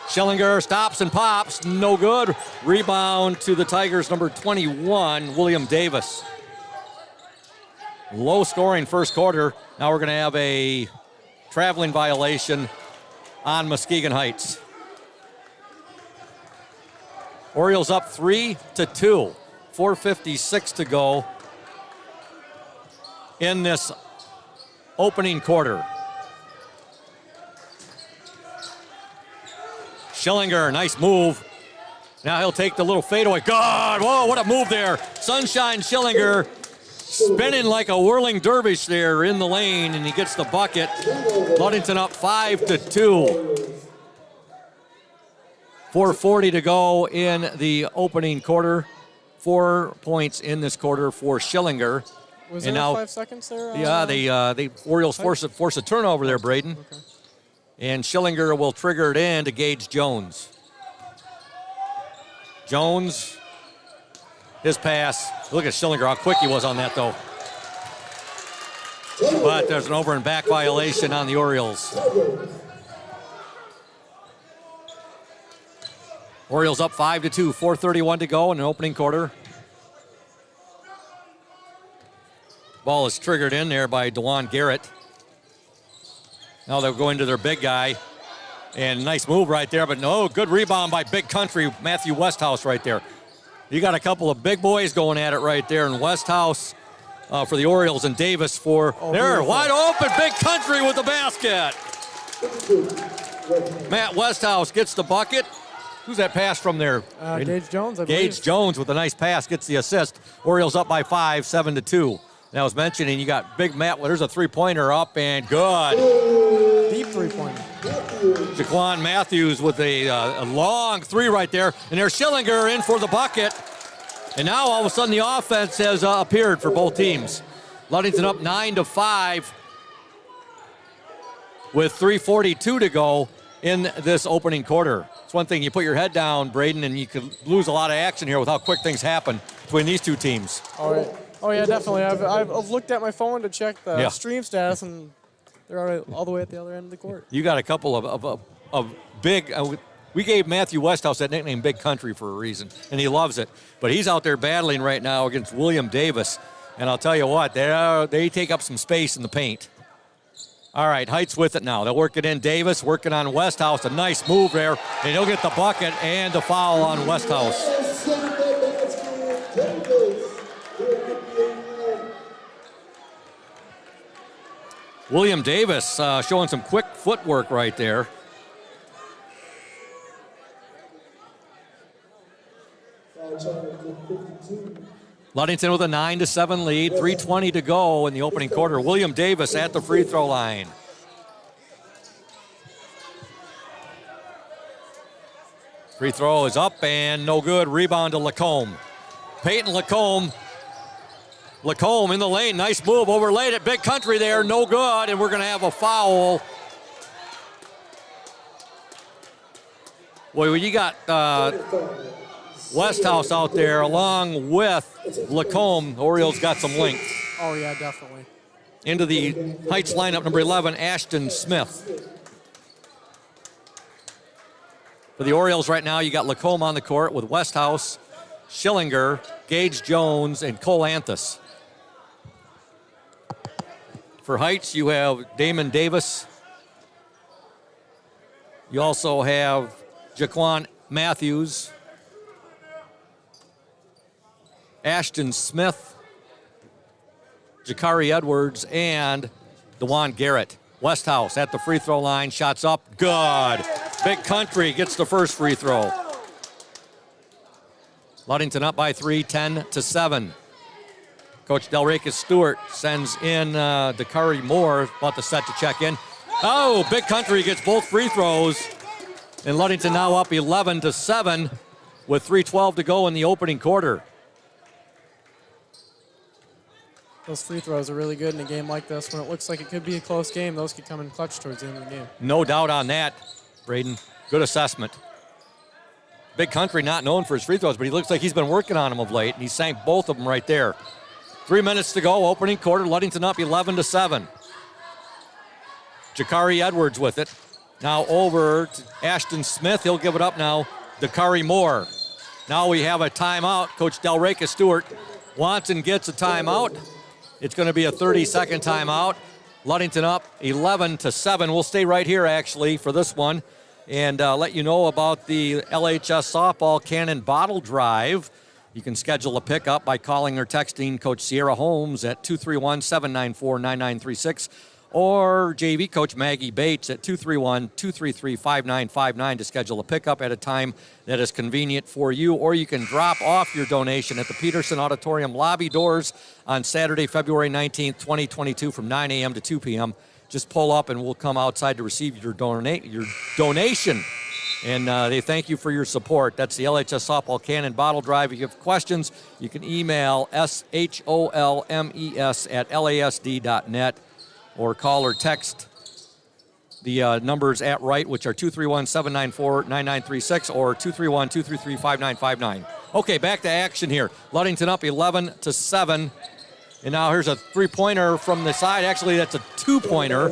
Speaker 1: Schillinger stops and pops. No good. Rebound to the Tigers, number 21, William Davis. Low scoring first quarter. Now we're going to have a traveling violation on Muskegon Heights. Orioles up 3-2. 4:56 to go in this opening quarter. Schillinger, nice move. Now he'll take the little fadeaway. God, whoa, what a move there. Sunshine Schillinger spinning like a whirling dervish there in the lane, and he gets the bucket. Ludington up 5-2. 4:40 to go in the opening quarter. 4 points in this quarter for Schillinger.
Speaker 11: Was
Speaker 1: and
Speaker 11: there
Speaker 1: now,
Speaker 11: 5 seconds there?
Speaker 1: Yeah, the Orioles force a turnover there, Braden.
Speaker 11: Okay.
Speaker 1: And Schillinger will trigger it in to Gage Jones. Jones, his pass. Look at Schillinger, how quick he was on that, though. But there's an over and back violation on the Orioles. Orioles up 5-2, 4:31 to go in the opening quarter. Ball is triggered in there by DeJuan Garrett. Now they'll go into their big guy. And nice move right there, but no, good rebound by Big Country, Matthew Westhouse right there. You got a couple of big boys going at it right there, and Westhouse for the Orioles and Davis for there, wide open, Big Country with the basket. Matt Westhouse gets the bucket. Who's that pass from there?
Speaker 11: Gage Jones, I believe.
Speaker 1: Gage Jones with a nice pass gets the assist. Orioles up by 5, 7-2. And I was mentioning you got big Matt. There's a three-pointer up and good.
Speaker 11: Deep three-pointer.
Speaker 1: Jaquan Matthews with a long three right there. And there's Schillinger in for the bucket. And now all of a sudden the offense has appeared for both teams. Ludington up 9-5 with 3:42 to go in this opening quarter. It's one thing, you put your head down, Braden, and you could lose a lot of action here with how quick things happen between these two teams.
Speaker 11: All right. Oh, yeah, definitely. I've looked at my phone to check the stream status, and they're all the way at the other end of the court.
Speaker 1: You got a couple of big we gave Matthew Westhouse that nickname Big Country for a reason, and he loves it. But he's out there battling right now against William Davis, and I'll tell you what, they take up some space in the paint. All right, Heights with it now. They'll work it in. Davis working on Westhouse. A nice move there, and he'll get the bucket and the foul on Westhouse. William Davis showing some quick footwork right there. Ludington with a 9-7 lead, 3:20 to go in the opening quarter. William Davis at the free throw line. Free throw is up and no good. Rebound to Lacombe. Peyton Lacombe. Lacombe in the lane. Nice move. Overlaid it. Big Country there. No good. And we're going to have a foul. Well, you got Westhouse out there along with Lacombe. Orioles got some length.
Speaker 11: Oh, yeah, definitely.
Speaker 1: Into the Heights lineup, number 11, Ashton Smith. For the Orioles right now, you got Lacombe on the court with Westhouse, Schillinger, Gage Jones, and Cole Anthus. For Heights, you have Damon Davis. You also have Jaquan Matthews, Ashton Smith, Jakari Edwards, and DeJuan Garrett. Westhouse at the free throw line, shots up, good. Big Country gets the first free throw. Ludington up by 3, 10-7. Coach Delracus Stewart sends in Dakari Moore, about to set to check in. Oh, Big Country gets both free throws. And Ludington now up 11-7 with 3:12 to go in the opening quarter.
Speaker 11: Those free throws are really good in a game like this. When it looks like it could be a close game, those could come in clutch towards the end of the game.
Speaker 1: No doubt on that, Braden. Good assessment. Big Country not known for his free throws, but he looks like he's been working on them of late, and he sank both of them right there. 3 minutes to go, opening quarter. Ludington up 11-7. Jakari Edwards with it. Now over to Ashton Smith. He'll give it up now. Dakari Moore. Now we have a timeout. Coach Delracus Stewart wants and gets a timeout. It's going to be a 30-second timeout. Ludington up 11-7. We'll stay right here, actually, for this one and let you know about the LHS Softball Cannon Bottle Drive. You can schedule a pickup by calling or texting Coach Sierra Holmes at 231-794-9936 or JV Coach Maggie Bates at 231-233-5959 to schedule a pickup at a time that is convenient for you, or you can drop off your donation at the Peterson Auditorium lobby doors on Saturday, February 19th, 2022 from 9 a.m. to 2 p.m. Just pull up and we'll come outside to receive your donation. And they thank you for your support. That's the LHS Softball Cannon Bottle Drive. If you have questions, you can email sholmes@lasd.net or call or text the numbers at right, which are 231-794-9936 or 231-233-5959. Okay, back to action here. Ludington up 11-7. And now here's a three-pointer from the side. Actually, that's a two-pointer.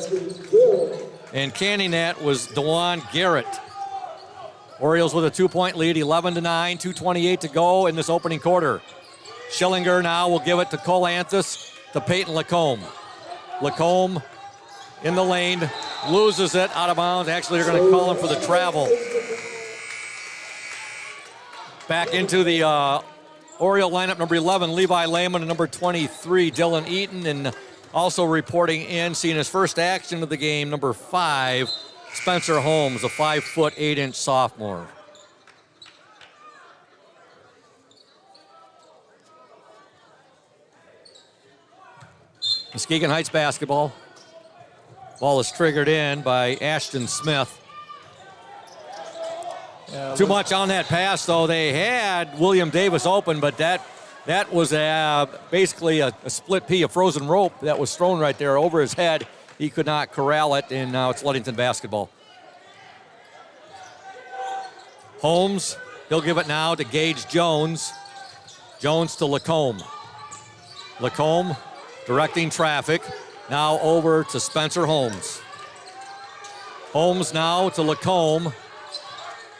Speaker 1: And canning that was DeJuan Garrett. Orioles with a 2-point lead, 11-9, 2:28 to go in this opening quarter. Schillinger now will give it to Colanthus to Peyton Lacombe. Lacombe in the lane, loses it out of bounds. Actually, they're going to call him for the travel. Back into the Oriole lineup, number 11, Levi Lehman, and number 23, Dylan Eaton. And also reporting in, seeing his first action of the game, number 5, Spencer Holmes, a 5', 8" sophomore. Muskegon Heights basketball. Ball is triggered in by Ashton Smith. Yeah, too much on that pass, though. They had William Davis open, but that was basically a split pea, a frozen rope that was thrown right there over his head. He could not corral it, and now it's Ludington basketball. Holmes, he'll give it now to Gage Jones. Jones to Lacombe. Lacombe directing traffic. Now over to Spencer Holmes. Holmes now to Lacombe.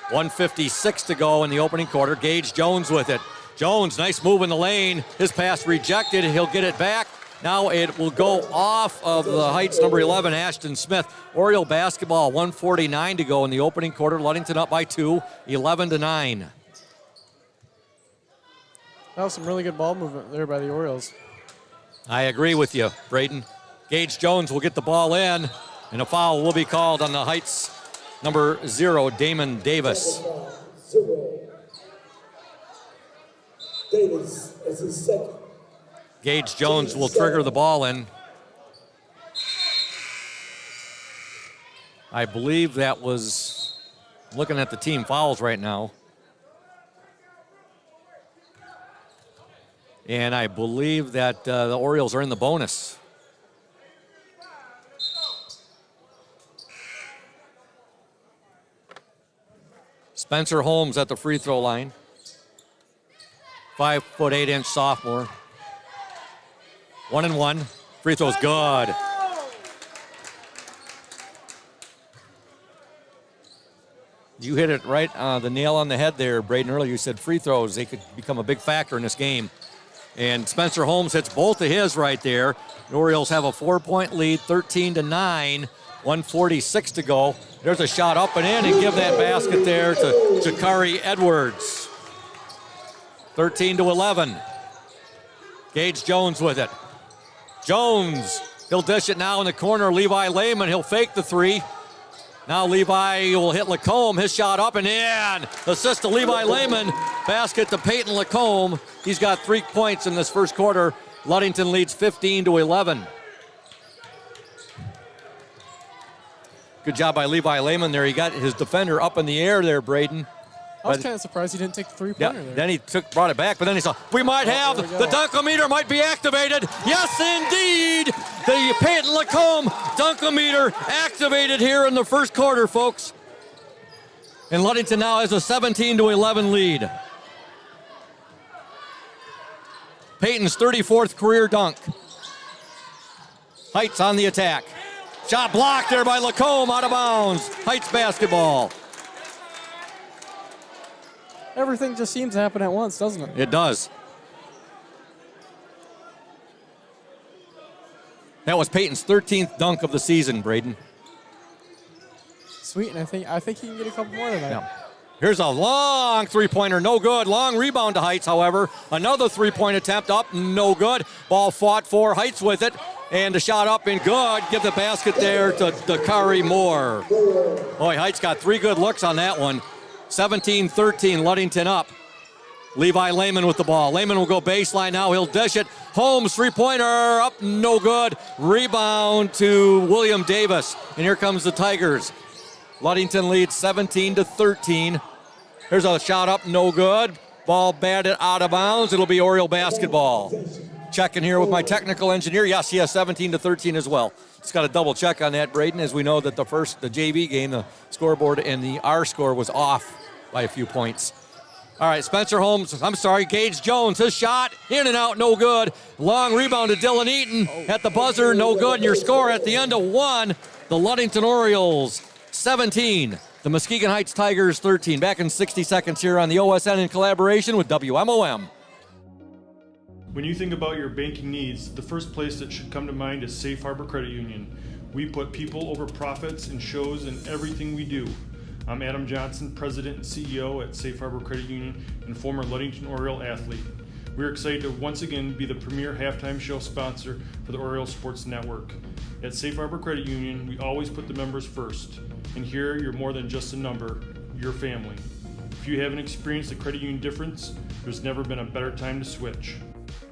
Speaker 1: 1:56 to go in the opening quarter. Gage Jones with it. Jones, nice move in the lane. His pass rejected. He'll get it back. Now it will go off of the Heights number 11, Ashton Smith. Oriole basketball, 1:49 to go in the opening quarter. Ludington up by 2, 11-9.
Speaker 11: That was some really good ball movement there by the Orioles.
Speaker 1: I agree with you, Braden. Gage Jones will get the ball in, and a foul will be called on the Heights number 0, Damon Davis.
Speaker 14: Davis as his second.
Speaker 1: Gage Jones will trigger the ball in. I believe that was, looking at the team fouls right now. And I believe that the Orioles are in the bonus. Spencer Holmes at the free throw line. 5', 8" sophomore. 1-1. Free throw's good. You hit it right, the nail on the head there, Braden. Earlier you said free throws, they could become a big factor in this game. And Spencer Holmes hits both of his right there. The Orioles have a 4-point lead, 13-9, 1:46 to go. There's a shot up and in, and give that basket there to Jakari Edwards. 13-11. Gage Jones with it. Jones, he'll dish it now in the corner. Levi Lehman, he'll fake the three. Now Levi will hit Lacombe. His shot up and in. Assist to Levi Lehman. Basket to Peyton Lacombe. He's got 3 points in this first quarter. Ludington leads 15-11. Good job by Levi Lehman there. He got his defender up in the air there, Braden.
Speaker 11: I was kind of surprised he didn't take the three-pointer there.
Speaker 1: Then he brought it back, but then he saw, we might have, the dunkometer might be activated. Yes, indeed. The Peyton Lacombe dunkometer activated here in the first quarter, folks. And Ludington now has a 17-11 lead. Peyton's 34th career dunk. Heights on the attack. Shot blocked there by Lacombe, out of bounds. Heights basketball.
Speaker 11: Everything just seems to happen at once, doesn't it?
Speaker 1: It does. That was Peyton's 13th dunk of the season, Braden.
Speaker 11: Sweet, and I think he can get a couple more tonight.
Speaker 1: Yeah. Here's a long three-pointer, no good. Long rebound to Heights, however. Another three-point attempt up, no good. Ball fought for, Heights with it, and the shot up and good. Give the basket there to Dakari Moore. Boy, Heights got 3 good looks on that one. 17-13, Ludington up. Levi Lehman with the ball. Lehman will go baseline now. He'll dish it. Holmes, three-pointer, up, no good. Rebound to William Davis. And here comes the Tigers. Ludington leads 17-13. Here's a shot up, no good. Ball batted out of bounds. It'll be Oriole basketball. Checking here with my technical engineer. Yes, he has 17-13 as well. Just got to double check on that, Braden, as we know that the JV game, the scoreboard and the R score was off by a few points. All right, Gage Jones, his shot, in and out, no good. Long rebound to Dylan Eaton at the buzzer, no good. And your score at the end of 1, the Ludington Orioles 17, the Muskegon Heights Tigers 13. Back in 60 seconds here on the OSN in collaboration with WMOM.
Speaker 2: When you think about your banking needs, the first place that should come to mind is Safe Harbor Credit Union. We put people over profits and shows in everything we do. I'm Adam Johnson, President and CEO at Safe Harbor Credit Union and former Ludington Oriole athlete. We're excited to once again be the premier halftime show sponsor for the Oriole Sports Network. At Safe Harbor Credit Union, we always put the members first. And here, you're more than just a number, you're family. If you haven't experienced the credit union difference, there's never been a better time to switch.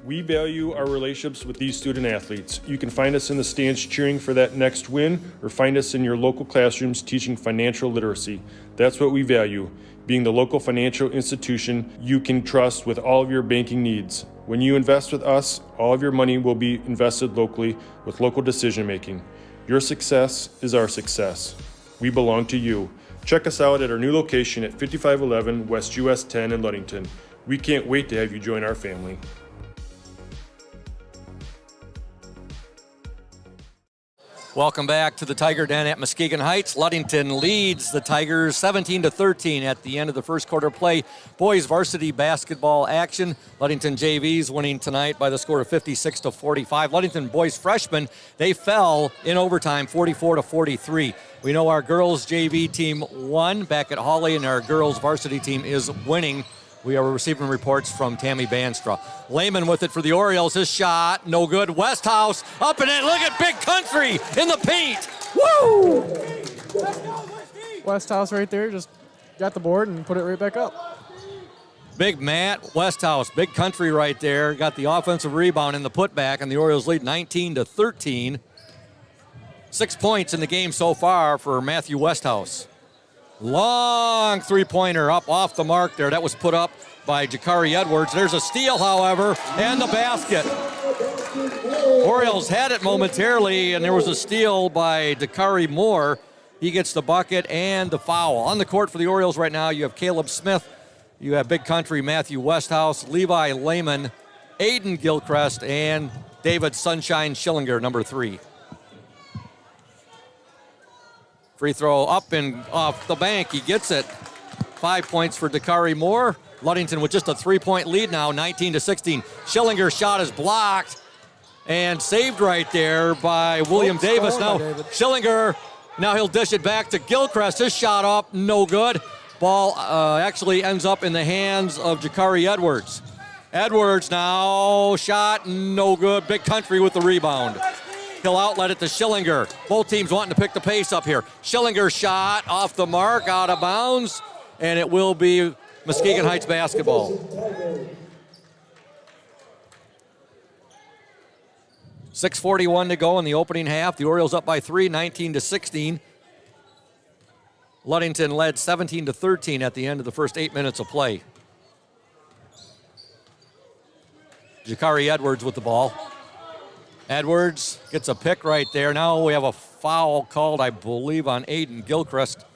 Speaker 2: We value our relationships with these student athletes. You can find us in the stands cheering for that next win, or find us in your local classrooms teaching financial literacy. That's what we value, being the local financial institution you can trust with all of your banking needs. When you invest with us, all of your money will be invested locally with local decision making. Your success is our success. We belong to you. Check us out at our new location at 5511 West US 10 in Ludington. We can't wait to have you join our family.
Speaker 1: Welcome back to the Tiger Den at Muskegon Heights. Ludington leads the Tigers 17-13 at the end of the first quarter play. Boys varsity basketball action. Ludington JVs winning tonight by the score of 56-45. Ludington boys freshmen, they fell in overtime 44-43. We know our girls JV team won back at Hawley, and our girls varsity team is winning. We are receiving reports from Tammy Banstra. Lehman with it for the Orioles. His shot, no good. Westhouse up and in. Look at Big Country in the paint. Woo!
Speaker 11: Westhouse right there just got the board and put it right back up.
Speaker 1: Big Matt Westhouse, Big Country right there. Got the offensive rebound and the putback, and the Orioles lead 19-13. 6 points in the game so far for Matthew Westhouse. Long three-pointer up off the mark there. That was put up by Jakari Edwards. There's a steal, however, and the basket. Orioles had it momentarily, and there was a steal by Dakari Moore. He gets the bucket and the foul. On the court for the Orioles right now, you have Caleb Smith, you have Big Country Matthew Westhouse, Levi Lehman, Aiden Gilchrist, and David Sunshine Schillinger, number 3. Free throw up and off the bank. He gets it. 5 points for Dakari Moore. Ludington with just a 3-point lead now, 19-16. Schillinger's shot is blocked and saved right there by William Davis. Now Schillinger, now he'll dish it back to Gilchrist. His shot up, no good. Ball actually ends up in the hands of Jakari Edwards. Edwards now, shot, no good. Big Country with the rebound. He'll outlet it to Schillinger. Both teams wanting to pick the pace up here. Schillinger's shot off the mark, out of bounds, and it will be Muskegon Heights basketball. .641 to go in the opening half. The Orioles up by 3, 19-16. Ludington led 17-13 at the end of the first 8 minutes of play. Jakari Edwards with the ball. Edwards gets a pick right there. Now we have a foul called, I believe, on Aiden Gilchrist.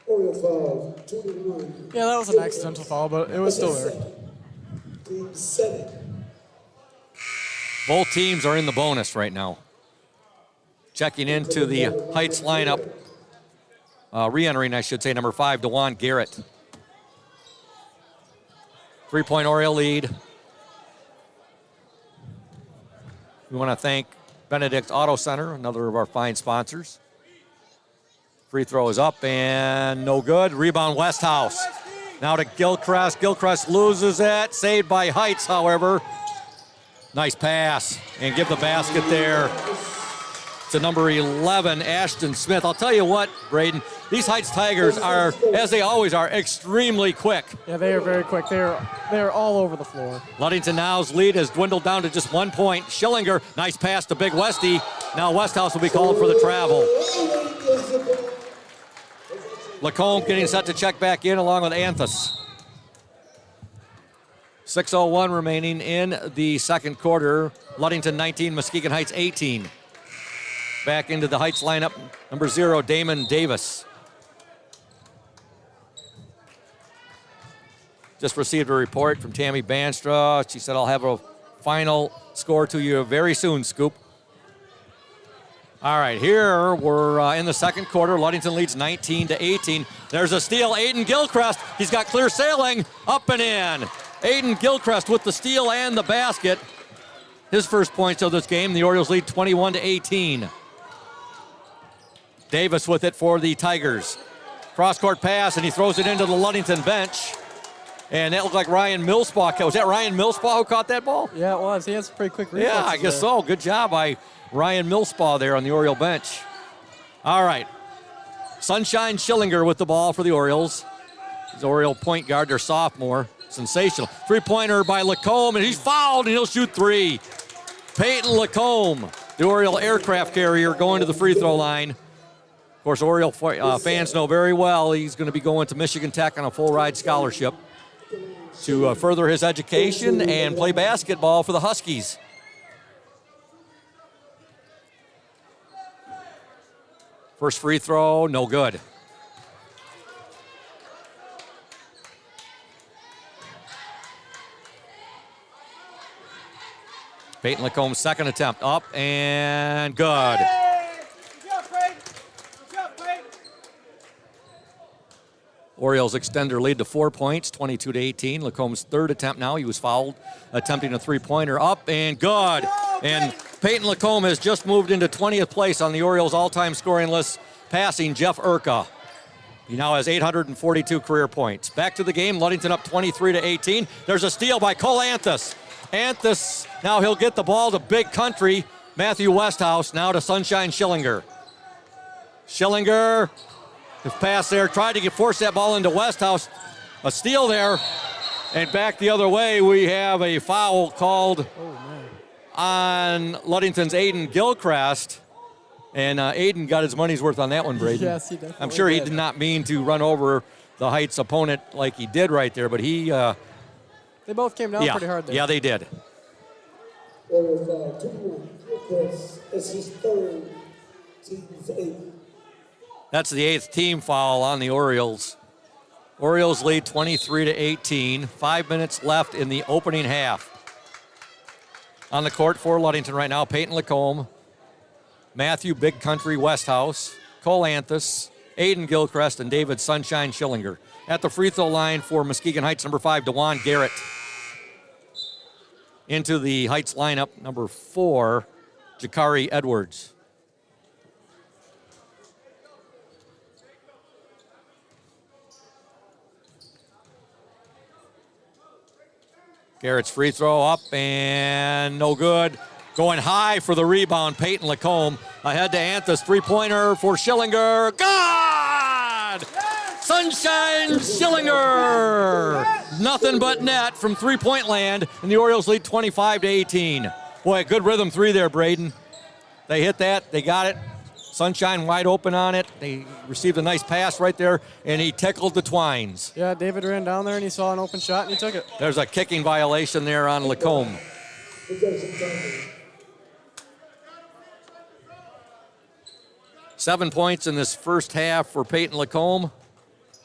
Speaker 11: Yeah, that was an accidental foul, but it was still there.
Speaker 1: Both teams are in the bonus right now. Checking into the Heights lineup. Re-entering, I should say, number 5, DeJuan Garrett. 3-point Oriole lead. We want to thank Benedict Auto Center, another of our fine sponsors. Free throw is up and no good. Rebound Westhouse. Now to Gilchrist. Gilchrist loses it. Saved by Heights, however. Nice pass. And give the basket there to number 11, Ashton Smith. I'll tell you what, Braden, these Heights Tigers are, as they always are, extremely quick.
Speaker 11: Yeah, they are very quick. They're all over the floor.
Speaker 1: Ludington now's lead has dwindled down to just 1 point. Schillinger, nice pass to Big Westy. Now Westhouse will be called for the travel. Lacombe getting set to check back in along with Anthus. 6:01 remaining in the second quarter. Ludington 19, Muskegon Heights 18. Back into the Heights lineup, number 0, Damon Davis. Just received a report from Tammy Banstra. She said, I'll have a final score to you very soon, Scoop. All right, here we're in the second quarter. Ludington leads 19-18. There's a steal, Aiden Gilchrist. He's got clear sailing, up and in. Aiden Gilchrist with the steal and the basket. His first points of this game. The Orioles lead 21-18. Davis with it for the Tigers. Cross-court pass, and he throws it into the Ludington bench. And that looked like Ryan Millspaw. Was that Ryan Millspaw who caught that ball?
Speaker 11: Yeah, it was. He has pretty quick reflexes.
Speaker 1: Yeah, I guess so. Good job by Ryan Millspaw there on the Oriole bench. All right. Sunshine Schillinger with the ball for the Orioles. He's Oriole point guard, their sophomore. Sensational. Three-pointer by Lacombe, and he's fouled, and he'll shoot three. Peyton Lacombe, the Oriole aircraft carrier, going to the free throw line. Of course, Oriole fans know very well he's going to be going to Michigan Tech on a full-ride scholarship to further his education and play basketball for the Huskies. First free throw, no good. Peyton Lacombe's second attempt, up and good. Orioles extend their lead to 4 points, 22-18. Lacombe's third attempt now. He was fouled attempting a three-pointer, up and good. And Peyton Lacombe has just moved into 20th place on the Orioles all-time scoring list, passing Jeff Urka. He now has 842 career points. Back to the game, Ludington up 23-18. There's a steal by Cole Anthus. Anthus, now he'll get the ball to Big Country. Matthew Westhouse, now to Sunshine Schillinger. Schillinger, his pass there, tried to force that ball into Westhouse. A steal there, and back the other way, we have a foul called on Ludington's Aiden Gilchrist. And Aiden got his money's worth on that one, Braden.
Speaker 11: Yes, he definitely
Speaker 1: I'm sure he
Speaker 11: did.
Speaker 1: did not mean to run over the Heights opponent like he did right there, but he...
Speaker 11: They both came down pretty hard there.
Speaker 1: Yeah, they did. That's the 8th team foul on the Orioles. Orioles lead 23-18. 5 minutes left in the opening half. On the court for Ludington right now, Peyton Lacombe, Matthew Big Country Westhouse, Cole Anthus, Aiden Gilchrist, and David Sunshine Schillinger. At the free throw line for Muskegon Heights, number 5, DeJuan Garrett. Into the Heights lineup, number 4, Jakari Edwards. Garrett's free throw up and no good. Going high for the rebound, Peyton Lacombe. Ahead to Anthus, three-pointer for Schillinger. God! Sunshine Schillinger! Nothing but net from three-point land, and the Orioles lead 25-18. Boy, a good rhythm three there, Braden. They hit that, they got it. Sunshine wide open on it. They received a nice pass right there, and he tickled the twines.
Speaker 11: Yeah, David ran down there, and he saw an open shot, and he took it.
Speaker 1: There's a kicking violation there on Lacombe. 7 points in this first half for Peyton Lacombe.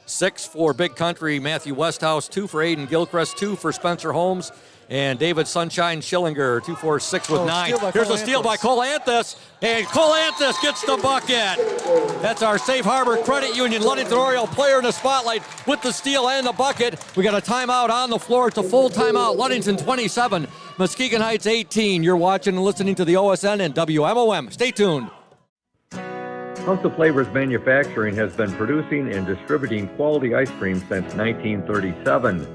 Speaker 1: 6 for Big Country Matthew Westhouse. 2 for Aiden Gilchrist. 2 for Spencer Holmes. And David Sunshine Schillinger, 2 for 6 with 9. Here's a steal by Cole Anthus. And Cole Anthus gets the bucket. That's our Safe Harbor Credit Union Ludington Oriole player in the spotlight with the steal and the bucket. We got a timeout on the floor. It's a full timeout. Ludington 27, Muskegon Heights 18. You're watching and listening to the OSN and WMOM. Stay tuned.
Speaker 4: House of Flavors Manufacturing has been producing and distributing quality ice cream since 1937.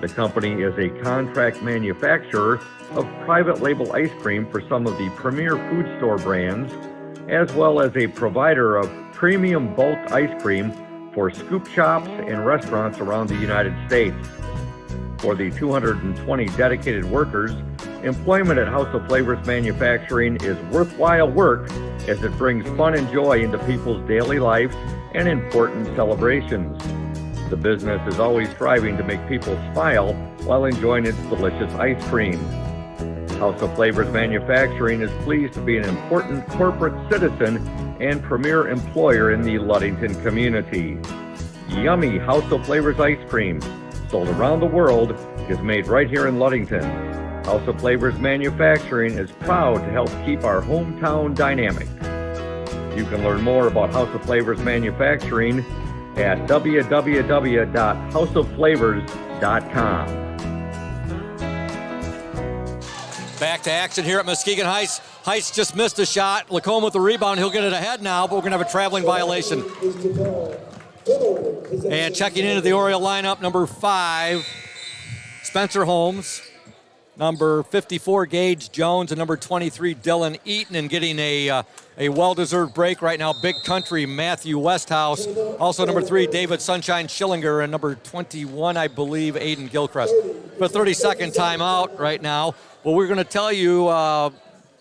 Speaker 4: The company is a contract manufacturer of private label ice cream for some of the premier food store brands, as well as a provider of premium bulk ice cream for scoop shops and restaurants around the United States. For the 220 dedicated workers, employment at House of Flavors Manufacturing is worthwhile work as it brings fun and joy into people's daily lives and important celebrations. The business is always striving to make people smile while enjoying its delicious ice cream. House of Flavors Manufacturing is pleased to be an important corporate citizen and premier employer in the Ludington community. Yummy House of Flavors ice cream, sold around the world, is made right here in Ludington. House of Flavors Manufacturing is proud to help keep our hometown dynamic. You can learn more about House of Flavors Manufacturing at www.houseofflavors.com.
Speaker 1: Back to action here at Muskegon Heights. Heights just missed a shot. Lacombe with the rebound. He'll get it ahead now, but we're going to have a traveling violation. And checking into the Oriole lineup, number 5, Spencer Holmes. Number 54, Gage Jones, and number 23, Dylan Eaton, and getting a well-deserved break right now, Big Country, Matthew Westhouse. Also number 3, David Sunshine Schillinger, and number 21, I believe, Aiden Gilchrist. For a 30-second timeout right now. Well, we're going to tell you,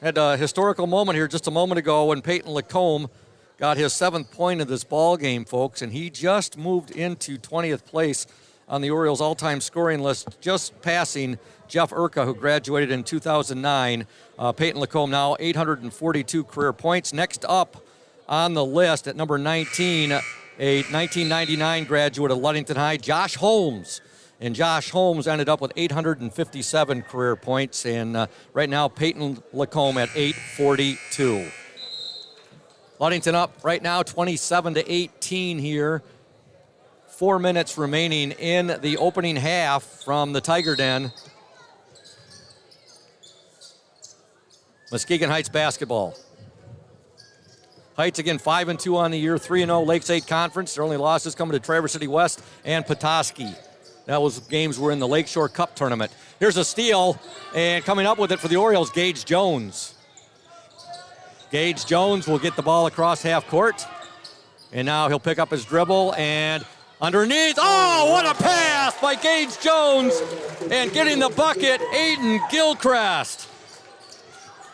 Speaker 1: had a historical moment here just a moment ago when Peyton Lacombe got his 7th point of this ball game, folks, and he just moved into 20th place on the Orioles all-time scoring list, just passing Jeff Urka, who graduated in 2009. Peyton Lacombe now 842 career points. Next up on the list at number 19, a 1999 graduate of Ludington High, Josh Holmes. And Josh Holmes ended up with 857 career points. And right now, Peyton Lacombe at 842. Ludington up right now, 27-18 here. 4 minutes remaining in the opening half from the Tiger Den. Muskegon Heights basketball. Heights again 5-2 on the year, 3-0 Lakes 8 Conference. Their only losses coming to Traverse City West and Petoskey. Those games were in the Lakeshore Cup tournament. Here's a steal, and coming up with it for the Orioles, Gage Jones. Gage Jones will get the ball across half court, and now he'll pick up his dribble and underneath. Oh, what a pass by Gage Jones, and getting the bucket, Aiden Gilchrist.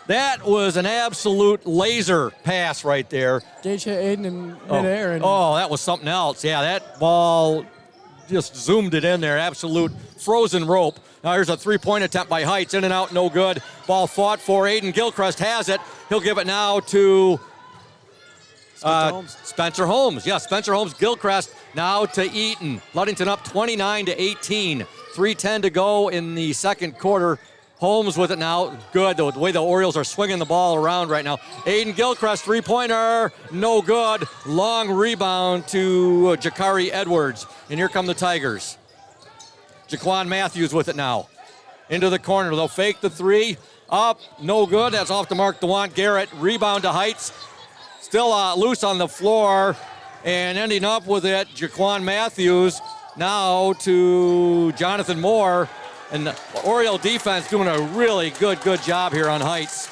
Speaker 1: That was an absolute laser pass right there.
Speaker 11: Gage hit Aiden in midair. And
Speaker 1: that was something else. Yeah, that ball just zoomed it in there. Absolute frozen rope. Now here's a three-point attempt by Heights. In and out, no good. Ball fought for. Aiden Gilchrist has it. He'll give it now to Spencer Holmes. Yeah, Spencer Holmes, Gilchrist now to Eaton. Ludington up 29-18. 3:10 to go in the second quarter. Holmes with it now. Good, the way the Orioles are swinging the ball around right now. Aiden Gilchrist, three-pointer, no good. Long rebound to Jakari Edwards. And here come the Tigers. Jaquan Matthews with it now. Into the corner. They'll fake the three. Up, no good. That's off the mark. DeWant Garrett. Rebound to Heights. Still loose on the floor. And ending up with it, Jaquan Matthews now to Jonathan Moore. And the Oriole defense doing a really good job here on Heights.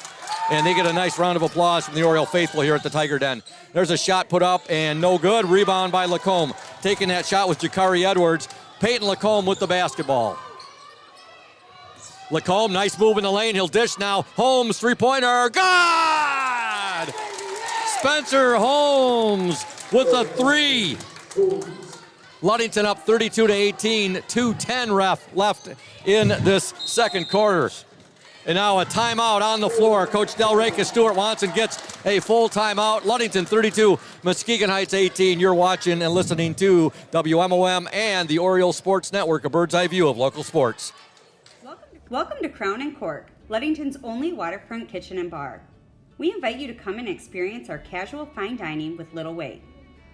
Speaker 1: And they get a nice round of applause from the Oriole faithful here at the Tiger Den. There's a shot put up and no good. Rebound by Lacombe. Taking that shot was Jakari Edwards. Peyton Lacombe with the basketball. Lacombe, nice move in the lane. He'll dish now. Holmes, three-pointer. God! Spencer Holmes with a three. Ludington up 32-18, 2:10 left in this second quarter. And now a timeout on the floor. Coach Delrake Stuart Watson gets a full timeout. Ludington 32, Muskegon Heights 18. You're watching and listening to WMOM and the Oriole Sports Network, a bird's eye view of local sports.
Speaker 8: Welcome to Crown and Cork, Ludington's only waterfront kitchen and bar. We invite you to come and experience our casual fine dining with little wait.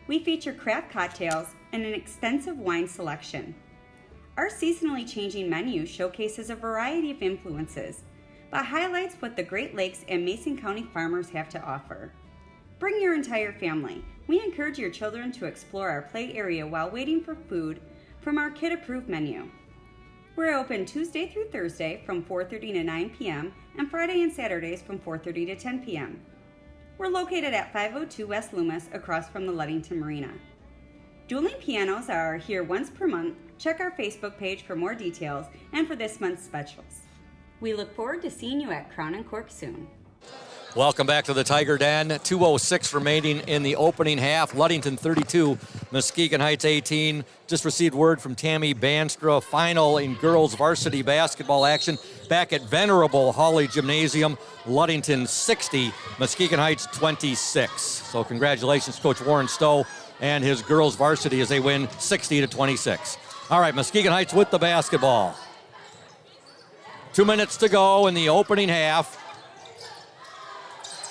Speaker 8: We feature craft cocktails and an extensive wine selection. Our seasonally changing menu showcases a variety of influences, but highlights what the Great Lakes and Mason County farmers have to offer. Bring your entire family. We encourage your children to explore our play area while waiting for food from our kid-approved menu. We're open Tuesday through Thursday from 4:30 to 9 p.m. and Friday and Saturdays from 4:30 to 10 p.m. We're located at 502 West Loomis across from the Ludington Marina. Dueling pianos are here once per month. Check our Facebook page for more details and for this month's specials. We look forward to seeing you at Crown and Cork soon.
Speaker 1: Welcome back to the Tiger Den. 2:06 remaining in the opening half. Ludington 32, Muskegon Heights 18. Just received word from Tammy Banstra. Final in girls varsity basketball action back at Venerable Hawley Gymnasium. Ludington 60, Muskegon Heights 26. So congratulations, Coach Warren Stowe and his girls varsity as they win 60-26. All right, Muskegon Heights with the basketball. 2 minutes to go in the opening half.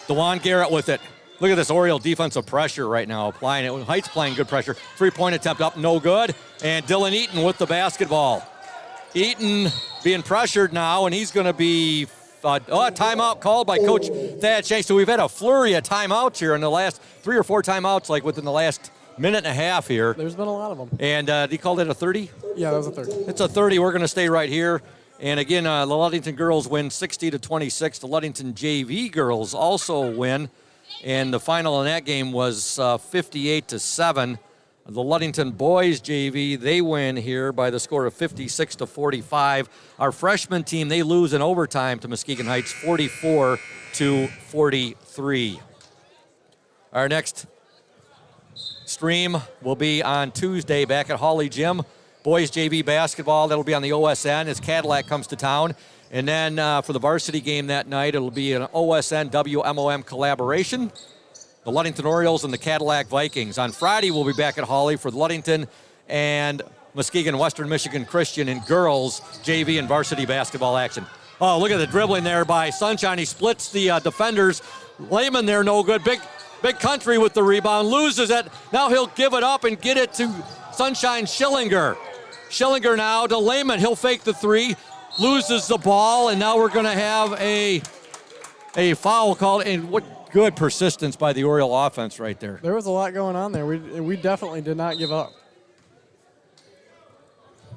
Speaker 1: DeJuan Garrett with it. Look at this Oriole defensive pressure right now, applying it. Heights playing good pressure. Three-point attempt up, no good. And Dylan Eaton with the basketball. Eaton being pressured now, and he's going to be a timeout called by Coach Thad Shea. So we've had a flurry of timeouts here in the last 3 or 4 timeouts, like within the last minute and a half here.
Speaker 11: There's been a lot of them.
Speaker 1: And he called it a 30?
Speaker 11: Yeah, that was a 30.
Speaker 1: It's a 30. We're going to stay right here. And again, the Ludington girls win 60-26. The Ludington JV girls also win. And the final in that game was 58-7. The Ludington boys JV, they win here by the score of 56-45. Our freshman team, they lose in overtime to Muskegon Heights 44-43. Our next stream will be on Tuesday back at Hawley Gym. Boys JV basketball, that'll be on the OSN as Cadillac comes to town. And then for the varsity game that night, it'll be an OSN WMOM collaboration. The Ludington Orioles and the Cadillac Vikings. On Friday, we'll be back at Hawley for the Ludington and Muskegon Western Michigan Christian in girls JV and varsity basketball action. Oh, look at the dribbling there by Sunshine. He splits the defenders. Lehman there, no good. Big Country with the rebound, loses it. Now he'll give it up and get it to Sunshine Schillinger. Schillinger now to Lehman. He'll fake the three, loses the ball, and now we're going to have a foul called. And what good persistence by the Oriole offense right there.
Speaker 11: There was a lot going on there. We definitely did not give up.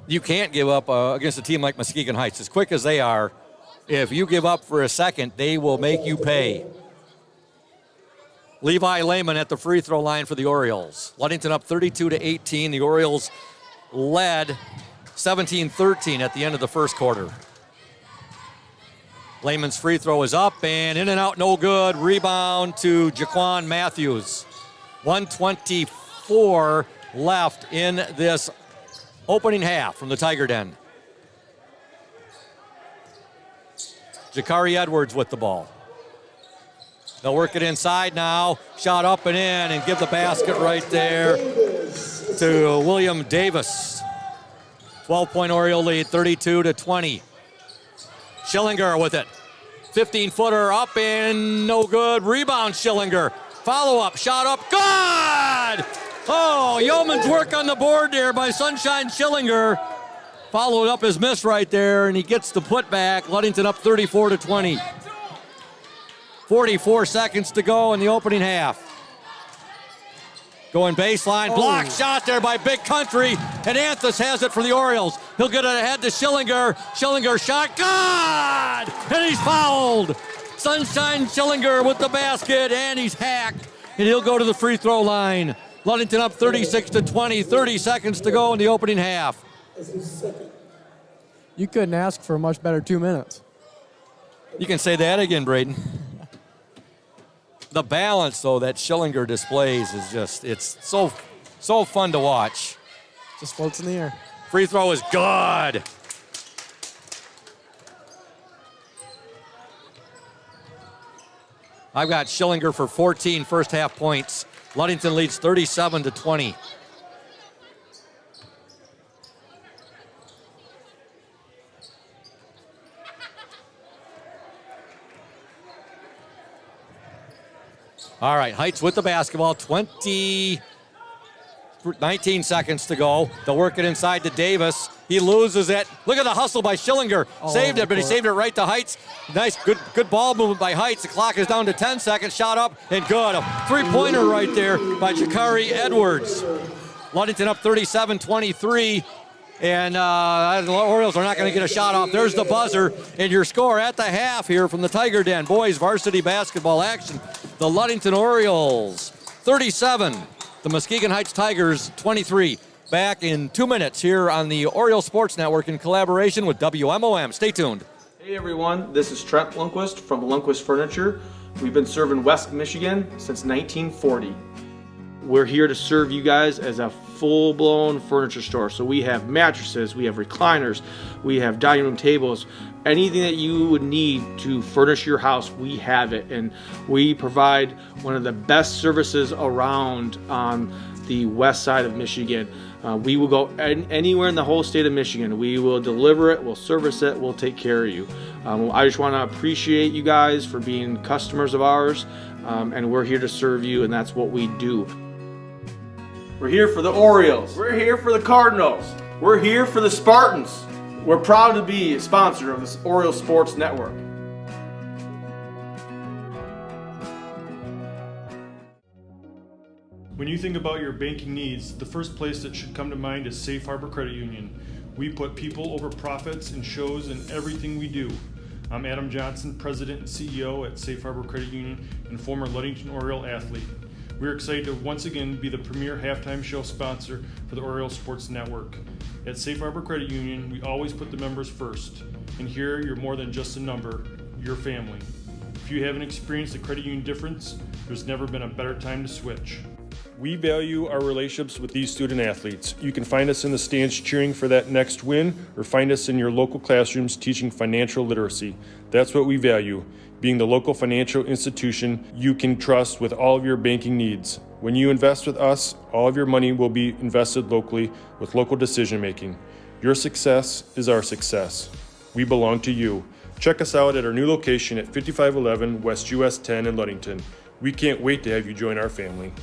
Speaker 1: You can't give up against a team like Muskegon Heights. As quick as they are, if you give up for a second, they will make you pay. Levi Lehman at the free throw line for the Orioles. Ludington up 32-18. The Orioles led 17-13 at the end of the first quarter. Lehman's free throw is up and in and out, no good. Rebound to Jaquan Matthews. 1:24 left in this opening half from the Tiger Den. Jakari Edwards with the ball. They'll work it inside now. Shot up and in and give the basket right there to William Davis. 12-point Oriole lead, 32-20. Schillinger with it. 15-footer up and no good. Rebound Schillinger. Follow-up, shot up, good! Oh, yeoman's work on the board there by Sunshine Schillinger. Followed up his miss right there, and he gets the putback. Ludington up 34-20. 44 seconds to go in the opening half. Going baseline, block shot there by Big Country, and Anthus has it for the Orioles. He'll get it ahead to Schillinger. Schillinger shot, good! And he's fouled. Sunshine Schillinger with the basket, and he's hacked, and he'll go to the free throw line. Ludington up 36-20, 30 seconds to go in the opening half.
Speaker 11: You couldn't ask for a much better 2 minutes.
Speaker 1: You can say that again, Braden. The balance, though, that Schillinger displays is just, it's so fun to watch.
Speaker 11: Just floats in the air.
Speaker 1: Free throw is good. I've got Schillinger for 14 first half points. Ludington leads 37-20. All right, Heights with the basketball, 24 19 seconds to go. They'll work it inside to Davis. He loses it. Look at the hustle by Schillinger. Saved it, but he saved it right to Heights. Nice, good ball movement by Heights. The clock is down to 10 seconds. Shot up and good. A three-pointer right there by Jakari Edwards. Ludington up 37-23. And the Orioles are not going to get a shot off. There's the buzzer. And your score at the half here from the Tiger Den. Boys varsity basketball action. The Ludington Orioles 37. The Muskegon Heights Tigers 23. Back in 2 minutes here on the Oriole Sports Network in collaboration with WMOM. Stay tuned.
Speaker 9: Hey everyone, this is Trent Lundquist from Lundquist Furniture. We've been serving West Michigan since 1940. We're here to serve you guys as a full-blown furniture store. So we have mattresses, we have recliners, we have dining room tables. Anything that you would need to furnish your house, we have it. And we provide one of the best services around on the west side of Michigan. We will go anywhere in the whole state of Michigan. We will deliver it, we'll service it, we'll take care of you. I just want to appreciate you guys for being customers of ours, and we're here to serve you, and that's what we do. We're here for the Orioles. We're here for the Cardinals. We're here for the Spartans. We're proud to be a sponsor of this Oriole Sports Network.
Speaker 2: When you think about your banking needs, the first place that should come to mind is Safe Harbor Credit Union. We put people over profits and shows in everything we do. I'm Adam Johnson, President and CEO at Safe Harbor Credit Union and former Ludington Oriole athlete. We're excited to once again be the premier halftime show sponsor for the Oriole Sports Network. At Safe Harbor Credit Union, we always put the members first. And here, you're more than just a number, you're family. If you haven't experienced the credit union difference, there's never been a better time to switch. We value our relationships with these student athletes. You can find us in the stands cheering for that next win, or find us in your local classrooms teaching financial literacy. That's what we value, being the local financial institution you can trust with all of your banking needs. When you invest with us, all of your money will be invested locally with local decision making. Your success is our success. We belong to you. Check us out at our new location at 5511 West US 10 in Ludington. We can't wait to have you join our family.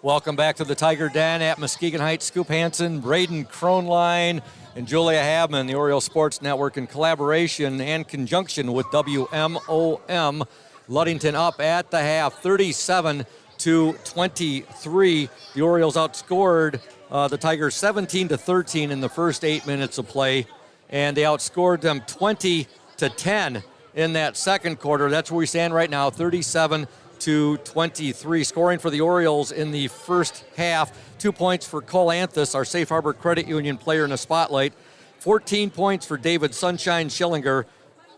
Speaker 1: Welcome back to the Tiger Den at Muskegon Heights. Scoop Hansen, Braden Kronline, and Julia Habman, the Oriole Sports Network, in collaboration and conjunction with WMOM. Ludington up at the half, 37-23. The Orioles outscored the Tigers 17-13 in the first 8 minutes of play, and they outscored them 20-10 in that second quarter. That's where we stand right now, 37-23. Scoring for the Orioles in the first half, 2 points for Cole Anthus, our Safe Harbor Credit Union player in the spotlight, 14 points for David Sunshine Schillinger,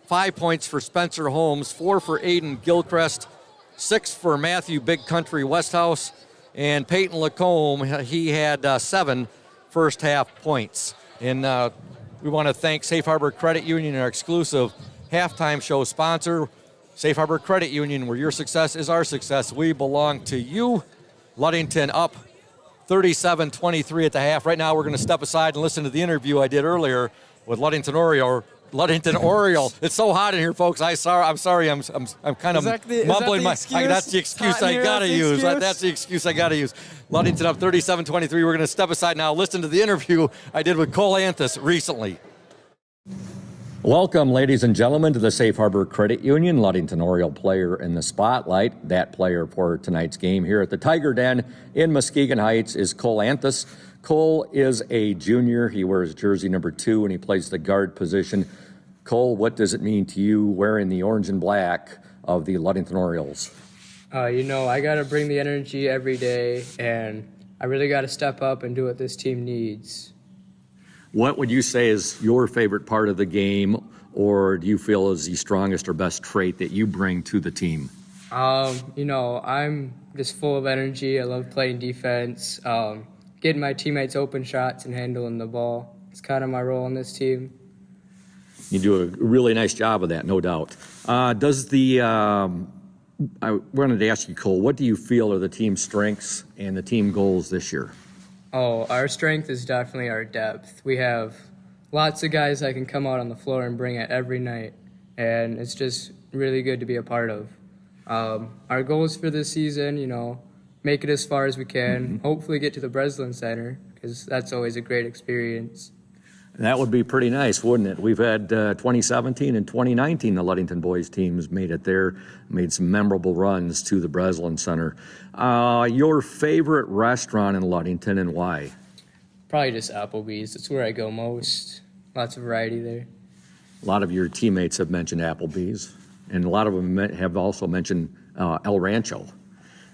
Speaker 1: 5 points for Spencer Holmes, 4 for Aiden Gilchrist, 6 for Matthew Big Country Westhouse, and Peyton Lacombe, he had 7 first half points. And we want to thank Safe Harbor Credit Union, our exclusive halftime show sponsor. Safe Harbor Credit Union, where your success is our success. We belong to you. Ludington up 37-23 at the half. Right now, we're going to step aside and listen to the interview I did earlier with Ludington Oriole. It's so hot in here, folks. I'm sorry. I'm kind of mumbling. That's the excuse I gotta use. That's the excuse I gotta use. Ludington up 37-23. We're going to step aside now. Listen to the interview I did with Cole Anthus recently. Welcome, ladies and gentlemen, to the Safe Harbor Credit Union. Ludington Oriole player in the spotlight. That player for tonight's game here at the Tiger Den in Muskegon Heights is Cole Anthus. Cole is a junior. He wears jersey number 2 and he plays the guard position. Cole, what does it mean to you wearing the orange and black of the Ludington Orioles?
Speaker 14: I got to bring the energy every day, and I really got to step up and do what this team needs.
Speaker 1: What would you say is your favorite part of the game, or do you feel is the strongest or best trait that you bring to the team?
Speaker 14: I'm just full of energy. I love playing defense, getting my teammates open shots and handling the ball. It's kind of my role on this team.
Speaker 1: You do a really nice job of that, no doubt. I wanted to ask you, Cole, what do you feel are the team strengths and the team goals this year?
Speaker 14: Our strength is definitely our depth. We have lots of guys that can come out on the floor and bring it every night, and it's just really good to be a part of. Our goals for this season, make it as far as we can. Hopefully get to the Breslin Center, because that's always a great experience.
Speaker 1: That would be pretty nice, wouldn't it? We've had 2017 and 2019, the Ludington boys teams made it there, made some memorable runs to the Breslin Center. Your favorite restaurant in Ludington and why?
Speaker 14: Probably just Applebee's. That's where I go most. Lots of variety there.
Speaker 1: A lot of your teammates have mentioned Applebee's, and a lot of them have also mentioned El Rancho.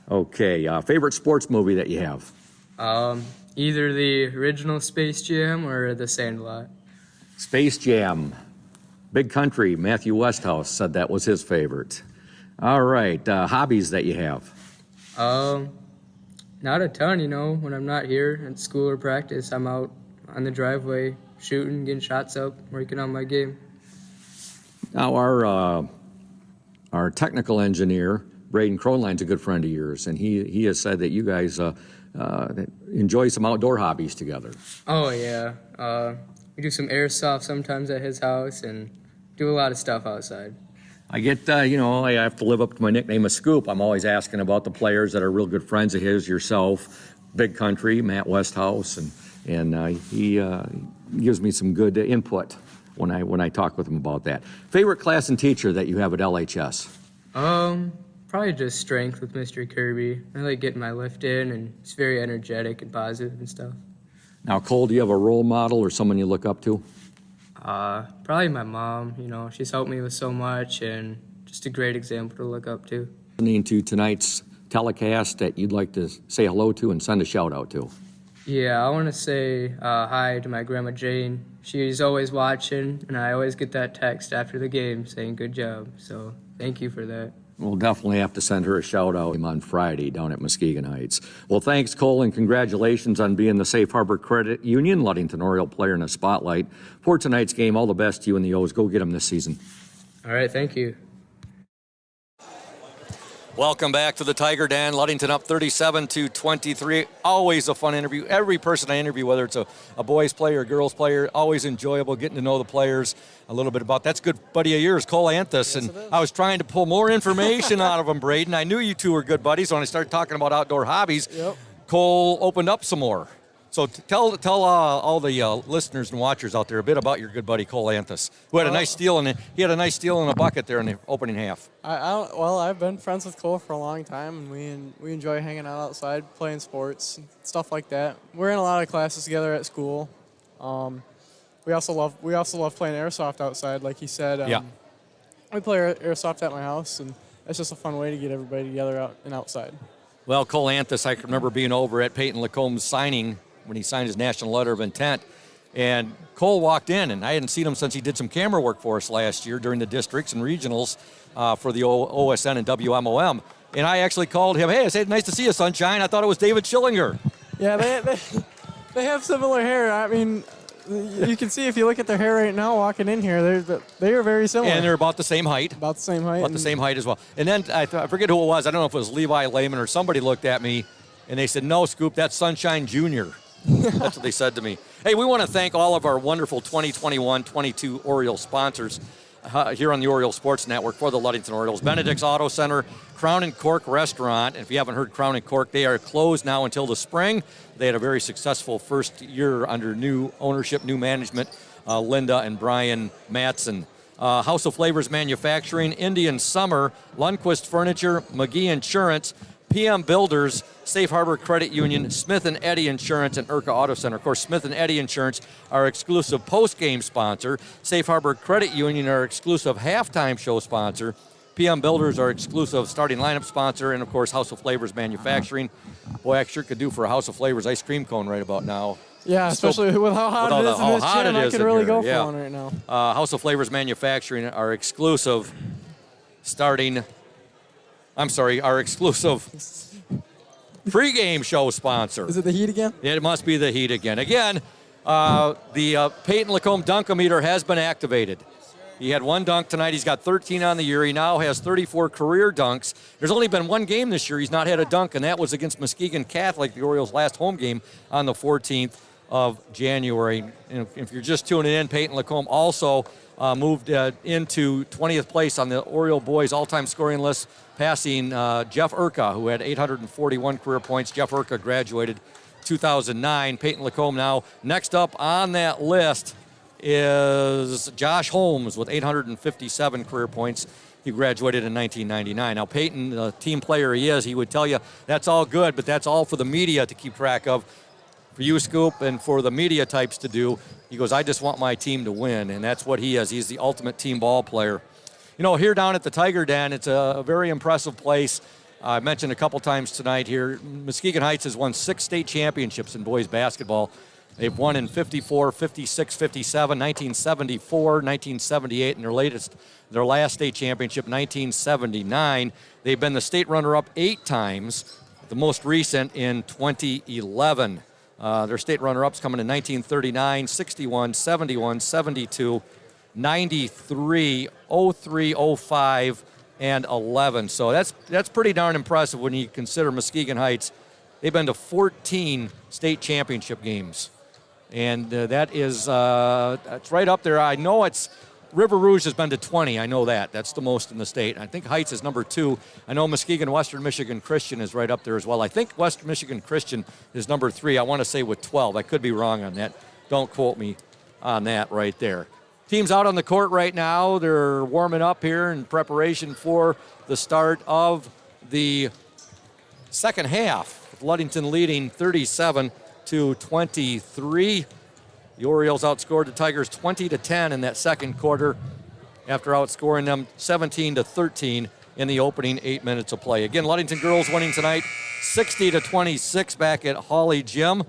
Speaker 1: Okay, favorite sports movie that you have?
Speaker 14: Either the original Space Jam or The Sandlot.
Speaker 1: Space Jam. Big Country, Matthew Westhouse said that was his favorite. All right, hobbies that you have?
Speaker 14: Not a ton, When I'm not here at school or practice, I'm out on the driveway shooting, getting shots up, working on my game.
Speaker 1: Now, our technical engineer, Braden Cronline's a good friend of yours, and he has said that you guys enjoy some outdoor hobbies together.
Speaker 14: Oh, yeah. We do some airsoft sometimes at his house and do a lot of stuff outside.
Speaker 1: I get, I have to live up to my nickname of Scoop. I'm always asking about the players that are real good friends of his, yourself, Big Country, Matt Westhouse, and he gives me some good input when I talk with him about that. Favorite class and teacher that you have at LHS?
Speaker 14: Probably just strength with Mr. Kirby. I like getting my lift in, and he's very energetic and positive and stuff.
Speaker 1: Now, Cole, do you have a role model or someone you look up to?
Speaker 14: Probably my mom. She's helped me with so much, and just a great example to look up to.
Speaker 1: Listening to tonight's telecast that you'd like to say hello to and send a shout out to?
Speaker 14: Yeah, I want to say hi to my Grandma Jane. She's always watching, and I always get that text after the game saying good job. So thank you for that.
Speaker 1: We'll definitely have to send her a shout-out on Friday down at Muskegon Heights. Well, thanks, Cole, and congratulations on being the Safe Harbor Credit Union Ludington Oriole player in the spotlight. For tonight's game, all the best to you and the O's. Go get them this season.
Speaker 14: All right, thank you.
Speaker 1: Welcome back to the Tiger Den. Ludington up 37-23. Always a fun interview. Every person I interview, whether it's a boys player or girls player, always enjoyable getting to know the players a little bit about. That's a good buddy of yours, Cole Anthus. Yes, and I was trying to pull more information out of him, Braden. I knew you two were good buddies. When I started talking about outdoor hobbies, Cole opened up some more. So tell all the listeners and watchers out there a bit about your good buddy Cole Anthus, who had a nice steal in a bucket there in the opening half.
Speaker 11: I've been friends with Cole for a long time, and we enjoy hanging out outside, playing sports, and stuff like that. We're in a lot of classes together at school. We also love playing airsoft outside, like he said. We play airsoft at my house, and it's just a fun way to get everybody together out and outside.
Speaker 1: Well, Cole Anthus, I can remember being over at Peyton Lacombe's signing when he signed his national letter of intent. And Cole walked in, and I hadn't seen him since he did some camera work for us last year during the districts and regionals for the OSN and WMOM. And I actually called him, hey, I said, nice to see you, Sunshine. I thought it was David Schillinger.
Speaker 11: Yeah, they have similar hair. I mean, you can see if you look at their hair right now walking in here, they are very similar.
Speaker 1: And they're about the same height.
Speaker 11: About the same height.
Speaker 1: About the same height as well. And then I forget who it was. I don't know if it was Levi Lehman or somebody looked at me, and they said, no, Scoop, that's Sunshine Jr. That's what they said to me. Hey, we want to thank all of our wonderful 2021-22 Oriole sponsors here on the Oriole Sports Network for the Ludington Orioles. Benedict's Auto Center, Crown and Cork Restaurant. And if you haven't heard Crown and Cork, they are closed now until the spring. They had a very successful first year under new ownership, new management, Linda and Brian Mattson. House of Flavors Manufacturing, Indian Summer, Lundquist Furniture, McGee Insurance, PM Builders, Safe Harbor Credit Union, Smith & Eddy Insurance, and Urca Auto Center. Of course, Smith & Eddy Insurance, our exclusive post-game sponsor. Safe Harbor Credit Union, our exclusive halftime show sponsor. PM Builders, our exclusive starting lineup sponsor. And, of course, House of Flavors Manufacturing. Boy, I sure could do for a House of Flavors ice cream cone right about now.
Speaker 11: Yeah, especially with how hot it is in this gym, I could really go for one right now.
Speaker 1: House of Flavors Manufacturing, our exclusive pregame show sponsor.
Speaker 11: Is it the Heat again?
Speaker 1: It must be the Heat again. Again, the Peyton Lacombe Dunkometer has been activated. He had one dunk tonight. He's got 13 on the year. He now has 34 career dunks. There's only been one game this year he's not had a dunk, and that was against Muskegon Catholic, the Orioles' last home game on the 14th of January. And if you're just tuning in, Peyton Lacombe also moved into 20th place on the Oriole boys all-time scoring list, passing Jeff Urka, who had 841 career points. Jeff Urka graduated 2009. Peyton Lacombe now. Next up on that list is Josh Holmes with 857 career points. He graduated in 1999. Now, Peyton, the team player he is, he would tell you that's all good, but that's all for the media to keep track of. For you, Scoop, and for the media types to do. He goes, I just want my team to win, and that's what he is. He's the ultimate team ball player. You know, here down at the Tiger Den, it's a very impressive place. I mentioned a couple times tonight here, Muskegon Heights has won 6 state championships in boys basketball. They've won in 54, 56, 57, 1974, 1978, and their last state championship, 1979. They've been the state runner-up 8 times, the most recent in 2011. Their state runner-ups coming in 1939, 61, 71, 72, 93, 03, 05, and 11. So that's pretty darn impressive when you consider Muskegon Heights. They've been to 14 state championship games. And that is that's right up there. I know it's River Rouge has been to 20. I know that. That's the most in the state. I think Heights is number 2. I know Muskegon Western Michigan Christian is right up there as well. I think Western Michigan Christian is number 3. I want to say with 12. I could be wrong on that. Don't quote me on that right there. Teams out on the court right now. They're warming up here in preparation for the start of the second half. With Ludington leading 37-23. The Orioles outscored the Tigers 20-10 in that second quarter after outscoring them 17-13 in the opening 8 minutes of play. Again, Ludington girls winning tonight 60-26 back at Hawley Gym.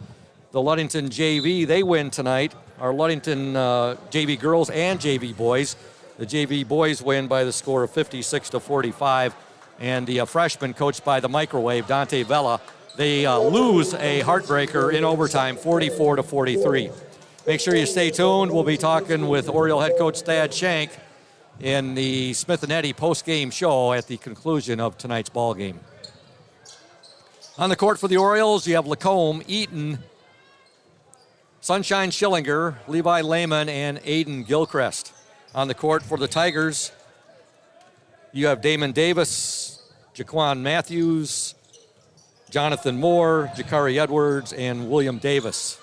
Speaker 1: The Ludington JV, they win tonight. Our Ludington JV girls and JV boys. The JV boys win by the score of 56-45. And the freshman coached by the microwave, Dante Vella, they lose a heartbreaker in overtime, 44-43. Make sure you stay tuned. We'll be talking with Oriole head coach Thad Shank in the Smith & Eddy post-game show at the conclusion of tonight's ball game. On the court for the Orioles, you have Lacombe, Eaton, Sunshine Schillinger, Levi Lehman, and Aiden Gilchrist. On the court for the Tigers, you have Damon Davis, Jaquan Matthews, Jonathan Moore, Jakari Edwards, and William Davis.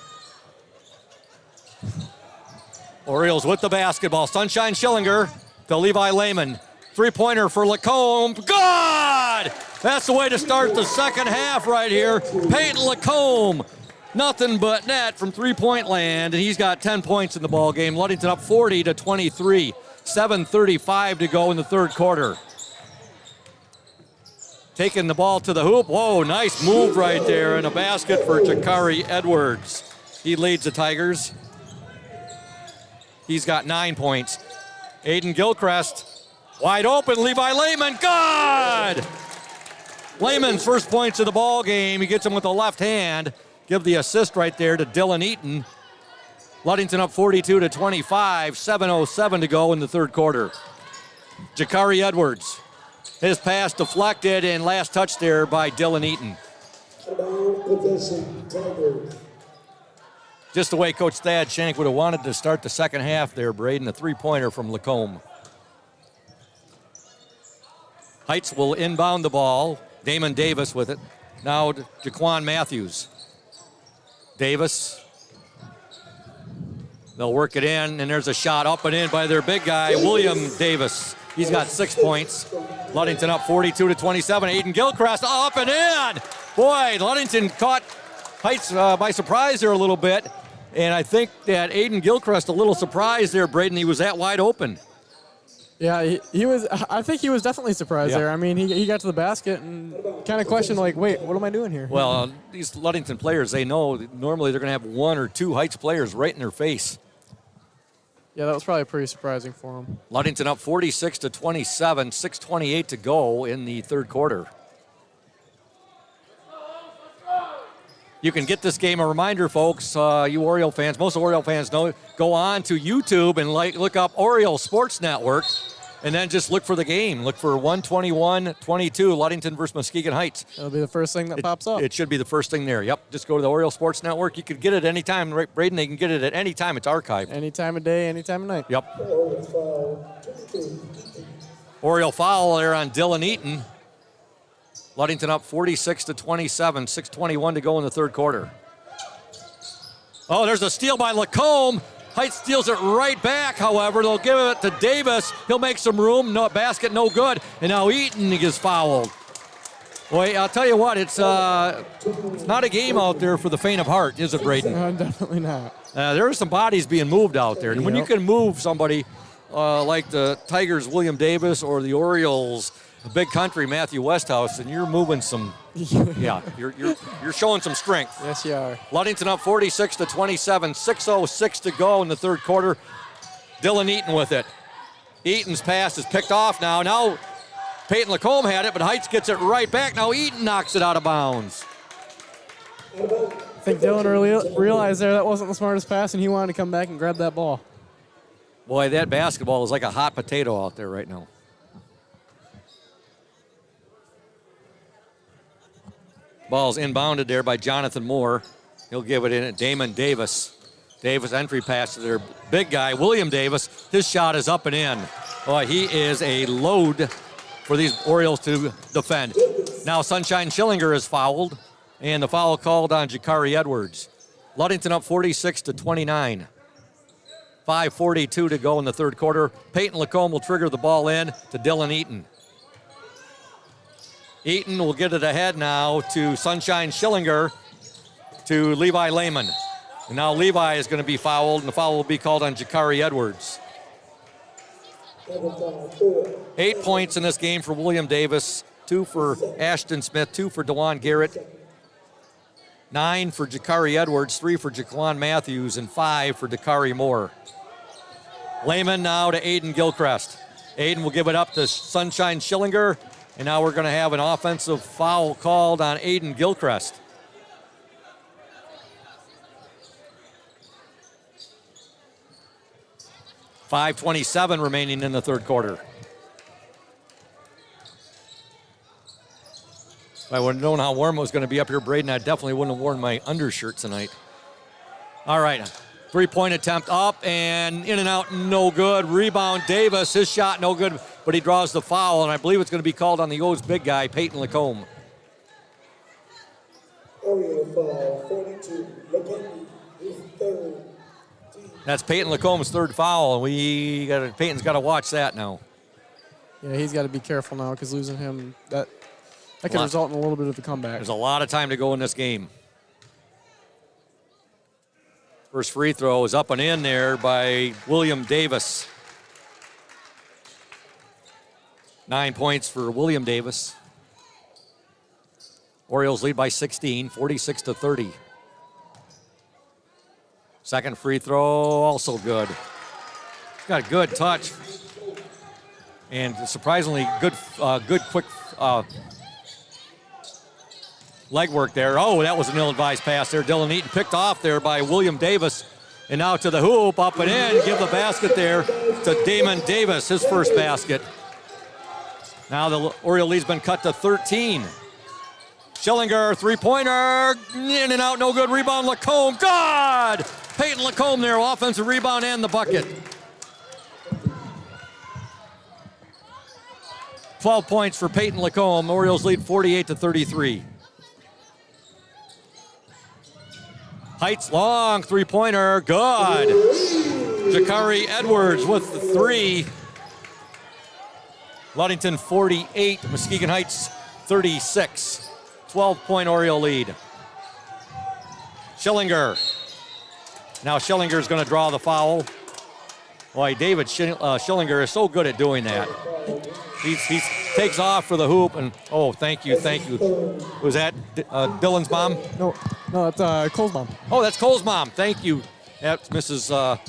Speaker 1: Orioles with the basketball. Sunshine Schillinger to Levi Lehman. Three-pointer for Lacombe. Good! That's the way to start the second half right here. Peyton Lacombe. Nothing but net from three-point land, and he's got 10 points in the ball game. Ludington up 40-23. 7:35 to go in the third quarter. Taking the ball to the hoop. Whoa, nice move right there, and a basket for Jakari Edwards. He leads the Tigers. He's got 9 points. Aiden Gilchrist, wide open. Levi Lehman, good! Lehman's first points of the ball game. He gets him with the left hand. Give the assist right there to Dylan Eaton. Ludington up 42-25. 7:07 to go in the third quarter. Jakari Edwards. His pass deflected, and last touch there by Dylan Eaton. Just the way Coach Thad Shank would have wanted to start the second half there, Braden, a three-pointer from Lacombe. Heights will inbound the ball. Damon Davis with it. Now Jaquan Matthews. Davis. They'll work it in, and there's a shot up and in by their big guy, William Davis. He's got 6 points. Ludington up 42-27. Aiden Gilchrist up and in. Boy, Ludington caught Heights by surprise there a little bit. And I think that Aiden Gilchrist a little surprised there, Braden. He was that wide open.
Speaker 11: Yeah, he was. I think he was definitely surprised there. I mean, he got to the basket and kind of questioned, like, wait, what am I doing here?
Speaker 1: Well, these Ludington players, they know normally they're going to have one or two Heights players right in their face.
Speaker 11: Yeah, that was probably pretty surprising for him.
Speaker 1: Ludington up 46-27, 6:28 to go in the third quarter. You can get this game. A reminder, folks, you Oriole fans, most Oriole fans know, go on to YouTube and look up Oriole Sports Network and then just look for the game. Look for 121-22, Ludington versus Muskegon Heights.
Speaker 11: That'll be the first thing that pops up.
Speaker 1: It should be the first thing there. Yep. Just go to the Oriole Sports Network. You could get it anytime, right, Braden? They can get it at any time. It's archived.
Speaker 11: Any time of day, any time of night.
Speaker 1: Yep. Oriole foul there on Dylan Eaton. Ludington up 46-27, 6:21 to go in the third quarter. Oh, there's a steal by Lacombe. Heights steals it right back, however. They'll give it to Davis. He'll make some room. No basket, no good. And now Eaton gets fouled. Boy, I'll tell you what, it's not a game out there for the faint of heart, is it, Braden?
Speaker 11: Definitely not.
Speaker 1: There are some bodies being moved out there. And when you can move somebody like the Tigers' William Davis or the Orioles' Big Country Matthew Westhouse, and you're moving some, you're showing some strength.
Speaker 11: Yes, you are.
Speaker 1: Ludington up 46-27, 6:06 to go in the third quarter. Dylan Eaton with it. Eaton's pass is picked off now. Now Peyton Lacombe had it, but Heights gets it right back. Now Eaton knocks it out of bounds.
Speaker 11: I think Dylan realized there that wasn't the smartest pass, and he wanted to come back and grab that ball.
Speaker 1: Boy, that basketball is like a hot potato out there right now. Ball's inbounded there by Jonathan Moore. He'll give it in at Damon Davis. Davis entry pass to their big guy, William Davis. His shot is up and in. Boy, he is a load for these Orioles to defend. Now Sunshine Schillinger is fouled, and the foul called on Jakari Edwards. Ludington up 46-29. 5:42 to go in the third quarter. Peyton Lacombe will trigger the ball in to Dylan Eaton. Eaton will get it ahead now to Sunshine Schillinger to Levi Lehman. And now Levi is going to be fouled, and the foul will be called on Jakari Edwards. 8 points in this game for William Davis, 2 for Ashton Smith, 2 for DeJuan Garrett, 9 for Jakari Edwards, 3 for Jaquan Matthews, and 5 for Dakari Moore. Lehman now to Aiden Gilchrist. Aiden will give it up to Sunshine Schillinger, and now we're going to have an offensive foul called on Aiden Gilchrist. .5:27 remaining in the third quarter. If I would have known how warm it was going to be up here, Braden, I definitely wouldn't have worn my undershirt tonight. All right, three-point attempt up and in and out, no good. Rebound, Davis, his shot no good, but he draws the foul, and I believe it's going to be called on the O's big guy, Peyton Lacombe.
Speaker 15: Oriole foul, 42, Lacombe, his third.
Speaker 1: That's Peyton Lacombe's third foul, and Peyton's got to watch that now.
Speaker 11: Yeah, he's got to be careful now because losing him, that could result in a little bit of a comeback.
Speaker 1: There's a lot of time to go in this game. First free throw is up and in there by William Davis. 9 points for William Davis. Orioles lead by 16, 46-30. Second free throw, also good. He's got a good touch. And surprisingly good quick leg work there. Oh, that was an ill-advised pass there. Dylan Eaton picked off there by William Davis. And now to the hoop, up and in. Give the basket there to Damon Davis, his first basket. Now the Oriole lead's been cut to 13. Schillinger, three-pointer, in and out, no good. Rebound, Lacombe, good! Peyton Lacombe there, offensive rebound and the bucket. 12 points for Peyton Lacombe. Orioles lead 48-33. Heights, long three-pointer, good. Jakari Edwards with the three. Ludington 48, Muskegon Heights 36. 12-point Oriole lead. Schillinger. Now Schillinger's going to draw the foul. Boy, David Schillinger is so good at doing that. He takes off for the hoop, and oh, thank you. Was that Dylan's mom?
Speaker 11: No, that's Cole's mom.
Speaker 1: Oh, that's Cole's mom. Thank you. That's Mrs.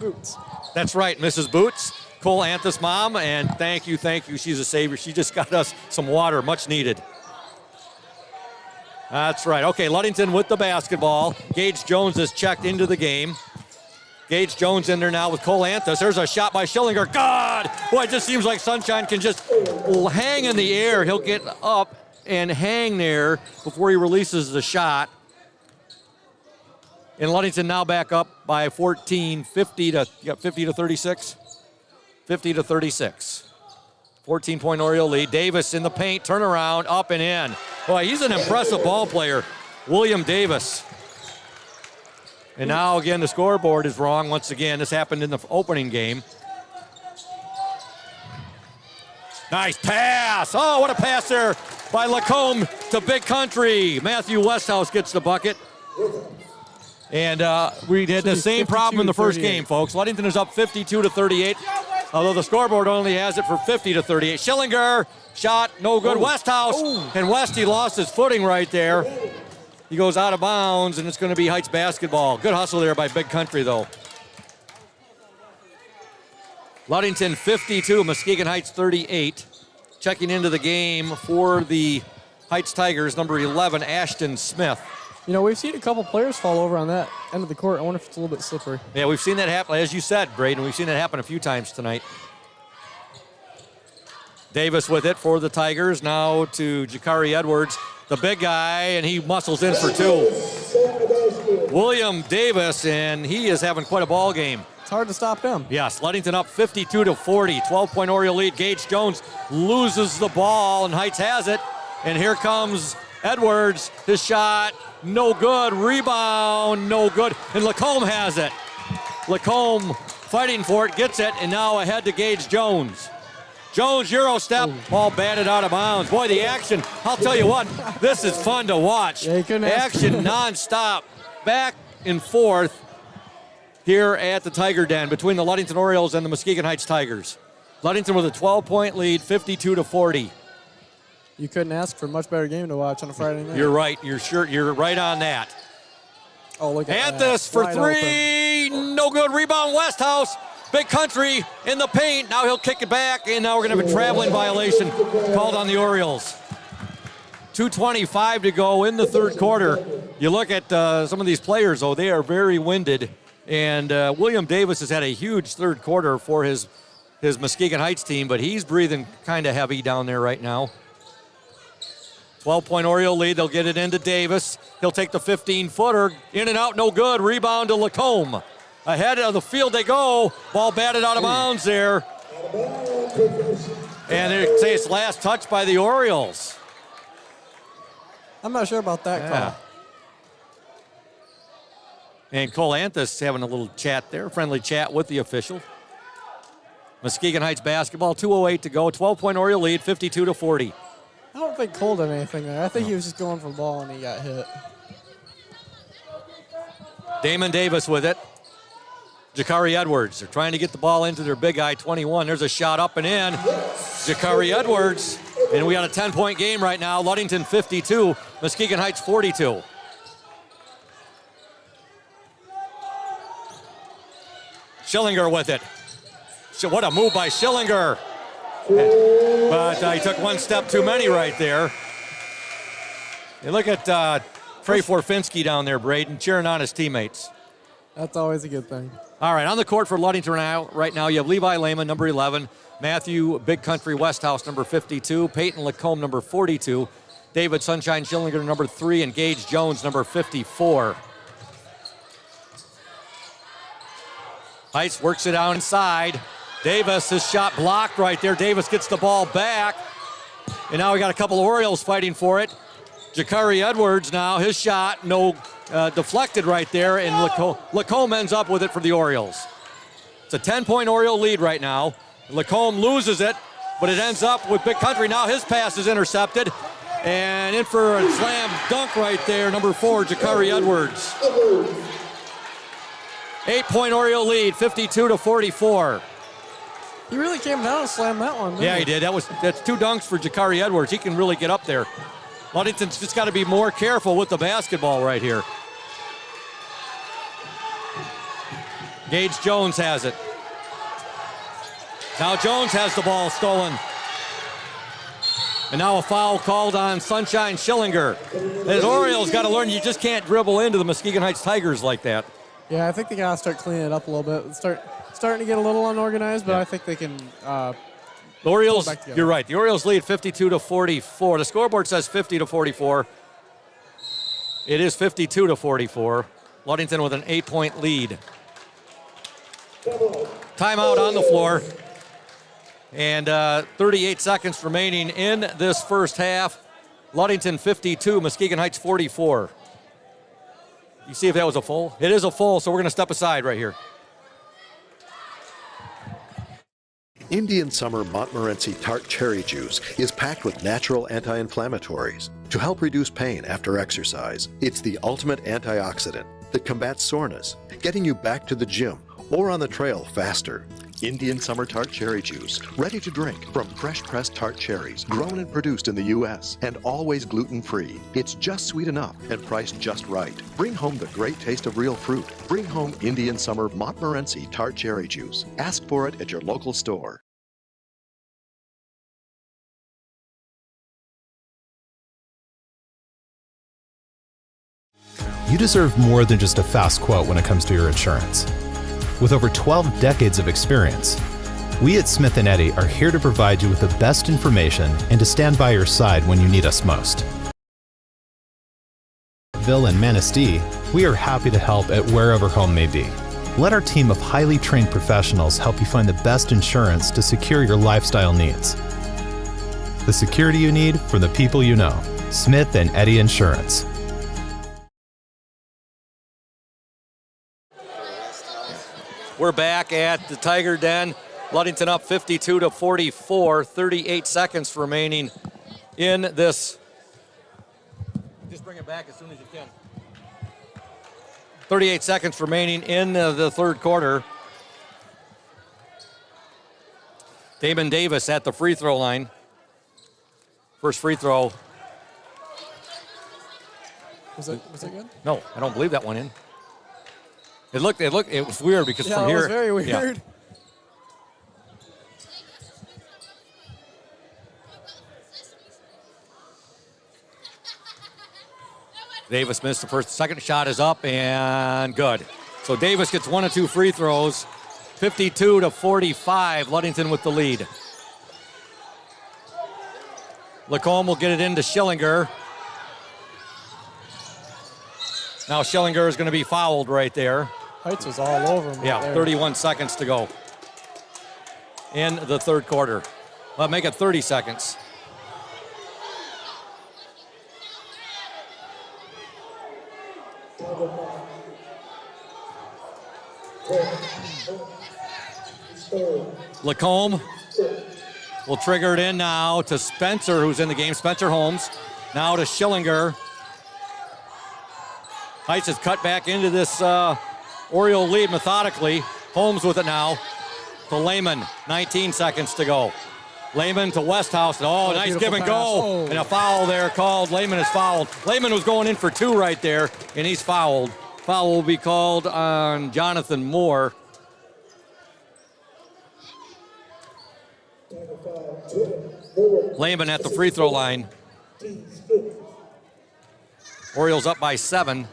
Speaker 11: Boots.
Speaker 1: That's right, Mrs. Boots. Cole Anthus' mom, and thank you. She's a savior. She just got us some water, much needed. That's right. Okay, Ludington with the basketball. Gage Jones is checked into the game. Gage Jones in there now with Cole Anthus. There's a shot by Schillinger. God! Boy, it just seems like Sunshine can just hang in the air. He'll get up and hang there before he releases the shot. And Ludington now back up by 14, 50 to 36. 50 to 36. 14-point Oriole lead. Davis in the paint, turnaround, up and in. Boy, he's an impressive ball player, William Davis. And now again, the scoreboard is wrong once again. This happened in the opening game. Nice pass. Oh, what a pass there by Lacombe to Big Country. Matthew Westhouse gets the bucket. And we had the same problem in the first game, folks. Ludington is up 52 to 38, although the scoreboard only has it for 50 to 38. Schillinger, shot, no good. Westhouse, and Westy lost his footing right there. He goes out of bounds, and it's going to be Heights basketball. Good hustle there by Big Country, though. Ludington 52, Muskegon Heights 38. Checking into the game for the Heights Tigers, number 11, Ashton Smith.
Speaker 11: You know, we've seen a couple players fall over on that end of the court. I wonder if it's a little bit slippery.
Speaker 1: Yeah, we've seen that happen, as you said, Braden. We've seen that happen a few times tonight. Davis with it for the Tigers. Now to Jakari Edwards, the big guy, and he muscles in for two. William Davis, and he is having quite a ball game.
Speaker 11: It's hard to stop him.
Speaker 1: Yes, Ludington up 52 to 40. 12-point Oriole lead. Gage Jones loses the ball, and Heights has it. And here comes Edwards. His shot, no good. Rebound, no good. And Lacombe has it. Lacombe fighting for it, gets it, and now ahead to Gage Jones. Jones, Euro step, ball batted out of bounds. Boy, the action, I'll tell you what, this is fun to watch.
Speaker 11: Yeah,
Speaker 1: action nonstop, back and forth here at the Tiger Den between the Ludington Orioles and the Muskegon Heights Tigers. Ludington with a 12-point lead, 52 to 40.
Speaker 11: You couldn't ask for a much better game to watch on a Friday night.
Speaker 1: You're right. You're right on that.
Speaker 11: Oh, look at that.
Speaker 1: Anthus for
Speaker 11: Wide
Speaker 1: three. Open. No good. Rebound, Westhouse. Big Country in the paint. Now he'll kick it back, and now we're going to have a traveling violation called on the Orioles. 2:25 to go in the third quarter. You look at some of these players, though, they are very winded. And William Davis has had a huge third quarter for his Muskegon Heights team, but he's breathing kind of heavy down there right now. 12-point Oriole lead. They'll get it into Davis. He'll take the 15-footer. In and out, no good. Rebound to Lacombe. Ahead of the field they go. Ball batted out of bounds there. And they say it's last touch by the Orioles.
Speaker 11: I'm not sure about that call.
Speaker 1: And Cole Anthus having a little chat there, friendly chat with the official. Muskegon Heights basketball, 2:08 to go. 12-point Oriole lead, 52 to 40.
Speaker 11: I don't think Cole did anything there. I think he was just going for the ball and he got hit.
Speaker 1: Damon Davis with it. Jakari Edwards. They're trying to get the ball into their big guy, 21. There's a shot up and in. Jakari Edwards. And we got a 10-point game right now. Ludington 52, Muskegon Heights 42. Schillinger with it. What a move by Schillinger. But he took one step too many right there. And look at Trey Forfinski down there, Braden, cheering on his teammates.
Speaker 11: That's always a good thing.
Speaker 1: All right, on the court for Ludington right now, you have Levi Lehman, number 11, Matthew Big Country Westhouse, number 52, Peyton Lacombe, number 42, David Sunshine Schillinger, number 3, and Gage Jones, number 54. Heights works it out inside. Davis, his shot blocked right there. Davis gets the ball back. And now we got a couple of Orioles fighting for it. Jakari Edwards now, his shot, deflected right there, and Lacombe ends up with it for the Orioles. It's a 10-point Oriole lead right now. Lacombe loses it, but it ends up with Big Country. Now his pass is intercepted, and in for a slam dunk right there, number 4, Jakari Edwards. 8-point Oriole lead, 52 to 44.
Speaker 11: He really came down and slammed that one.
Speaker 1: Yeah, he did. That's 2 dunks for Jakari Edwards. He can really get up there. Ludington's just got to be more careful with the basketball right here. Gage Jones has it. Now Jones has the ball stolen. And now a foul called on Sunshine Schillinger. And the Orioles got to learn you just can't dribble into the Muskegon Heights Tigers like that.
Speaker 11: Yeah, I think they gotta start cleaning it up a little bit. Starting to get a little unorganized, but I think they can.
Speaker 1: The Orioles,
Speaker 11: back together.
Speaker 1: you're right. The Orioles lead 52-44. The scoreboard says 50-44. It is 52-44. Ludington with an 8-point lead. Timeout on the floor. And 38 seconds remaining in this first half. Ludington 52, Muskegon Heights 44. You see if that was a full? It is a full, so we're going to step aside right here.
Speaker 7: Indian Summer Montmorency Tart Cherry Juice is packed with natural anti-inflammatories to help reduce pain after exercise. It's the ultimate antioxidant that combats soreness, getting you back to the gym or on the trail faster. Indian Summer Tart Cherry Juice, ready to drink from fresh-pressed tart cherries, grown and produced in the U.S. and always gluten-free. It's just sweet enough and priced just right. Bring home the great taste of real fruit. Bring home Indian Summer Montmorency Tart Cherry Juice. Ask for it at your local store.
Speaker 5: You deserve more than just a fast quote when it comes to your insurance. With over 12 decades of experience, we at Smith & Eddy are here to provide you with the best information and to stand by your side when you need us most. Ville and Manistee, we are happy to help at wherever home may be. Let our team of highly trained professionals help you find the best insurance to secure your lifestyle needs. The security you need from the people you know. Smith & Eddy Insurance.
Speaker 1: We're back at the Tiger Den. Ludington up 52-44, 38 seconds remaining in this. Just bring it back as soon as you can. 38 seconds remaining in the third quarter. Damon Davis at the free throw line. First free throw.
Speaker 11: Was it good?
Speaker 1: No, I don't believe that one in. It was weird because from here.
Speaker 11: Yeah, it was very weird.
Speaker 1: Yeah. Davis missed the first. Second shot is up and good. So Davis gets 1 of 2 free throws. 52-45, Ludington with the lead. Lacombe will get it into Schillinger. Now Schillinger is going to be fouled right there.
Speaker 11: Heights was all over him.
Speaker 1: Yeah,
Speaker 11: right there.
Speaker 1: 31 seconds to go in the third quarter. Well, make it 30 seconds. Lacombe will trigger it in now to Spencer, who's in the game. Spencer Holmes. Now to Schillinger. Heights has cut back into this Oriole lead methodically. Holmes with it now to Lehman. 19 seconds to go. Lehman to Westhouse. Oh, nice give and go.
Speaker 11: Oh.
Speaker 1: And a foul there called. Lehman is fouled. Lehman was going in for 2 right there, and he's fouled. Foul will be called on Jonathan Moore. Lehman at the free throw line. Orioles up by 7.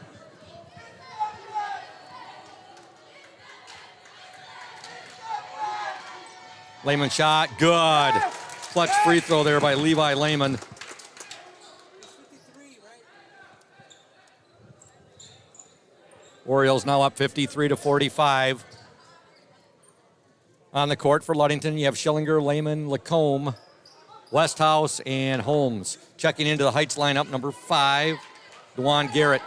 Speaker 1: Lehman shot, good. Clutch free throw there by Levi Lehman. Orioles now up 53-45. On the court for Ludington, you have Schillinger, Lehman, Lacombe, Westhouse, and Holmes. Checking into the Heights lineup, number 5, DeJuan Garrett.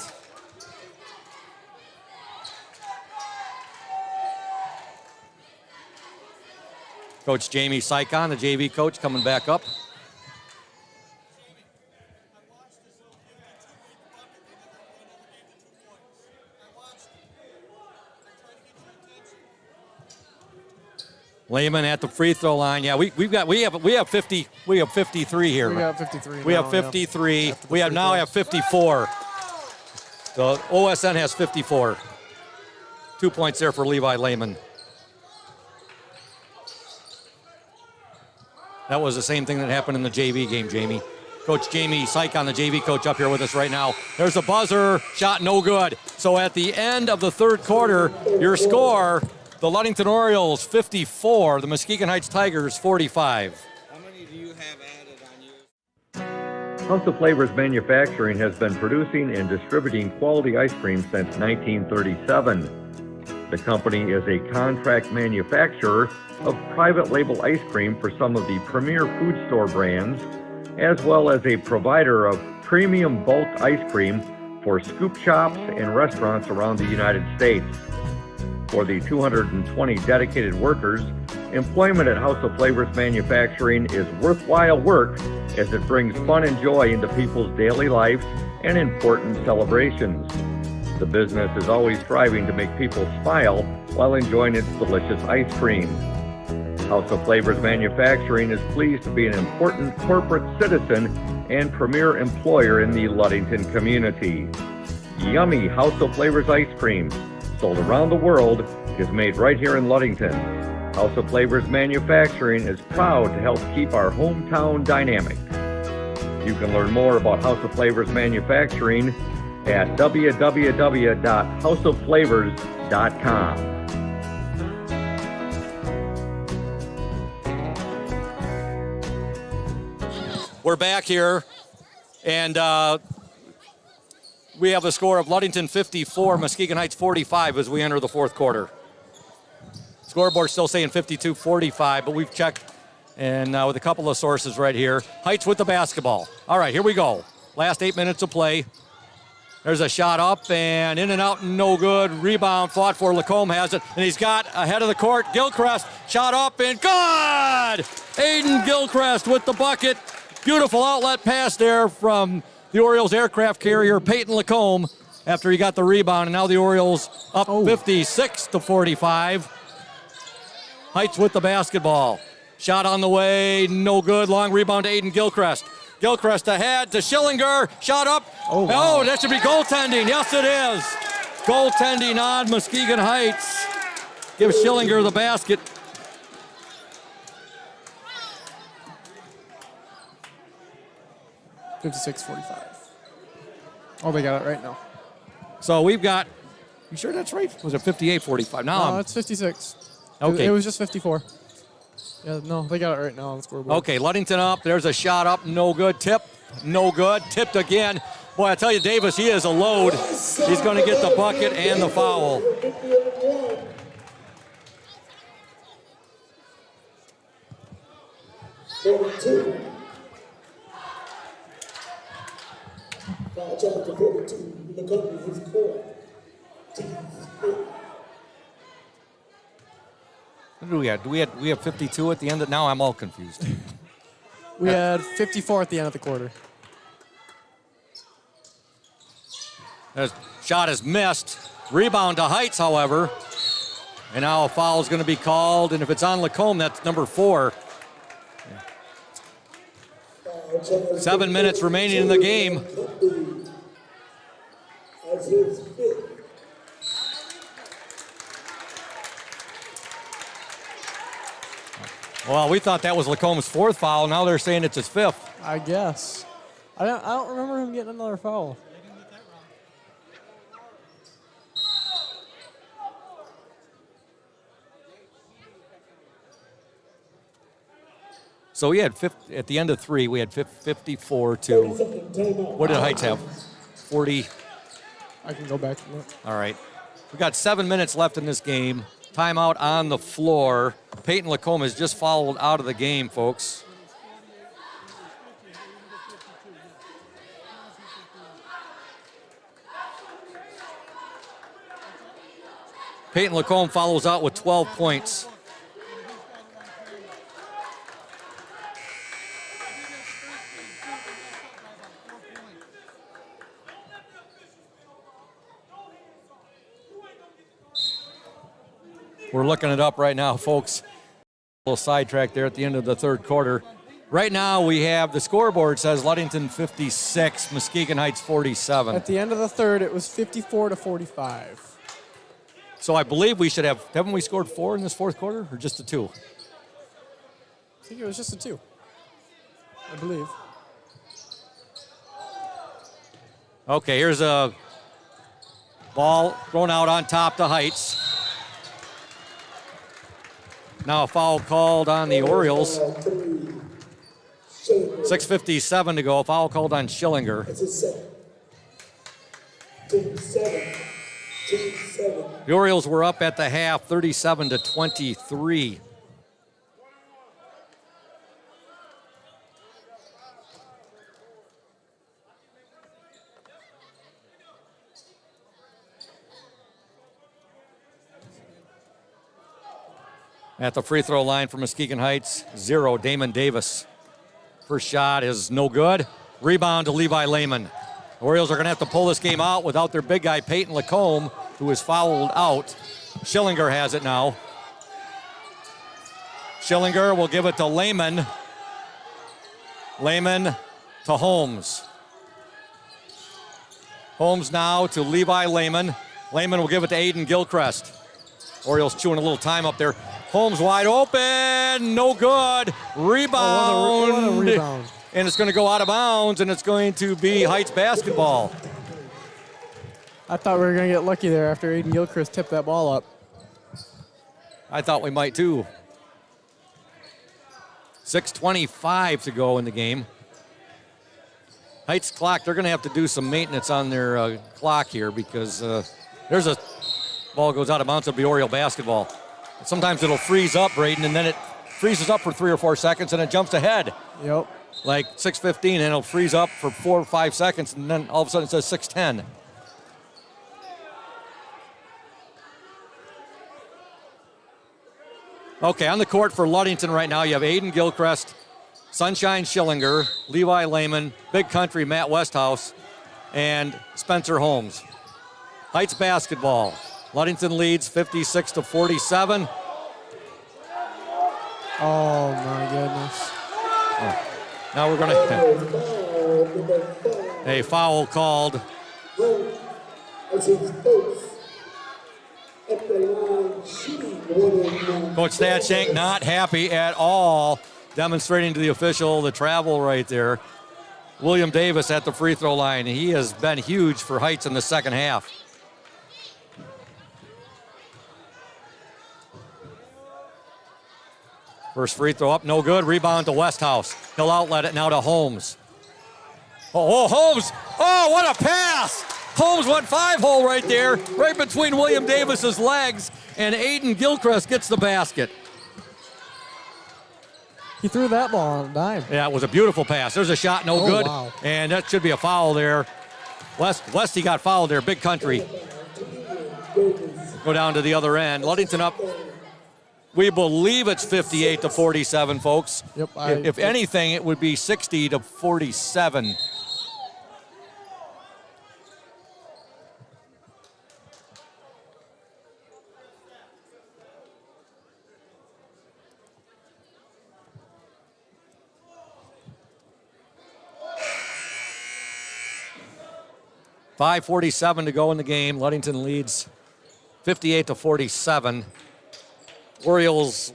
Speaker 1: Coach Jamie Sykon, the JV coach, coming back up. Lehman at the free throw line. Yeah, we have 53 here.
Speaker 11: We got 53.
Speaker 1: We have 53. We have 54. The OSN has 54. 2 points there for Levi Lehman. That was the same thing that happened in the JV game, Jamie. Coach Jamie Sycon, the JV coach, up here with us right now. There's a buzzer, shot no good. So at the end of the third quarter, your score, the Ludington Orioles 54, the Muskegon Heights Tigers 45.
Speaker 12: How many do you have added on yours?
Speaker 4: House of Flavors Manufacturing has been producing and distributing quality ice cream since 1937. The company is a contract manufacturer of private label ice cream for some of the premier food store brands, as well as a provider of premium bulk ice cream for scoop shops and restaurants around the United States. For the 220 dedicated workers, employment at House of Flavors Manufacturing is worthwhile work as it brings fun and joy into people's daily lives and important celebrations. The business is always striving to make people smile while enjoying its delicious ice cream. House of Flavors Manufacturing is pleased to be an important corporate citizen and premier employer in the Ludington community. Yummy House of Flavors ice cream, sold around the world, is made right here in Ludington. House of Flavors Manufacturing is proud to help keep our hometown dynamic. You can learn more about House of Flavors Manufacturing at www.houseofflavors.com.
Speaker 1: We're back here, and we have a score of Ludington 54, Muskegon Heights 45 as we enter the fourth quarter. Scoreboard still saying 52-45, but we've checked and with a couple of sources right here. Heights with the basketball. All right, here we go. Last 8 minutes of play. There's a shot up and in and out, no good. Rebound fought for. Lacombe has it, and he's got ahead of the court. Gilchrist shot up and good! Aiden Gilchrist with the bucket. Beautiful outlet pass there from the Orioles aircraft carrier, Peyton Lacombe, after he got the rebound. And now the Orioles up 56-45. Heights with the basketball. Shot on the way, no good. Long rebound to Aiden Gilchrist. Gilchrist ahead to Schillinger. Shot up. Oh, wow. That should be goaltending. Yes, it is. Goaltending on Muskegon Heights. Give Schillinger the basket.
Speaker 11: $56-45. Oh, they got it right now.
Speaker 1: So we've got, you sure that's right? Was it 58-45?
Speaker 11: No, it's 56.
Speaker 1: Okay.
Speaker 11: It was just 54. Yeah, no, they got it right now on the scoreboard.
Speaker 1: Okay, Ludington up. There's a shot up. No good. Tip. No good. Tipped again. Boy, I tell you, Davis, he is a load. He's going to get the bucket and the foul.
Speaker 15: Chapter 42, look up to his core.
Speaker 1: What do we have? We have 52 at the end? Now I'm all confused.
Speaker 11: We had 54 at the end of the quarter.
Speaker 1: That shot is missed. Rebound to Heights, however. And now a foul is going to be called. And if it's on Lacombe, that's number 4. 7 minutes remaining in the game. Well, we thought that was Lacombe's 4th foul. Now they're saying it's his 5th.
Speaker 11: I guess. I don't remember him getting another foul.
Speaker 1: So we had at the end of 3, we had 54 to, what did Heights have? 40.
Speaker 11: I can go back and look.
Speaker 1: All right. We got 7 minutes left in this game. Timeout on the floor. Peyton Lacombe has just fouled out of the game, folks. Peyton Lacombe follows out with 12 points. We're looking it up right now, folks. A little sidetrack there at the end of the third quarter. Right now we have, the scoreboard says Ludington 56, Muskegon Heights 47.
Speaker 11: At the end of the third, it was 54-45.
Speaker 1: So I believe we should have, haven't we scored 4 in this fourth quarter, or just a 2?
Speaker 11: I think it was just a 2. I believe.
Speaker 1: Okay, here's a ball thrown out on top to Heights. Now a foul called on the Orioles. 6:57 to go. Foul called on Schillinger. The Orioles were up at the half, 37-23. At the free throw line for Muskegon Heights, 0, Damon Davis. First shot is no good. Rebound to Levi Lehman. The Orioles are going to have to pull this game out without their big guy, Peyton Lacombe, who is fouled out. Schillinger has it now. Schillinger will give it to Lehman. Lehman to Holmes. Holmes now to Levi Lehman. Lehman will give it to Aiden Gilchrist. Orioles chewing a little time up there. Holmes wide open, no good. Rebound.
Speaker 11: What a rebound.
Speaker 1: And it's going to go out of bounds, and it's going to be Heights basketball.
Speaker 11: I thought we were going to get lucky there after Aiden Gilchrist tipped that ball up.
Speaker 1: I thought we might too. 6:25 to go in the game. Heights clock, they're going to have to do some maintenance on their clock here because there's a ball goes out of bounds. It'll be Oriole basketball. Sometimes it'll freeze up, Braden, and then it freezes up for 3 or 4 seconds, and it jumps ahead.
Speaker 11: Yep.
Speaker 1: Like 6:15, and it'll freeze up for 4 or 5 seconds, and then all of a sudden it says 6:10. Okay, on the court for Ludington right now, you have Aiden Gilchrist, Sunshine Schillinger, Levi Lehman, Big Country Matt Westhouse, and Spencer Holmes. Heights basketball. Ludington leads 56-47.
Speaker 11: Oh my goodness.
Speaker 1: Now we're going to a foul called. Coach Statshank not happy at all, demonstrating to the official the travel right there. William Davis at the free throw line. He has been huge for Heights in the second half. First free throw up, no good. Rebound to Westhouse. He'll outlet it now to Holmes. Oh, Holmes. Oh, what a pass. Holmes went 5-hole right there, right between William Davis's legs, and Aiden Gilchrist gets the basket.
Speaker 11: He threw that ball on a dime.
Speaker 1: Yeah, it was a beautiful pass. There's a shot, no good.
Speaker 11: Wow.
Speaker 1: And that should be a foul there. Westy got fouled there, Big Country. Go down to the other end. Ludington up. We believe it's 58-47, folks.
Speaker 11: Yep.
Speaker 1: If anything, it would be 60-47. .547 to go in the game. Ludington leads 58-47. Orioles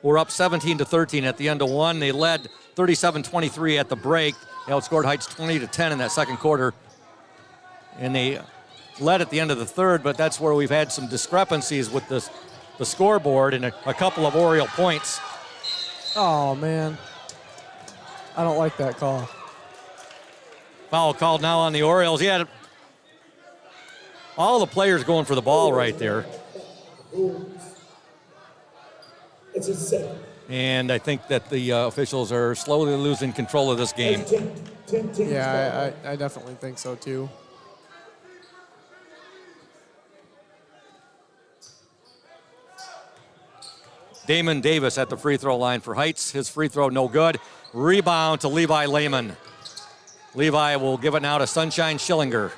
Speaker 1: were up 17-13 at the end of one. They led 37-23 at the break. They outscored Heights 20-10 in that second quarter. And they led at the end of the third, but that's where we've had some discrepancies with the scoreboard and a couple of Oriole points.
Speaker 11: Oh, man. I don't like that call.
Speaker 1: Foul called now on the Orioles. He had all the players going for the ball right there. And I think that the officials are slowly losing control of this game.
Speaker 11: Yeah, I definitely think so too.
Speaker 1: Damon Davis at the free throw line for Heights. His free throw no good. Rebound to Levi Lehman. Levi will give it now to Sunshine Schillinger.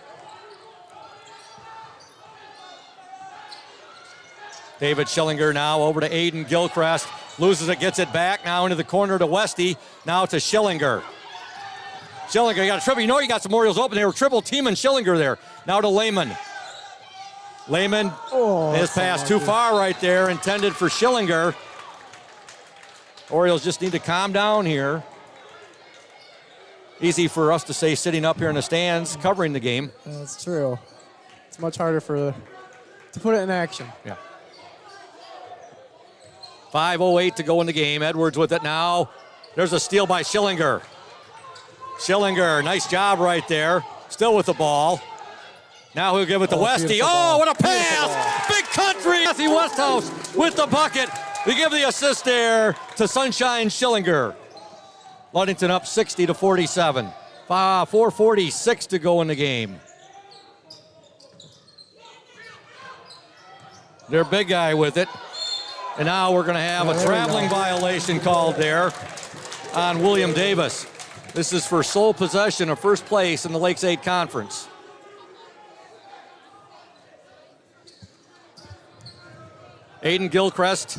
Speaker 1: David Schillinger now over to Aiden Gilchrist. Loses it, gets it back now into the corner to Westy. Now to Schillinger. Schillinger, you got a triple. You know you got some Orioles open. They were triple teaming Schillinger there. Now to Lehman. Lehman, his pass too far right there, intended for Schillinger. Orioles just need to calm down here. easy for us to say sitting up here in the stands covering the game.
Speaker 11: That's true. It's much harder to put it in action.
Speaker 1: Yeah. 5:08 to go in the game. Edwards with it now. There's a steal by Schillinger. Schillinger, nice job right there. Still with the ball. Now he'll give it to Westy. Oh, what a pass! Big country! Matthew Westhouse with the bucket. We give the assist there to Sunshine Schillinger. Ludington up 60-47. 4:46 to go in the game. Their big guy with it. And now we're going to have a traveling violation called there on William Davis. This is for sole possession of first place in the Lakes 8 Conference. Aiden Gilchrist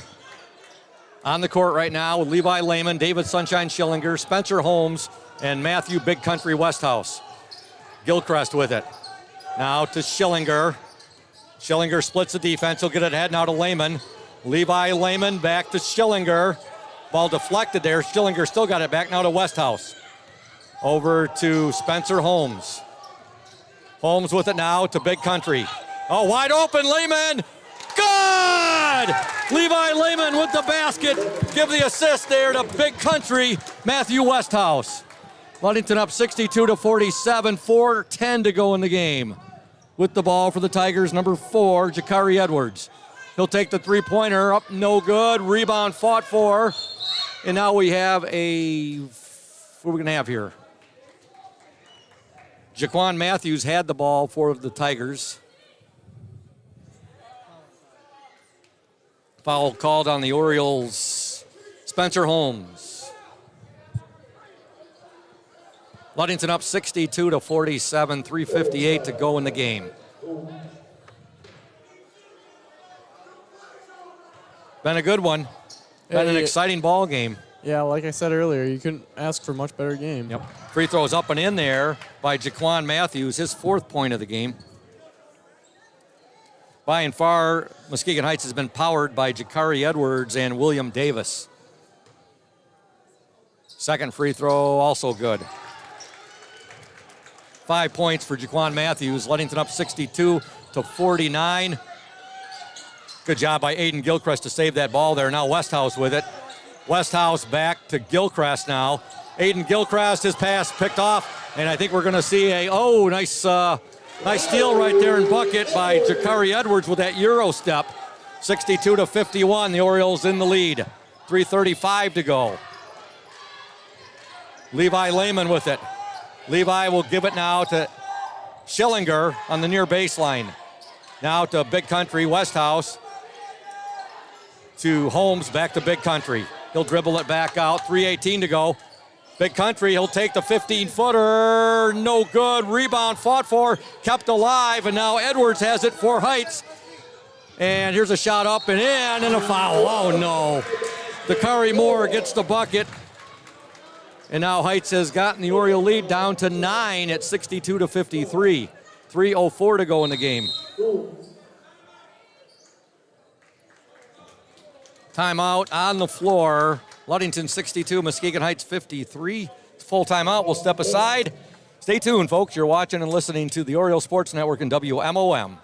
Speaker 1: on the court right now with Levi Lehman, David Sunshine Schillinger, Spencer Holmes, and Matthew Big Country Westhouse. Gilchrist with it. Now to Schillinger. Schillinger splits the defense. He'll get it ahead now to Lehman. Levi Lehman back to Schillinger. Ball deflected there. Schillinger still got it back now to Westhouse. Over to Spencer Holmes. Holmes with it now to Big Country. Oh, wide open, Lehman. Good! Levi Lehman with the basket. Give the assist there to Big Country, Matthew Westhouse. Ludington up 62-47, 4:10 to go in the game. With the ball for the Tigers, number 4, Jakari Edwards. He'll take the three-pointer, up no good. Rebound fought for. And now we have what are we going to have here? Jaquan Matthews had the ball for the Tigers. Foul called on the Orioles. Spencer Holmes. Ludington up 62-47, 3:58 to go in the game. Been a good one. Been an exciting ball game.
Speaker 11: Yeah, like I said earlier, you couldn't ask for a much better game.
Speaker 1: Yep. Free throws up and in there by Jaquan Matthews, his 4th point of the game. By and far, Muskegon Heights has been powered by Jakari Edwards and William Davis. Second free throw, also good. 5 points for Jaquan Matthews. Ludington up 62-49. Good job by Aiden Gilchrist to save that ball there. Now Westhouse with it. Westhouse back to Gilchrist now. Aiden Gilchrist, his pass picked off, and I think we're going to see nice steal right there and bucket by Jakari Edwards with that Euro step. 62-51, the Orioles in the lead. 3:35 to go. Levi Lehman with it. Levi will give it now to Schillinger on the near baseline. Now to Big Country, Westhouse. To Holmes, back to Big Country. He'll dribble it back out, 3:18 to go. Big Country, he'll take the 15-footer, no good. Rebound fought for, kept alive, and now Edwards has it for Heights. And here's a shot up and in, and a foul. Oh no. Dakari Moore gets the bucket. And now Heights has gotten the Oriole lead down to 9 at 62-53. 3:04 to go in the game. Timeout on the floor. Ludington 62, Muskegon Heights 53. Full timeout. We'll step aside. Stay tuned, folks. You're watching and listening to the Oriole Sports Network and WMOM.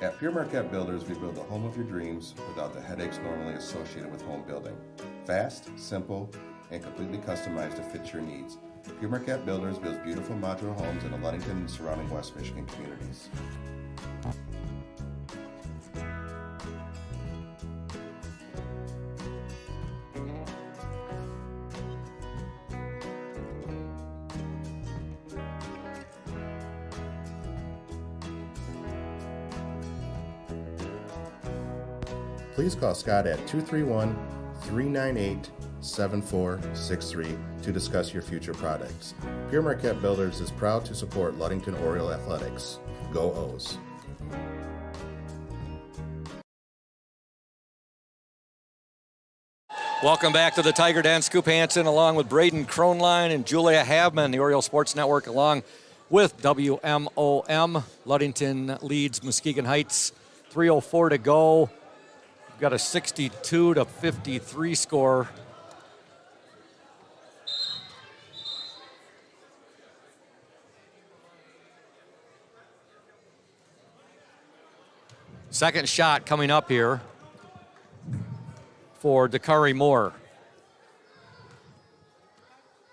Speaker 10: At Pure Marquette Builders, we build the home of your dreams without the headaches normally associated with home building. Fast, simple, and completely customized to fit your needs. Pure Marquette Builders builds beautiful modular homes in the Ludington and surrounding West Michigan communities. Please call Scott at 231-398-7463 to discuss your future projects. Pure Marquette Builders is proud to support Ludington Oriole Athletics. Go O's!
Speaker 1: Welcome back to the Tiger Den. Scoop Hansen along with Braden Kronline and Julia Havman, the Oriole Sports Network, along with WMOM. Ludington leads Muskegon Heights. 3:04 to go. We've got a 62-53 score. Second shot coming up here for Dakari Moore.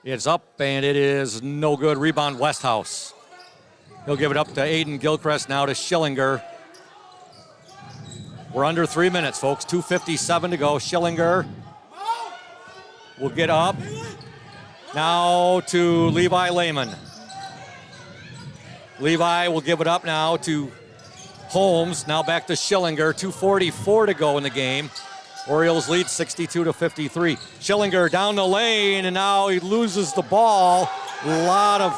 Speaker 1: It's up, and it is no good. Rebound, Westhouse. He'll give it up to Aiden Gilchrist, now to Schillinger. We're under 3 minutes, folks. 2:57 to go. Schillinger will get up. Now to Levi Lehman. Levi will give it up now to Holmes. Now back to Schillinger. 2:44 to go in the game. Orioles lead 62-53. Schillinger down the lane, and now he loses the ball. A lot of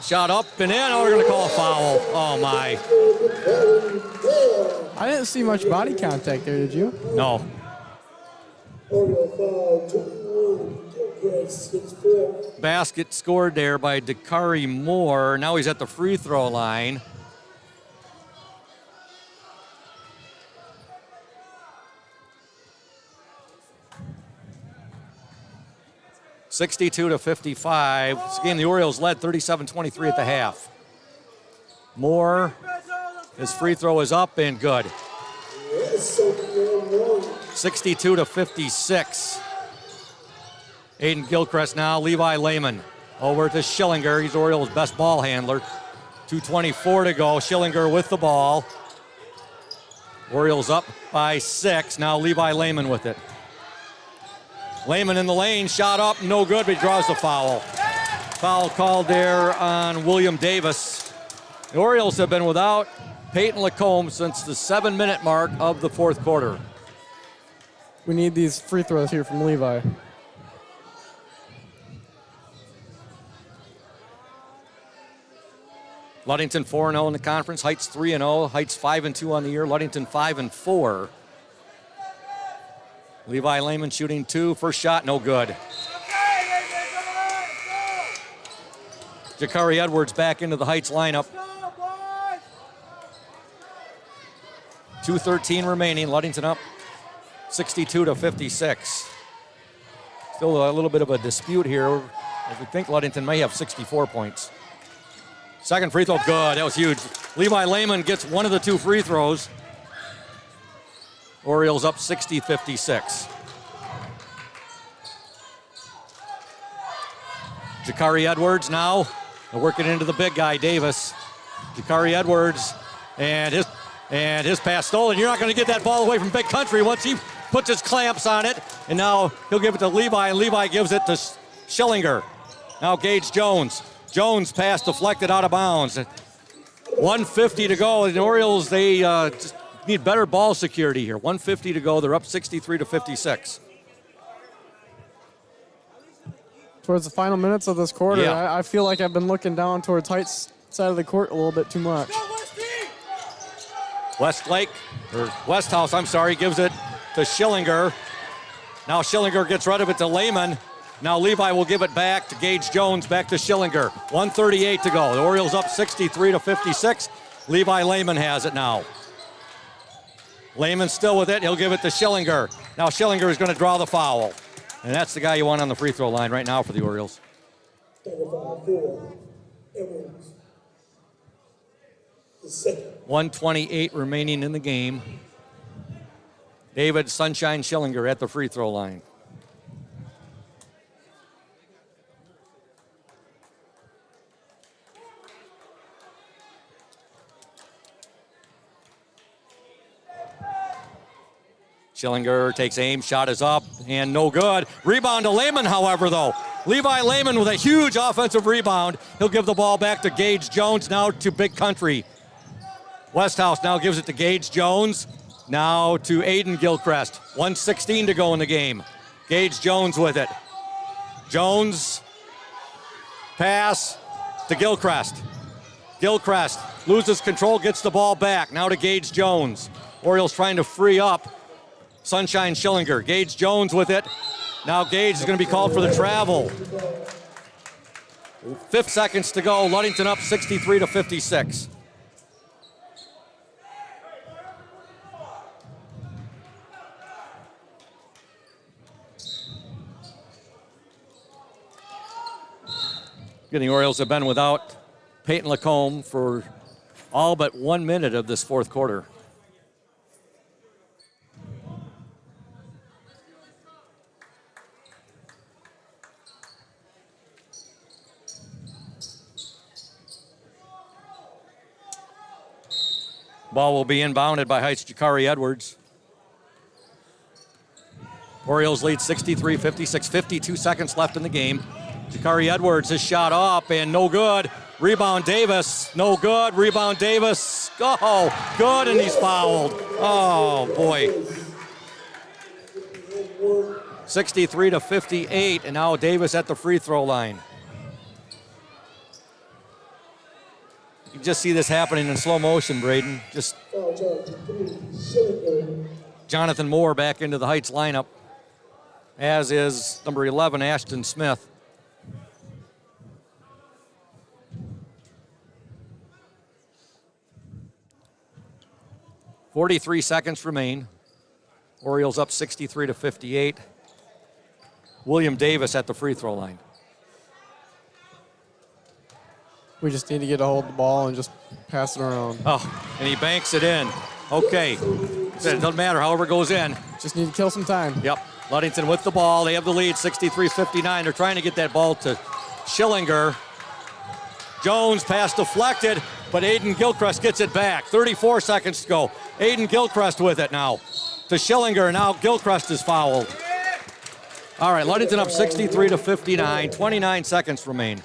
Speaker 1: shot up and in. Oh, we're going to call a foul. Oh, my.
Speaker 11: I didn't see much body contact there, did you?
Speaker 1: No. Basket scored there by Dakari Moore. Now he's at the free throw line. (62-55). This game, the Orioles led 37-23 at the half. Moore, his free throw is up and good. 62-56. Aiden Gilchrist now, Levi Lehman over to Schillinger. He's Orioles' best ball handler. 2:24 to go. Schillinger with the ball. Orioles up by 6. Now Levi Lehman with it. Lehman in the lane, shot up, no good, but he draws the foul. Foul called there on William Davis. The Orioles have been without Peyton Lacombe since the 7-minute mark of the fourth quarter.
Speaker 11: We need these free throws here from Levi.
Speaker 1: Ludington 4-0 in the conference, Heights 3-0, Heights 5-2 on the year, Ludington 5-4. Levi Lehman shooting 2, first shot, no good. Jakari Edwards back into the Heights lineup. 2:13 remaining, Ludington up 62-56. Still a little bit of a dispute here. As we think Ludington may have 64 points. Second free throw, good, that was huge. Levi Lehman gets one of the 2 free throws. Orioles up 60-56. Jakari Edwards now working into the big guy, Davis. Jakari Edwards and his pass stolen. You're not going to get that ball away from Big Country once he puts his clamps on it. And now he'll give it to Levi, and Levi gives it to Schillinger. Now Gage Jones. Jones pass deflected out of bounds. 1:50 to go. The Orioles, they just need better ball security here. 1:50 to go. They're up 63-56.
Speaker 11: Towards the final minutes of this quarter,
Speaker 1: Yeah.
Speaker 11: I feel like I've been looking down towards Heights side of the court a little bit too much.
Speaker 1: Westhouse, gives it to Schillinger. Now Schillinger gets rid of it to Lehman. Now Levi will give it back to Gage Jones, back to Schillinger. 1:38 to go. The Orioles up 63-56. Levi Lehman has it now. Lehman still with it. He'll give it to Schillinger. Now Schillinger is going to draw the foul. And that's the guy you want on the free throw line right now for the Orioles. 1:28 remaining in the game. David Sunshine Schillinger at the free throw line. Schillinger takes aim, shot is up, and no good. Rebound to Lehman, however, though. Levi Lehman with a huge offensive rebound. He'll give the ball back to Gage Jones, now to Big Country. Westhouse now gives it to Gage Jones, now to Aiden Gilchrist. 1:16 to go in the game. Gage Jones with it. Jones, pass to Gilchrist. Gilchrist loses control, gets the ball back, now to Gage Jones. Orioles trying to free up Sunshine Schillinger. Gage Jones with it. Now Gage is going to be called for the travel. 5 seconds to go. Ludington up 63-56. The Orioles have been without Peyton Lacombe for all but 1 minute of this fourth quarter. Ball will be inbounded by Heights' Jakari Edwards. Orioles lead 63-56, 52 seconds left in the game. Jakari Edwards is shot up and no good. Rebound Davis, no good. Rebound Davis, oh, good, and he's fouled. Oh, boy. 63-58, and now Davis at the free throw line. You can just see this happening in slow motion, Braden. Just Jonathan Moore back into the Heights lineup, as is number 11, Ashton Smith. .43 seconds remain. Orioles up 63-58. William Davis at the free throw line.
Speaker 11: We just need to get a hold of the ball and just pass it around.
Speaker 1: Oh, and he banks it in. Okay. It doesn't matter, however it goes in.
Speaker 11: Just need to kill some time.
Speaker 1: Yep. Ludington with the ball. They have the lead, 63-59. They're trying to get that ball to Schillinger. Jones pass deflected, but Aiden Gilchrist gets it back. 34 seconds to go. Aiden Gilchrist with it now to Schillinger. Now Gilchrist is fouled. All right, Ludington up 63-59. 29 seconds remain.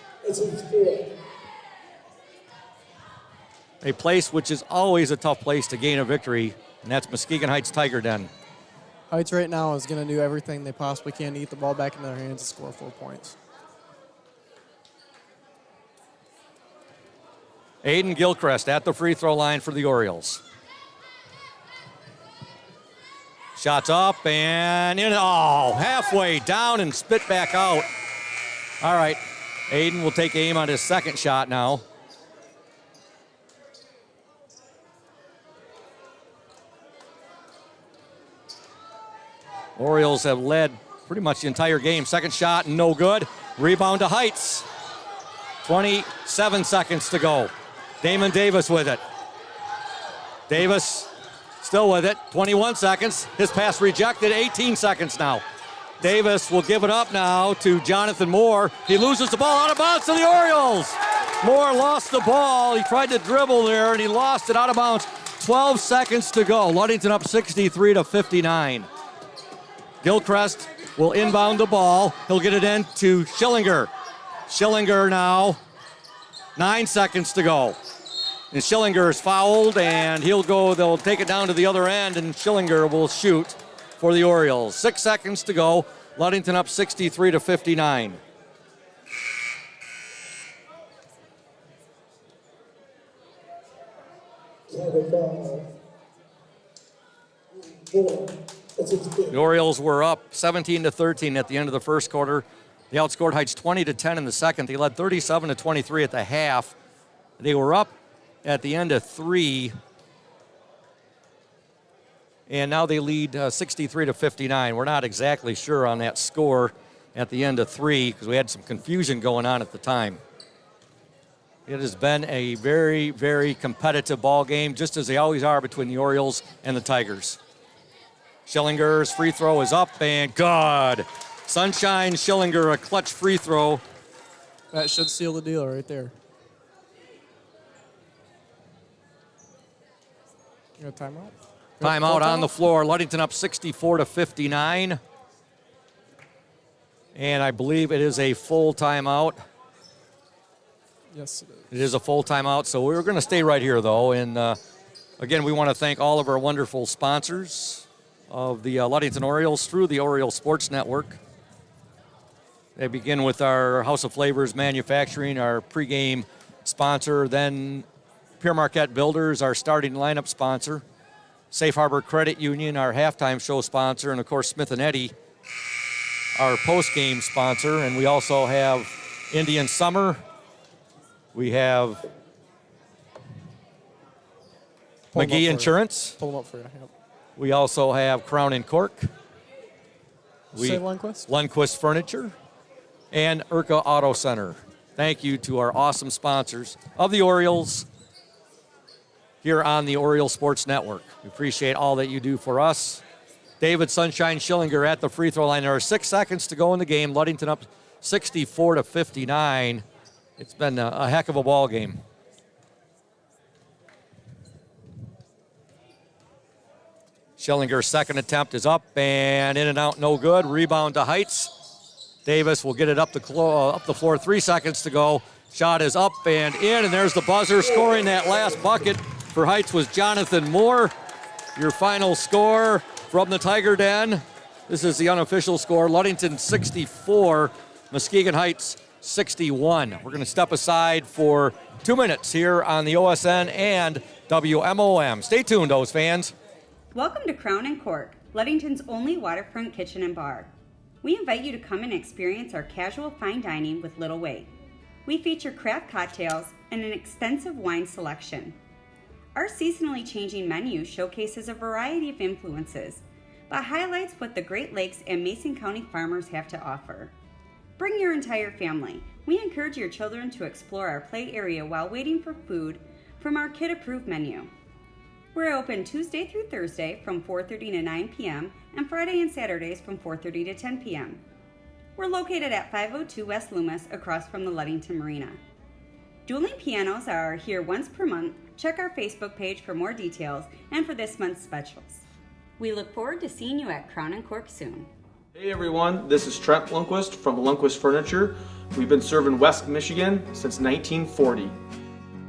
Speaker 1: A place which is always a tough place to gain a victory, and that's Muskegon Heights Tiger Den.
Speaker 11: Heights right now is going to do everything they possibly can to get the ball back in their hands and score 4 points.
Speaker 1: Aiden Gilchrist at the free throw line for the Orioles. Shots up and in. Oh, halfway down and spit back out. All right, Aiden will take aim on his second shot now. Orioles have led pretty much the entire game. Second shot, no good. Rebound to Heights. 27 seconds to go. Damon Davis with it. Davis still with it. 21 seconds. His pass rejected. 18 seconds now. Davis will give it up now to Jonathan Moore. He loses the ball out of bounds to the Orioles. Moore lost the ball. He tried to dribble there and he lost it out of bounds. 12 seconds to go. Ludington up 63-59. Gilchrist will inbound the ball. He'll get it in to Schillinger. Schillinger now. 9 seconds to go. And Schillinger is fouled, and they'll take it down to the other end, and Schillinger will shoot for the Orioles. 6 seconds to go. Ludington up 63-59. The Orioles were up 17-13 at the end of the first quarter. They outscored Heights 20-10 in the second. They led 37-23 at the half. They were up at the end of 3, and now they lead 63-59. We're not exactly sure on that score at the end of 3 because we had some confusion going on at the time. It has been a very, very competitive ball game, just as they always are between the Orioles and the Tigers. Schillinger's free throw is up and good. Sunshine Schillinger, a clutch free throw.
Speaker 11: That should seal the deal right there. You got a timeout?
Speaker 1: Timeout on the floor. Ludington up 64-59. And I believe it is a full timeout.
Speaker 11: Yes, it is.
Speaker 1: It is a full timeout, so we're going to stay right here, though. And again, we want to thank all of our wonderful sponsors of the Ludington Orioles through the Orioles Sports Network. They begin with our House of Flavors Manufacturing, our pregame sponsor, then Pure Marquette Builders, our starting lineup sponsor, Safe Harbor Credit Union, our halftime show sponsor, and of course Smith & Eddy, our postgame sponsor. And we also have Indian Summer, We have
Speaker 11: Pull 'em up
Speaker 1: McGee
Speaker 11: for
Speaker 1: Insurance.
Speaker 11: Pull them up for you. Yep.
Speaker 1: We also have Crown and Cork.
Speaker 11: Say Lundquist?
Speaker 1: Lundquist Furniture. And Urca Auto Center. Thank you to our awesome sponsors of the Orioles here on the Orioles Sports Network. We appreciate all that you do for us. David Sunshine Schillinger at the free throw line. There are 6 seconds to go in the game. Ludington up 64-59. It's been a heck of a ball game. Schillinger's second attempt is up and in and out, no good. Rebound to Heights. Davis will get it up the floor. 3 seconds to go. Shot is up and in, and there's the buzzer. Scoring that last bucket for Heights was Jonathan Moore. Your final score from the Tiger Den. This is the unofficial score. Ludington 64, Muskegon Heights 61. We're going to step aside for 2 minutes here on the OSN and WMOM. Stay tuned, O's fans.
Speaker 8: Welcome to Crown and Cork, Ludington's only waterfront kitchen and bar. We invite you to come and experience our casual fine dining with little wait. We feature craft cocktails and an extensive wine selection. Our seasonally changing menu showcases a variety of influences, but highlights what the Great Lakes and Mason County farmers have to offer. Bring your entire family. We encourage your children to explore our play area while waiting for food from our kid-approved menu. We're open Tuesday through Thursday from 4:30 to 9 p.m. and Friday and Saturdays from 4:30 to 10 p.m. We're located at 502 West Loomis across from the Ludington Marina. Dueling pianos are here once per month. Check our Facebook page for more details and for this month's specials. We look forward to seeing you at Crown and Cork soon.
Speaker 9: Hey everyone, this is Trent Lundquist from Lundquist Furniture. We've been serving West Michigan since 1940.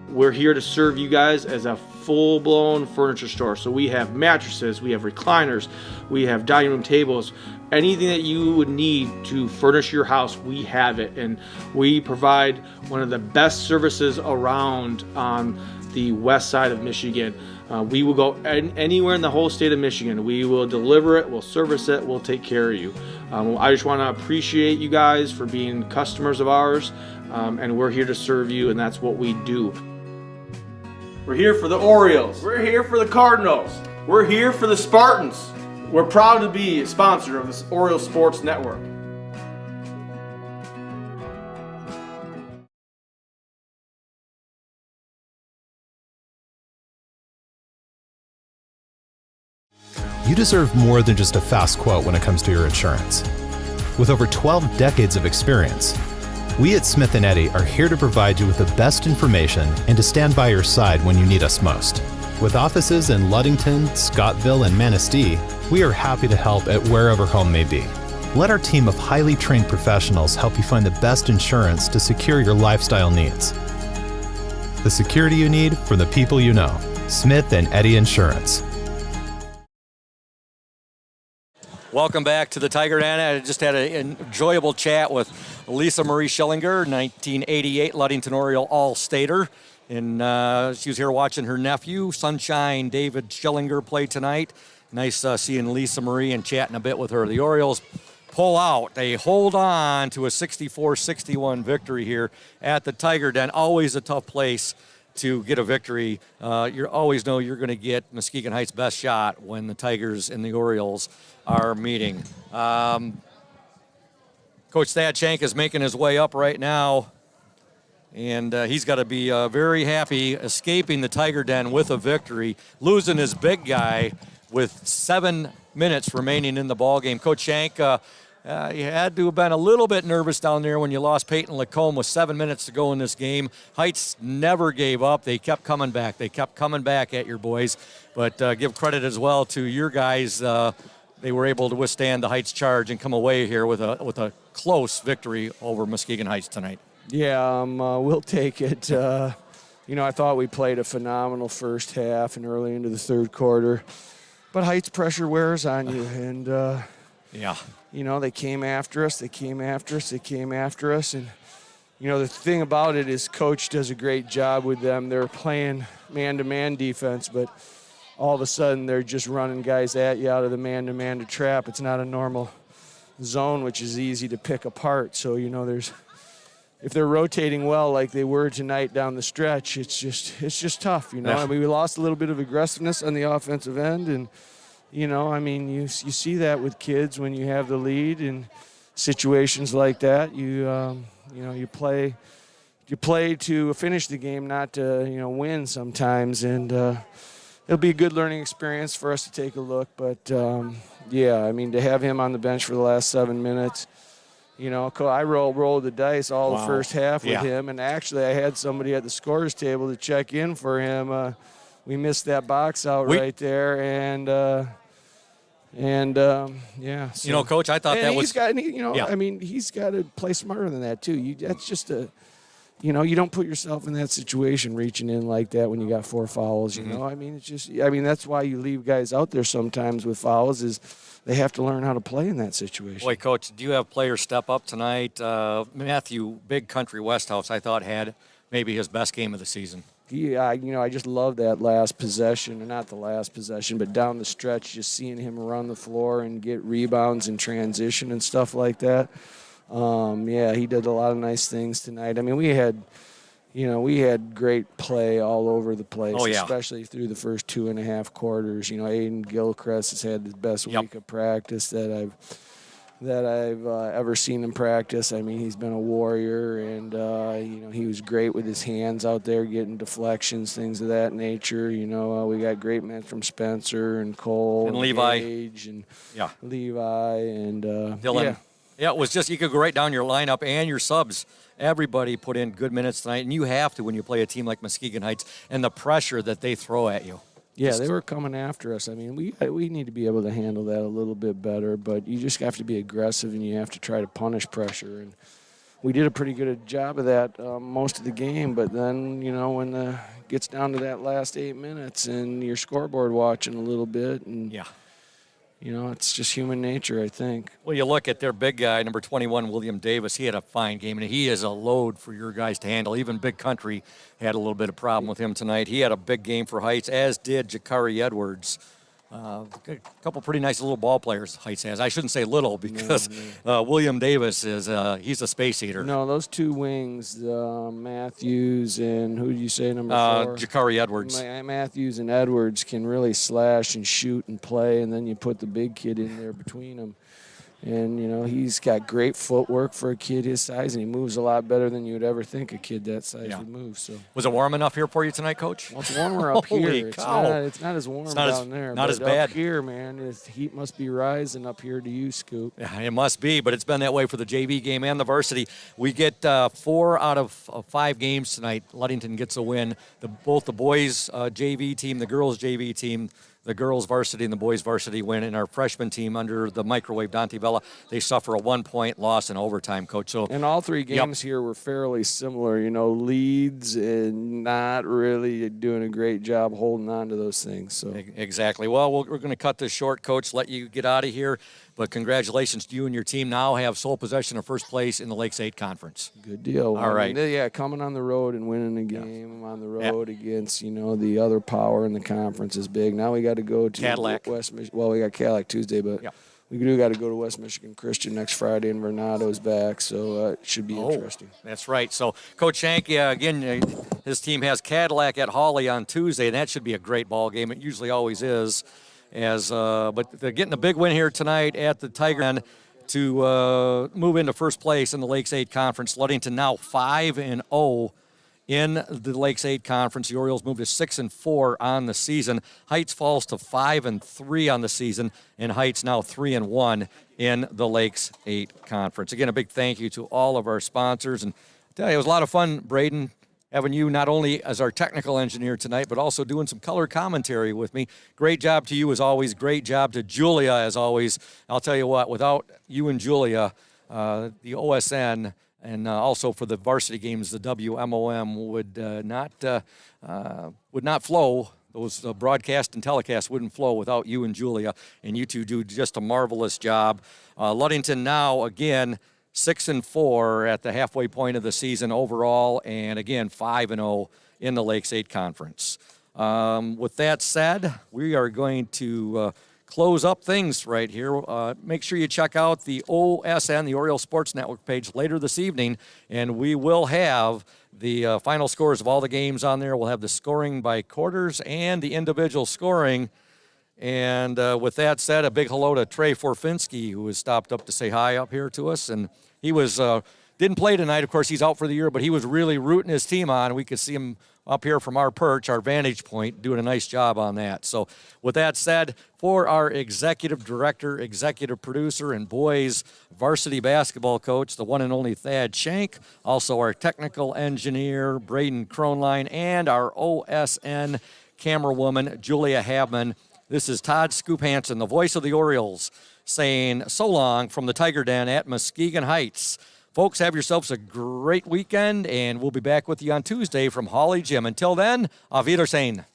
Speaker 9: We're here to serve you guys as a full-blown furniture store. So we have mattresses, we have recliners, we have dining room tables, anything that you would need to furnish your house, we have it. And we provide one of the best services around on the west side of Michigan. We will go anywhere in the whole state of Michigan. We will deliver it, we'll service it, we'll take care of you. I just want to appreciate you guys for being customers of ours, and we're here to serve you, and that's what we do. We're here for the Orioles. We're here for the Cardinals. We're here for the Spartans. We're proud to be a sponsor of this Orioles Sports Network.
Speaker 5: You deserve more than just a fast quote when it comes to your insurance. With over 12 decades of experience, we at Smith & Eddy are here to provide you with the best information and to stand by your side when you need us most. With offices in Ludington, Scottville, and Manistee, we are happy to help at wherever home may be. Let our team of highly trained professionals help you find the best insurance to secure your lifestyle needs. The security you need from the people you know. Smith & Eddy Insurance.
Speaker 1: Welcome back to the Tiger Den. I just had an enjoyable chat with Lisa Marie Schillinger, 1988 Ludington Oriole All-Stater. And she was here watching her nephew, Sunshine David Schillinger, play tonight. Nice seeing Lisa Marie and chatting a bit with her. The Orioles pull out. They hold on to a 64-61 victory here at the Tiger Den. Always a tough place to get a victory. You always know you're going to get Muskegon Heights' best shot when the Tigers and the Orioles are meeting. Coach Thad Shank is making his way up right now, and he's got to be very happy escaping the Tiger Den with a victory, losing his big guy with 7 minutes remaining in the ballgame. Coach Shank, you had to have been a little bit nervous down there when you lost Peyton Lacombe with 7 minutes to go in this game. Heights never gave up. They kept coming back. They kept coming back at your boys. But give credit as well to your guys. They were able to withstand the Heights charge and come away here with a close victory over Muskegon Heights tonight.
Speaker 13: Yeah, we'll take it. I thought we played a phenomenal first half and early into the third quarter. But Heights pressure wears on you. And,
Speaker 1: yeah.
Speaker 13: They came after us. And, the thing about it is Coach does a great job with them. They're playing man-to-man defense, but all of a sudden they're just running guys at you out of the man-to-man to trap. It's not a normal zone, which is easy to pick apart. So, there's if they're rotating well like they were tonight down the stretch, it's just tough, you know.
Speaker 1: Yeah.
Speaker 13: I mean, we lost a little bit of aggressiveness on the offensive end, and you know, I mean, you see that with kids when you have the lead in situations like that. You play to finish the game, not to win sometimes, and it'll be a good learning experience for us to take a look. But yeah, I mean, to have him on the bench for the last 7 minutes. I rolled the dice all the first half with him, and actually I had somebody at the scorer's table to check in for him. We missed that box out right there, and yeah. So.
Speaker 1: Coach, I thought that was.
Speaker 13: I mean, he's got to play smarter than that too. That's just you don't put yourself in that situation reaching in like that when you got 4 fouls. You know, I mean, that's why you leave guys out there sometimes with fouls is. They have to learn how to play in that situation.
Speaker 1: Boy, Coach, do you have players step up tonight? Matthew, Big Country Westhouse, I thought had maybe his best game of the season.
Speaker 13: Yeah, I just love that last possession, or not the last possession, but down the stretch, just seeing him run the floor and get rebounds and transition and stuff like that. Yeah, he did a lot of nice things tonight. I mean, we had great play all over the place, especially through the first 2.5 quarters. Aiden Gilchrist has had the best week of practice that I've ever seen him practice. I mean, he's been a warrior, and he was great with his hands out there, getting deflections, things of that nature. We got great men from Spencer and Cole
Speaker 1: and Levi,
Speaker 13: Gage and Levi and
Speaker 1: Dylan. Yeah, it was just you could go right down your lineup and your subs. Everybody put in good minutes tonight, and you have to when you play a team like Muskegon Heights and the pressure that they throw at you.
Speaker 13: Yeah, they were coming after us. I mean, we need to be able to handle that a little bit better, but you just have to be aggressive and you have to try to punish pressure. And we did a pretty good job of that most of the game, but then, when it gets down to that last 8 minutes and your scoreboard watching a little bit, and it's just human nature, I think.
Speaker 1: Well, you look at their big guy, number 21, William Davis. He had a fine game, and he is a load for your guys to handle. Even Big Country had a little bit of problem with him tonight. He had a big game for Heights, as did Jakari Edwards. A couple pretty nice little ball players Heights has. I shouldn't say little because William Davis he's a space eater.
Speaker 13: No, those two wings, Matthews and who do you say number 4?
Speaker 1: Jakari Edwards.
Speaker 13: Matthews and Edwards can really slash and shoot and play, and then you put the big kid in there between them. And, he's got great footwork for a kid his size, and he moves a lot better than you would ever think a kid that size would move. So,
Speaker 1: was it warm enough here for you tonight, Coach?
Speaker 13: Well, it's warmer up
Speaker 1: Holy
Speaker 13: here.
Speaker 1: Cow.
Speaker 13: It's not as warm down there.
Speaker 1: Not
Speaker 13: but
Speaker 1: as bad.
Speaker 13: Up here, man, the heat must be rising up here to you, Scoop.
Speaker 1: Yeah, it must be, but it's been that way for the JV game and the varsity. We get 4 out of 5 games tonight. Ludington gets a win. Both the boys' JV team, the girls' JV team, the girls' varsity and the boys' varsity win, and our freshman team under the microwave, Dante Vella, they suffer a 1-point loss in overtime, Coach. So,
Speaker 13: and all 3 games here were fairly similar, leads and not really doing a great job holding on to those things. So
Speaker 1: exactly. Well, we're going to cut this short, Coach, let you get out of here. But congratulations to you and your team. Now have sole possession of first place in the Lakes 8 Conference.
Speaker 13: Good deal.
Speaker 1: All right.
Speaker 13: Coming on the road and winning a game on the road against, the other power in the conference is big. Now we got to go to
Speaker 1: Cadillac.
Speaker 13: West Michigan. Well, we got Cadillac Tuesday, but we do got to go to West Michigan Christian next Friday, and Vernado's back, so it should be interesting.
Speaker 1: That's right. So, Coach Shank, again, his team has Cadillac at Hawley on Tuesday, and that should be a great ball game. It usually always is. But they're getting a big win here tonight at the Tiger Den to move into first place in the Lakes 8 Conference. Ludington now 5-0 in the Lakes 8 Conference. The Orioles moved to 6-4 on the season. Heights falls to 5-3 on the season, and Heights now 3-1 in the Lakes 8 Conference. Again, a big thank you to all of our sponsors. And I tell you, it was a lot of fun, Braden, having you not only as our technical engineer tonight, but also doing some color commentary with me. Great job to you as always. Great job to Julia as always. I'll tell you what, without you and Julia, the OSN and also for the varsity games, the WMOM would not flow. Those broadcast and telecast wouldn't flow without you and Julia, and you two do just a marvelous job. Ludington now, again, 6-4 at the halfway point of the season overall, and again, 5-0 in the Lakes 8 Conference. With that said, we are going to close up things right here, make sure you check out the OSN, the Orioles Sports Network page later this evening, and we will have the final scores of all the games on there. We'll have the scoring by quarters and the individual scoring. And with that said, a big hello to Trey Forfinski, who has stopped up to say hi up here to us. And he was didn't play tonight. Of course, he's out for the year, but he was really rooting his team on. We could see him up here from our perch, our vantage point, doing a nice job on that. So with that said, for our executive director, executive producer, and boys varsity basketball coach, the one and only Thad Shank, also our technical engineer, Braden Kronline, and our OSN camera woman, Julia Habman, this is Todd Scoop Hansen, the voice of the Orioles, saying so long from the Tiger Den at Muskegon Heights. Folks, have yourselves a great weekend, and we'll be back with you on Tuesday from Hawley Gym. Until then, auf Wiedersehen.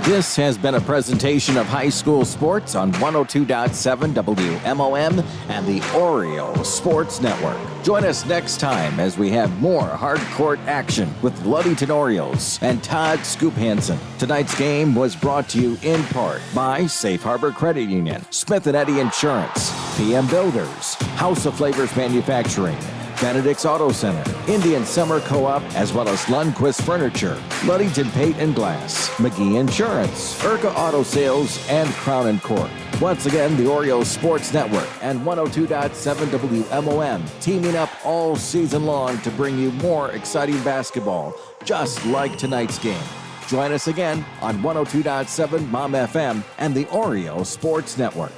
Speaker 16: This has been a presentation of high school sports on 102.7 WMOM and the Oreo Sports Network. Join us next time as we have more hard court action with Ludington Orioles and Todd Scoop Hansen. Tonight's game was brought to you in part by Safe Harbor Credit Union, Smith & Eddy Insurance, PM Builders, House of Flavors Manufacturing, Benedict's Auto Center, Indian Summer Co-op, as well as Lundquist Furniture, Ludington Paint and Glass, McGee Insurance, Urca Auto Sales, and Crown and Cork. Once again, the Oreo Sports Network and 102.7 WMOM teaming up all season long to bring you more exciting basketball, just like tonight's game. Join us again on 102.7 MOM FM and the Oreo Sports Network.